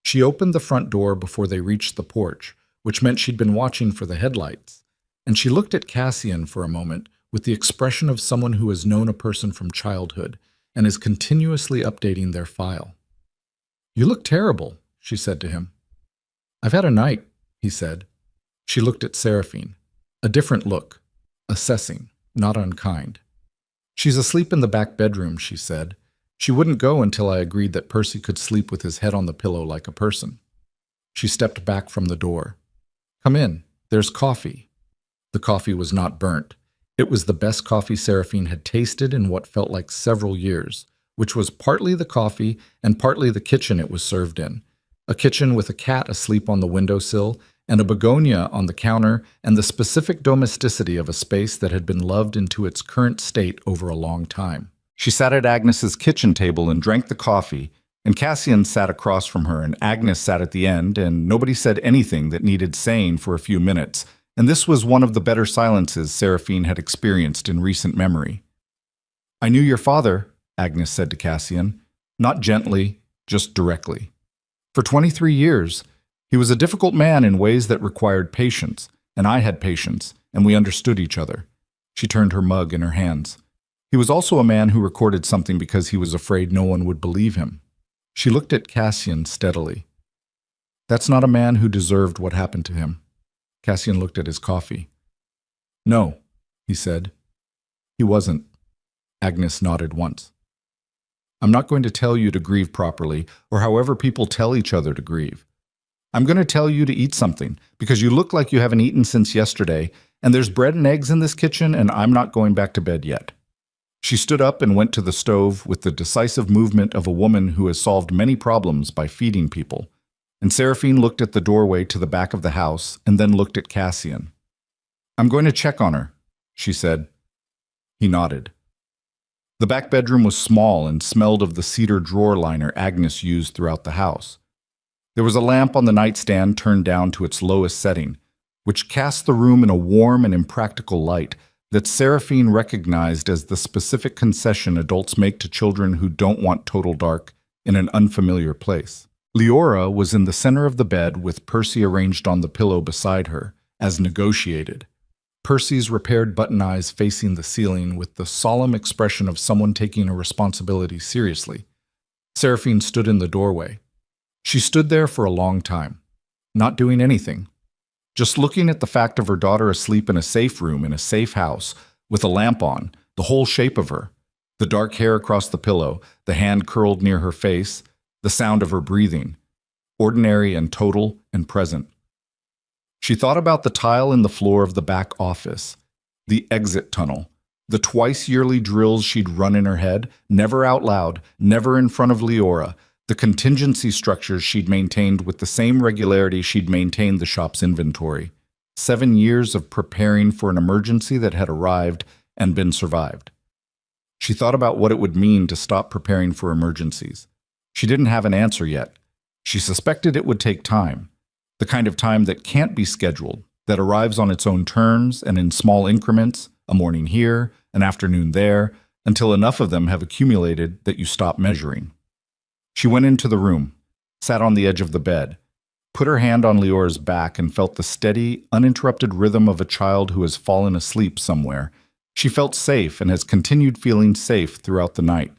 She opened the front door before they reached the porch, which meant she'd been watching for the headlights, and she looked at Cassian for a moment with the expression of someone who has known a person from childhood and is continuously updating their file. "You look terrible," she said to him. "I've had a night," he said. She looked at Seraphine. A different look, assessing, not unkind. "She's asleep in the back bedroom," she said. She wouldn't go until I agreed that Percy could sleep with his head on the pillow like a person. She stepped back from the door. Come in. There's coffee. The coffee was not burnt. It was the best coffee Seraphine had tasted in what felt like several years, which was partly the coffee and partly the kitchen it was served in. A kitchen with a cat asleep on the windowsill and a begonia on the counter, and the specific domesticity of a space that had been loved into its current state over a long time. She sat at Agnes's kitchen table and drank the coffee, and Cassian sat across from her, and Agnes sat at the end, and nobody said anything that needed saying for a few minutes, and this was one of the better silences Seraphine had experienced in recent memory. I knew your father, Agnes said to Cassian, not gently, just directly. For 23 years, he was a difficult man in ways that required patience, and I had patience, and we understood each other. She turned her mug in her hands. He was also a man who recorded something because he was afraid no one would believe him. She looked at Cassian steadily. That's not a man who deserved what happened to him. Cassian looked at his coffee. No, he said. He wasn't. Agnes nodded once. I'm not going to tell you to grieve properly, or however people tell each other to grieve. I'm going to tell you to eat something, because you look like you haven't eaten since yesterday, and there's bread and eggs in this kitchen, and I'm not going back to bed yet. She stood up and went to the stove with the decisive movement of a woman who has solved many problems by feeding people, and Seraphine looked at the doorway to the back of the house and then looked at Cassian. I'm going to check on her, she said. He nodded. The back bedroom was small and smelled of the cedar drawer liner Agnes used throughout the house. There was a lamp on the nightstand turned down to its lowest setting, which cast the room in a warm and impractical light that Seraphine recognized as the specific concession adults make to children who don't want total dark in an unfamiliar place. Leora was in the center of the bed with Percy arranged on the pillow beside her, as negotiated. Percy's repaired button eyes facing the ceiling with the solemn expression of someone taking a responsibility seriously. Seraphine stood in the doorway. She stood there for a long time, not doing anything, just looking at the fact of her daughter asleep in a safe room in a safe house, with a lamp on, the whole shape of her, the dark hair across the pillow, the hand curled near her face, the sound of her breathing, ordinary and total and present. She thought about the tile in the floor of the back office, the exit tunnel, the twice-yearly drills she'd run in her head, never out loud, never in front of Leora, the contingency structures she'd maintained with the same regularity she'd maintained the shop's inventory. 7 years of preparing for an emergency that had arrived and been survived. She thought about what it would mean to stop preparing for emergencies. She didn't have an answer yet. She suspected it would take time, the kind of time that can't be scheduled, that arrives on its own terms and in small increments, a morning here, an afternoon there, until enough of them have accumulated that you stop measuring. She went into the room, sat on the edge of the bed, put her hand on Leora's back and felt the steady, uninterrupted rhythm of a child who has fallen asleep somewhere. She felt safe and has continued feeling safe throughout the night.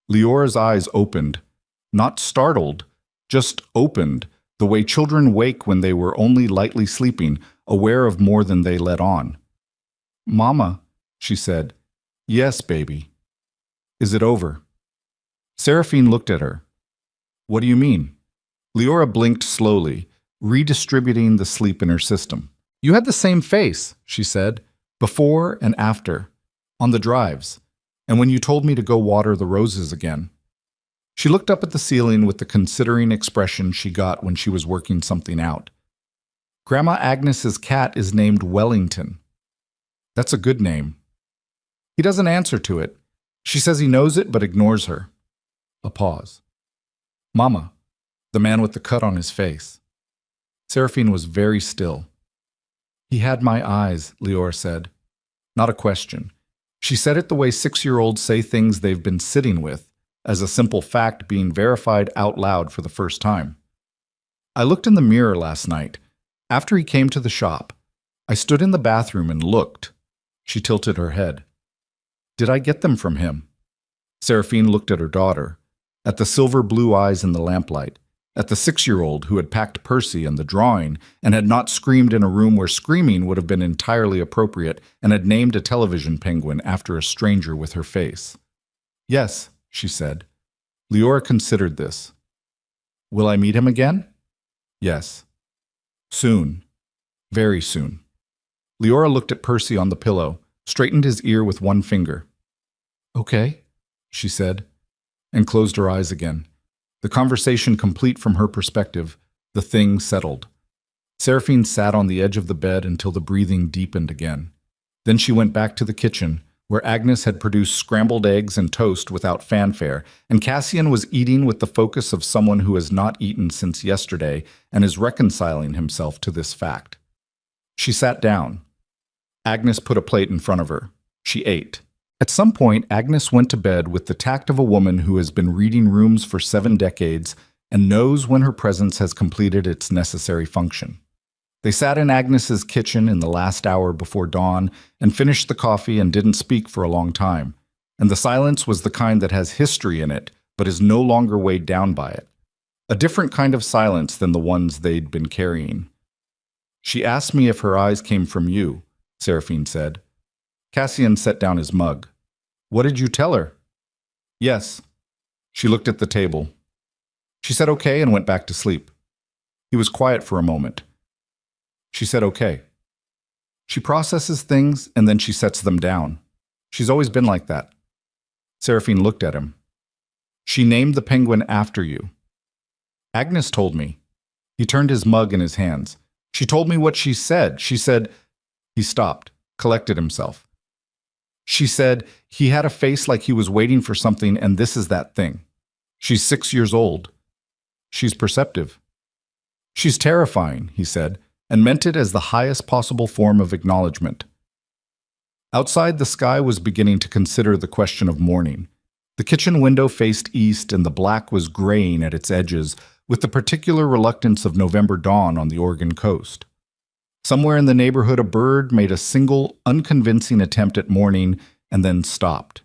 Leora's eyes opened, not startled, just opened, the way children wake when they were only lightly sleeping, aware of more than they let on. "Mama," she said. "Yes, baby." "Is it over?" Seraphine looked at her. "What do you mean?" Leora blinked slowly, redistributing the sleep in her system. "You had the same face," she said, "before and after, on the drives, and when you told me to go water the roses again." She looked up at the ceiling with the considering expression she got when she was working something out. "Grandma Agnes's cat is named Wellington." "That's a good name." "He doesn't answer to it. She says he knows it but ignores her." A pause. "Mama," the man with the cut on his face. Seraphine was very still. "He had my eyes," Leora said. Not a question. She said it the way 6-year-olds say things they've been sitting with, as a simple fact being verified out loud for the first time. "I looked in the mirror last night. After he came to the shop, I stood in the bathroom and looked." She tilted her head. "Did I get them from him?" Seraphine looked at her daughter, at the silver blue eyes in the lamplight, at the 6-year-old who had packed Percy and the drawing and had not screamed in a room where screaming would have been entirely appropriate, and had named a television penguin after a stranger with her face. "Yes," she said. Leora considered this. Will I meet him again? Yes. Soon. Very soon. Leora looked at Percy on the pillow, straightened his ear with one finger. Okay, she said, and closed her eyes again. The conversation complete from her perspective, the thing settled. Seraphine sat on the edge of the bed until the breathing deepened again. Then she went back to the kitchen, where Agnes had produced scrambled eggs and toast without fanfare, and Cassian was eating with the focus of someone who has not eaten since yesterday and is reconciling himself to this fact. She sat down. Agnes put a plate in front of her. She ate. At some point, Agnes went to bed with the tact of a woman who has been reading rooms for 7 decades and knows when her presence has completed its necessary function. They sat in Agnes's kitchen in the last hour before dawn and finished the coffee and didn't speak for a long time. And the silence was the kind that has history in it, but is no longer weighed down by it. A different kind of silence than the ones they'd been carrying. She asked me if her eyes came from you, Seraphine said. Cassian set down his mug. What did you tell her? Yes. She looked at the table. She said okay and went back to sleep. He was quiet for a moment. She said okay. She processes things and then she sets them down. She's always been like that. Seraphine looked at him. She named the penguin after you. Agnes told me. He turned his mug in his hands. She told me what she said. She said... He stopped, collected himself. She said he had a face like he was waiting for something, and this is that thing. She's 6 years old. She's perceptive. She's terrifying, he said, and meant it as the highest possible form of acknowledgement. Outside, the sky was beginning to consider the question of morning. The kitchen window faced east, and the black was graying at its edges, with the particular reluctance of November dawn on the Oregon coast. Somewhere in the neighborhood, a bird made a single, unconvincing attempt at morning and then stopped.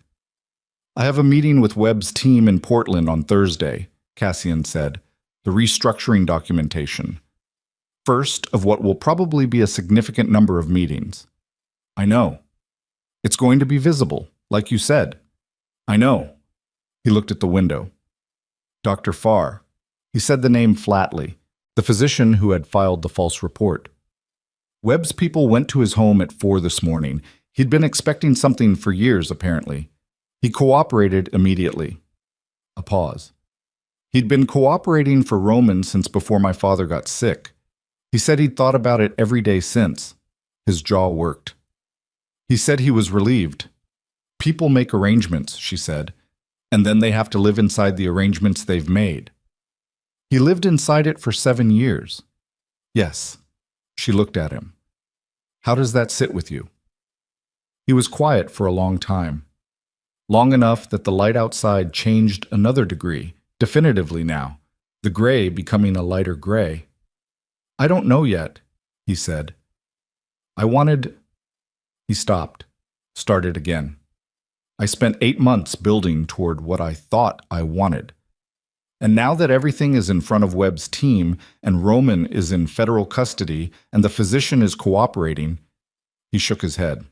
I have a meeting with Webb's team in Portland on Thursday, Cassian said, the restructuring documentation. First of what will probably be a significant number of meetings. I know. It's going to be visible, like you said. I know. He looked at the window. Dr. Farr. He said the name flatly, the physician who had filed the false report. Webb's people went to his home at 4 this morning. He'd been expecting something for years, apparently. He cooperated immediately. A pause. He'd been cooperating for Roman since before my father got sick. He said he'd thought about it every day since. His jaw worked. He said he was relieved. People make arrangements, she said, and then they have to live inside the arrangements they've made. He lived inside it for 7 years. Yes. She looked at him. How does that sit with you? He was quiet for a long time. Long enough that the light outside changed another degree, definitively now, the gray becoming a lighter gray. I don't know yet, he said. I wanted... He stopped, started again. I spent 8 months building toward what I thought I wanted. And now that everything is in front of Webb's team and Roman is in federal custody and the physician is cooperating, he shook his head.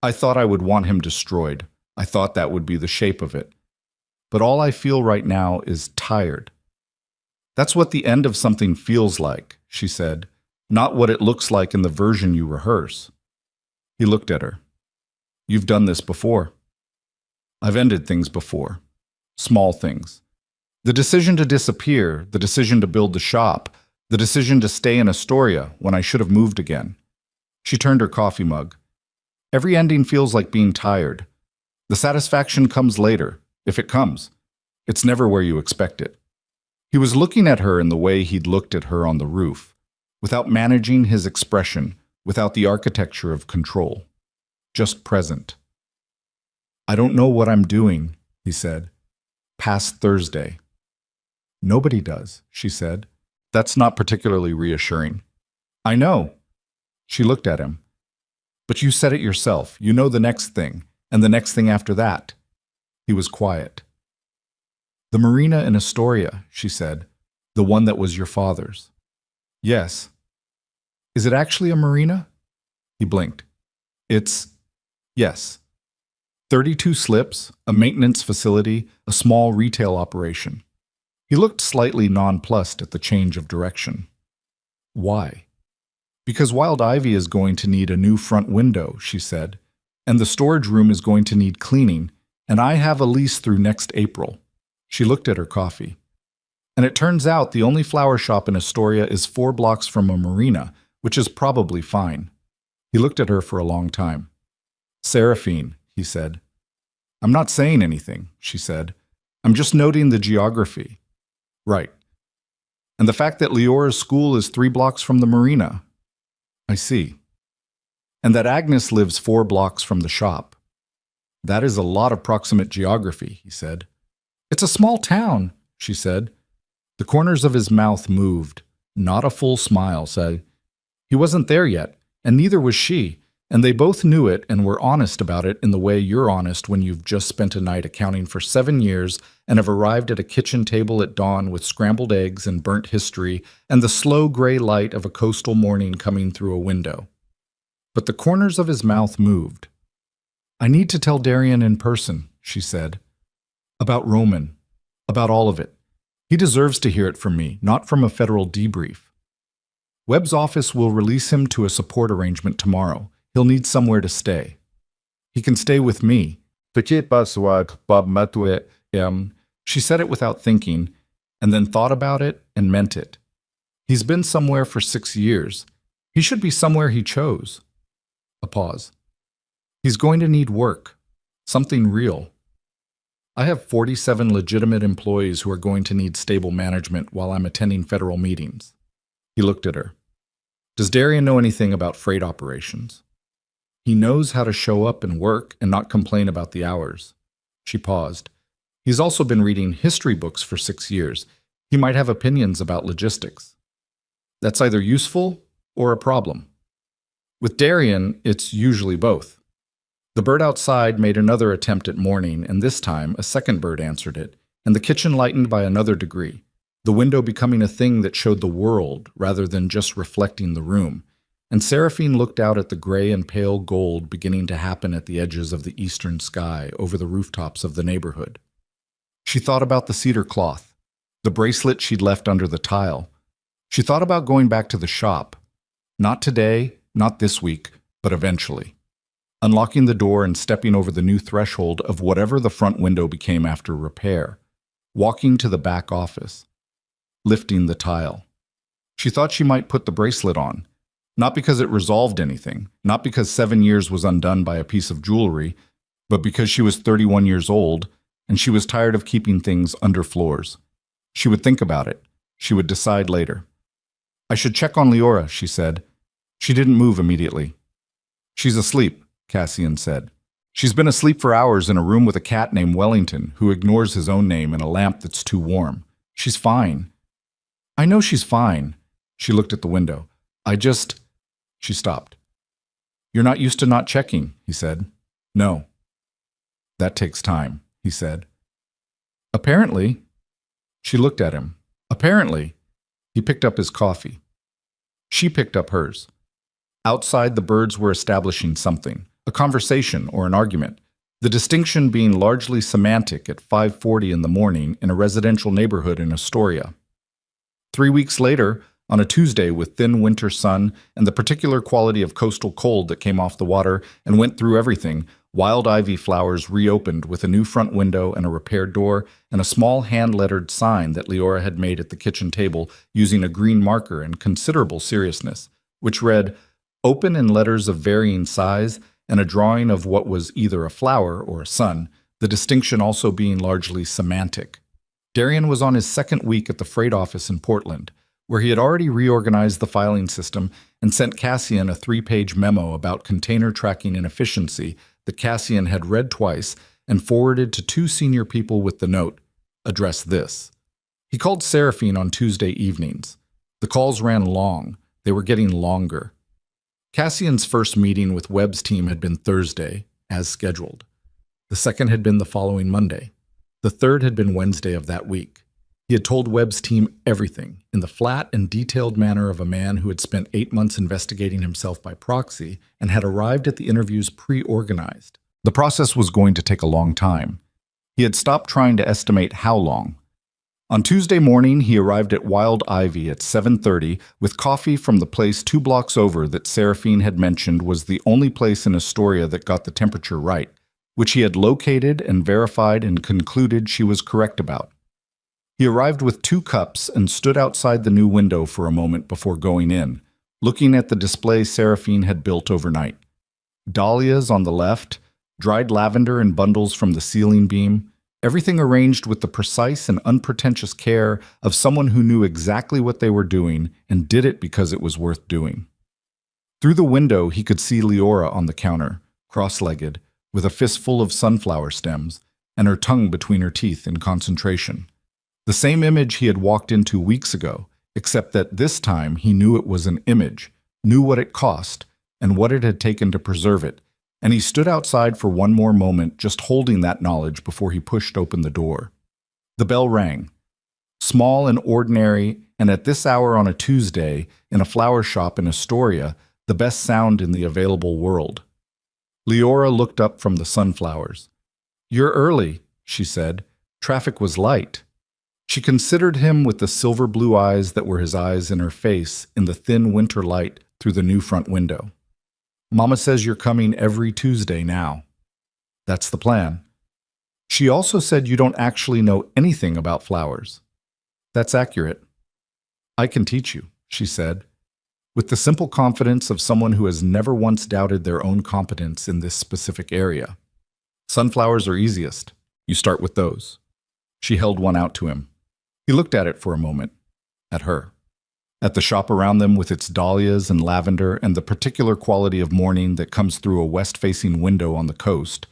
I thought I would want him destroyed. I thought that would be the shape of it. But all I feel right now is tired. That's what the end of something feels like, she said, not what it looks like in the version you rehearse. He looked at her. You've done this before. I've ended things before. Small things. The decision to disappear, the decision to build the shop, the decision to stay in Astoria when I should have moved again. She turned her coffee mug. Every ending feels like being tired. The satisfaction comes later, if it comes. It's never where you expect it. He was looking at her in the way he'd looked at her on the roof, without managing his expression, without the architecture of control. Just present. I don't know what I'm doing, he said. Past Thursday. Nobody does, she said. That's not particularly reassuring. I know. She looked at him. But you said it yourself. You know the next thing, and the next thing after that. He was quiet. The marina in Astoria, she said. The one that was your father's. Yes. Is it actually a marina? He blinked. Yes. 32 slips, a maintenance facility, a small retail operation. He looked slightly nonplussed at the change of direction. Why? Because Wild Ivy is going to need a new front window, she said, and the storage room is going to need cleaning, and I have a lease through next April. She looked at her coffee. And it turns out the only flower shop in Astoria is 4 blocks from a marina, which is probably fine. He looked at her for a long time. Seraphine, he said. I'm not saying anything, she said. I'm just noting the geography. Right. And the fact that Leora's school is 3 blocks from the marina. I see. And that Agnes lives 4 blocks from the shop. That is a lot of proximate geography, he said. It's a small town, she said. The corners of his mouth moved. Not a full smile, said. He wasn't there yet, and neither was she, and they both knew it and were honest about it in the way you're honest when you've just spent a night accounting for 7 years and have arrived at a kitchen table at dawn with scrambled eggs and burnt history and the slow gray light of a coastal morning coming through a window. But the corners of his mouth moved. I need to tell Darian in person, she said. About Roman. About all of it. He deserves to hear it from me, not from a federal debrief. Webb's office will release him to a support arrangement tomorrow. He'll need somewhere to stay. He can stay with me. She said it without thinking, and then thought about it and meant it. He's been somewhere for 6 years. He should be somewhere he chose. A pause. He's going to need work. Something real. I have 47 legitimate employees who are going to need stable management while I'm attending federal meetings. He looked at her. Does Darian know anything about freight operations? He knows how to show up and work and not complain about the hours. She paused. He's also been reading history books for 6 years. He might have opinions about logistics. That's either useful or a problem. With Darian, it's usually both. The bird outside made another attempt at morning, and this time a second bird answered it, and the kitchen lightened by another degree, the window becoming a thing that showed the world rather than just reflecting the room. And Seraphine looked out at the gray and pale gold beginning to happen at the edges of the eastern sky over the rooftops of the neighborhood. She thought about the cedar cloth, the bracelet she'd left under the tile. She thought about going back to the shop. Not today, not this week, but eventually. Unlocking the door and stepping over the new threshold of whatever the front window became after repair. Walking to the back office. Lifting the tile. She thought she might put the bracelet on. Not because it resolved anything, not because 7 years was undone by a piece of jewelry, but because she was 31 years old and she was tired of keeping things under floors. She would think about it. She would decide later. I should check on Leora, she said. She didn't move immediately. She's asleep, Cassian said. She's been asleep for hours in a room with a cat named Wellington who ignores his own name and a lamp that's too warm. She's fine. I know she's fine. She looked at the window. She stopped. You're not used to not checking, he said. No. That takes time, he said. Apparently. She looked at him. Apparently. He picked up his coffee. She picked up hers. Outside, the birds were establishing something, a conversation or an argument, the distinction being largely semantic at 5:40 in the morning in a residential neighborhood in Astoria. 3 weeks later, on a Tuesday with thin winter sun and the particular quality of coastal cold that came off the water and went through everything, Wild Ivy flowers reopened with a new front window and a repaired door and a small hand-lettered sign that Leora had made at the kitchen table using a green marker in considerable seriousness, which read, open in letters of varying size, and a drawing of what was either a flower or a sun, the distinction also being largely semantic. Darian was on his second week at the freight office in Portland, where he had already reorganized the filing system and sent Cassian a 3-page memo about container tracking inefficiency that Cassian had read twice and forwarded to 2 senior people with the note, address this. He called Seraphine on Tuesday evenings. The calls ran long. They were getting longer. Cassian's first meeting with Webb's team had been Thursday, as scheduled. The second had been the following Monday. The third had been Wednesday of that week. He had told Webb's team everything, in the flat and detailed manner of a man who had spent 8 months investigating himself by proxy and had arrived at the interviews pre-organized. The process was going to take a long time. He had stopped trying to estimate how long. On Tuesday morning, he arrived at Wild Ivy at 7:30 with coffee from the place 2 blocks over that Seraphine had mentioned was the only place in Astoria that got the temperature right, which he had located and verified and concluded she was correct about. He arrived with 2 cups and stood outside the new window for a moment before going in, looking at the display Seraphine had built overnight. Dahlias on the left, dried lavender in bundles from the ceiling beam, everything arranged with the precise and unpretentious care of someone who knew exactly what they were doing and did it because it was worth doing. Through the window, he could see Leora on the counter, cross-legged, with a fistful of sunflower stems, and her tongue between her teeth in concentration. The same image he had walked into weeks ago, except that this time he knew it was an image, knew what it cost, and what it had taken to preserve it, and he stood outside for one more moment just holding that knowledge before he pushed open the door. The bell rang. Small and ordinary, and at this hour on a Tuesday, in a flower shop in Astoria, the best sound in the available world. Leora looked up from the sunflowers. "You're early," she said. "Traffic was light." She considered him with the silver blue eyes that were his eyes in her face in the thin winter light through the new front window. "Mama says you're coming every Tuesday now." "That's the plan." "She also said you don't actually know anything about flowers." "That's accurate." "I can teach you," she said, with the simple confidence of someone who has never once doubted their own competence in this specific area. "Sunflowers are easiest. You start with those." She held one out to him. He looked at it for a moment, at her, at the shop around them with its dahlias and lavender and the particular quality of morning that comes through a west-facing window on the coast,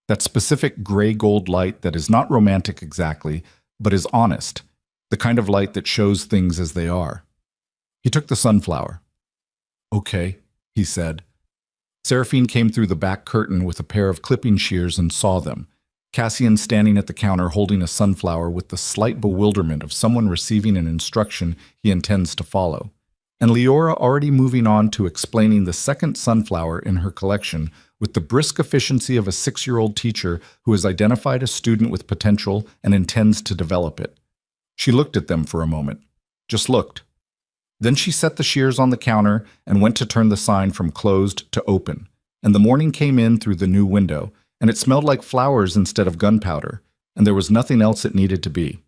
that specific gray-gold light that is not romantic exactly, but is honest, the kind of light that shows things as they are. He took the sunflower. "Okay," he said. Seraphine came through the back curtain with a pair of clipping shears and saw them. Cassian standing at the counter holding a sunflower with the slight bewilderment of someone receiving an instruction he intends to follow, and Leora already moving on to explaining the second sunflower in her collection with the brisk efficiency of a 6-year-old teacher who has identified a student with potential and intends to develop it. She looked at them for a moment, just looked. Then she set the shears on the counter and went to turn the sign from closed to open, and the morning came in through the new window, and it smelled like flowers instead of gunpowder, and there was nothing else it needed to be.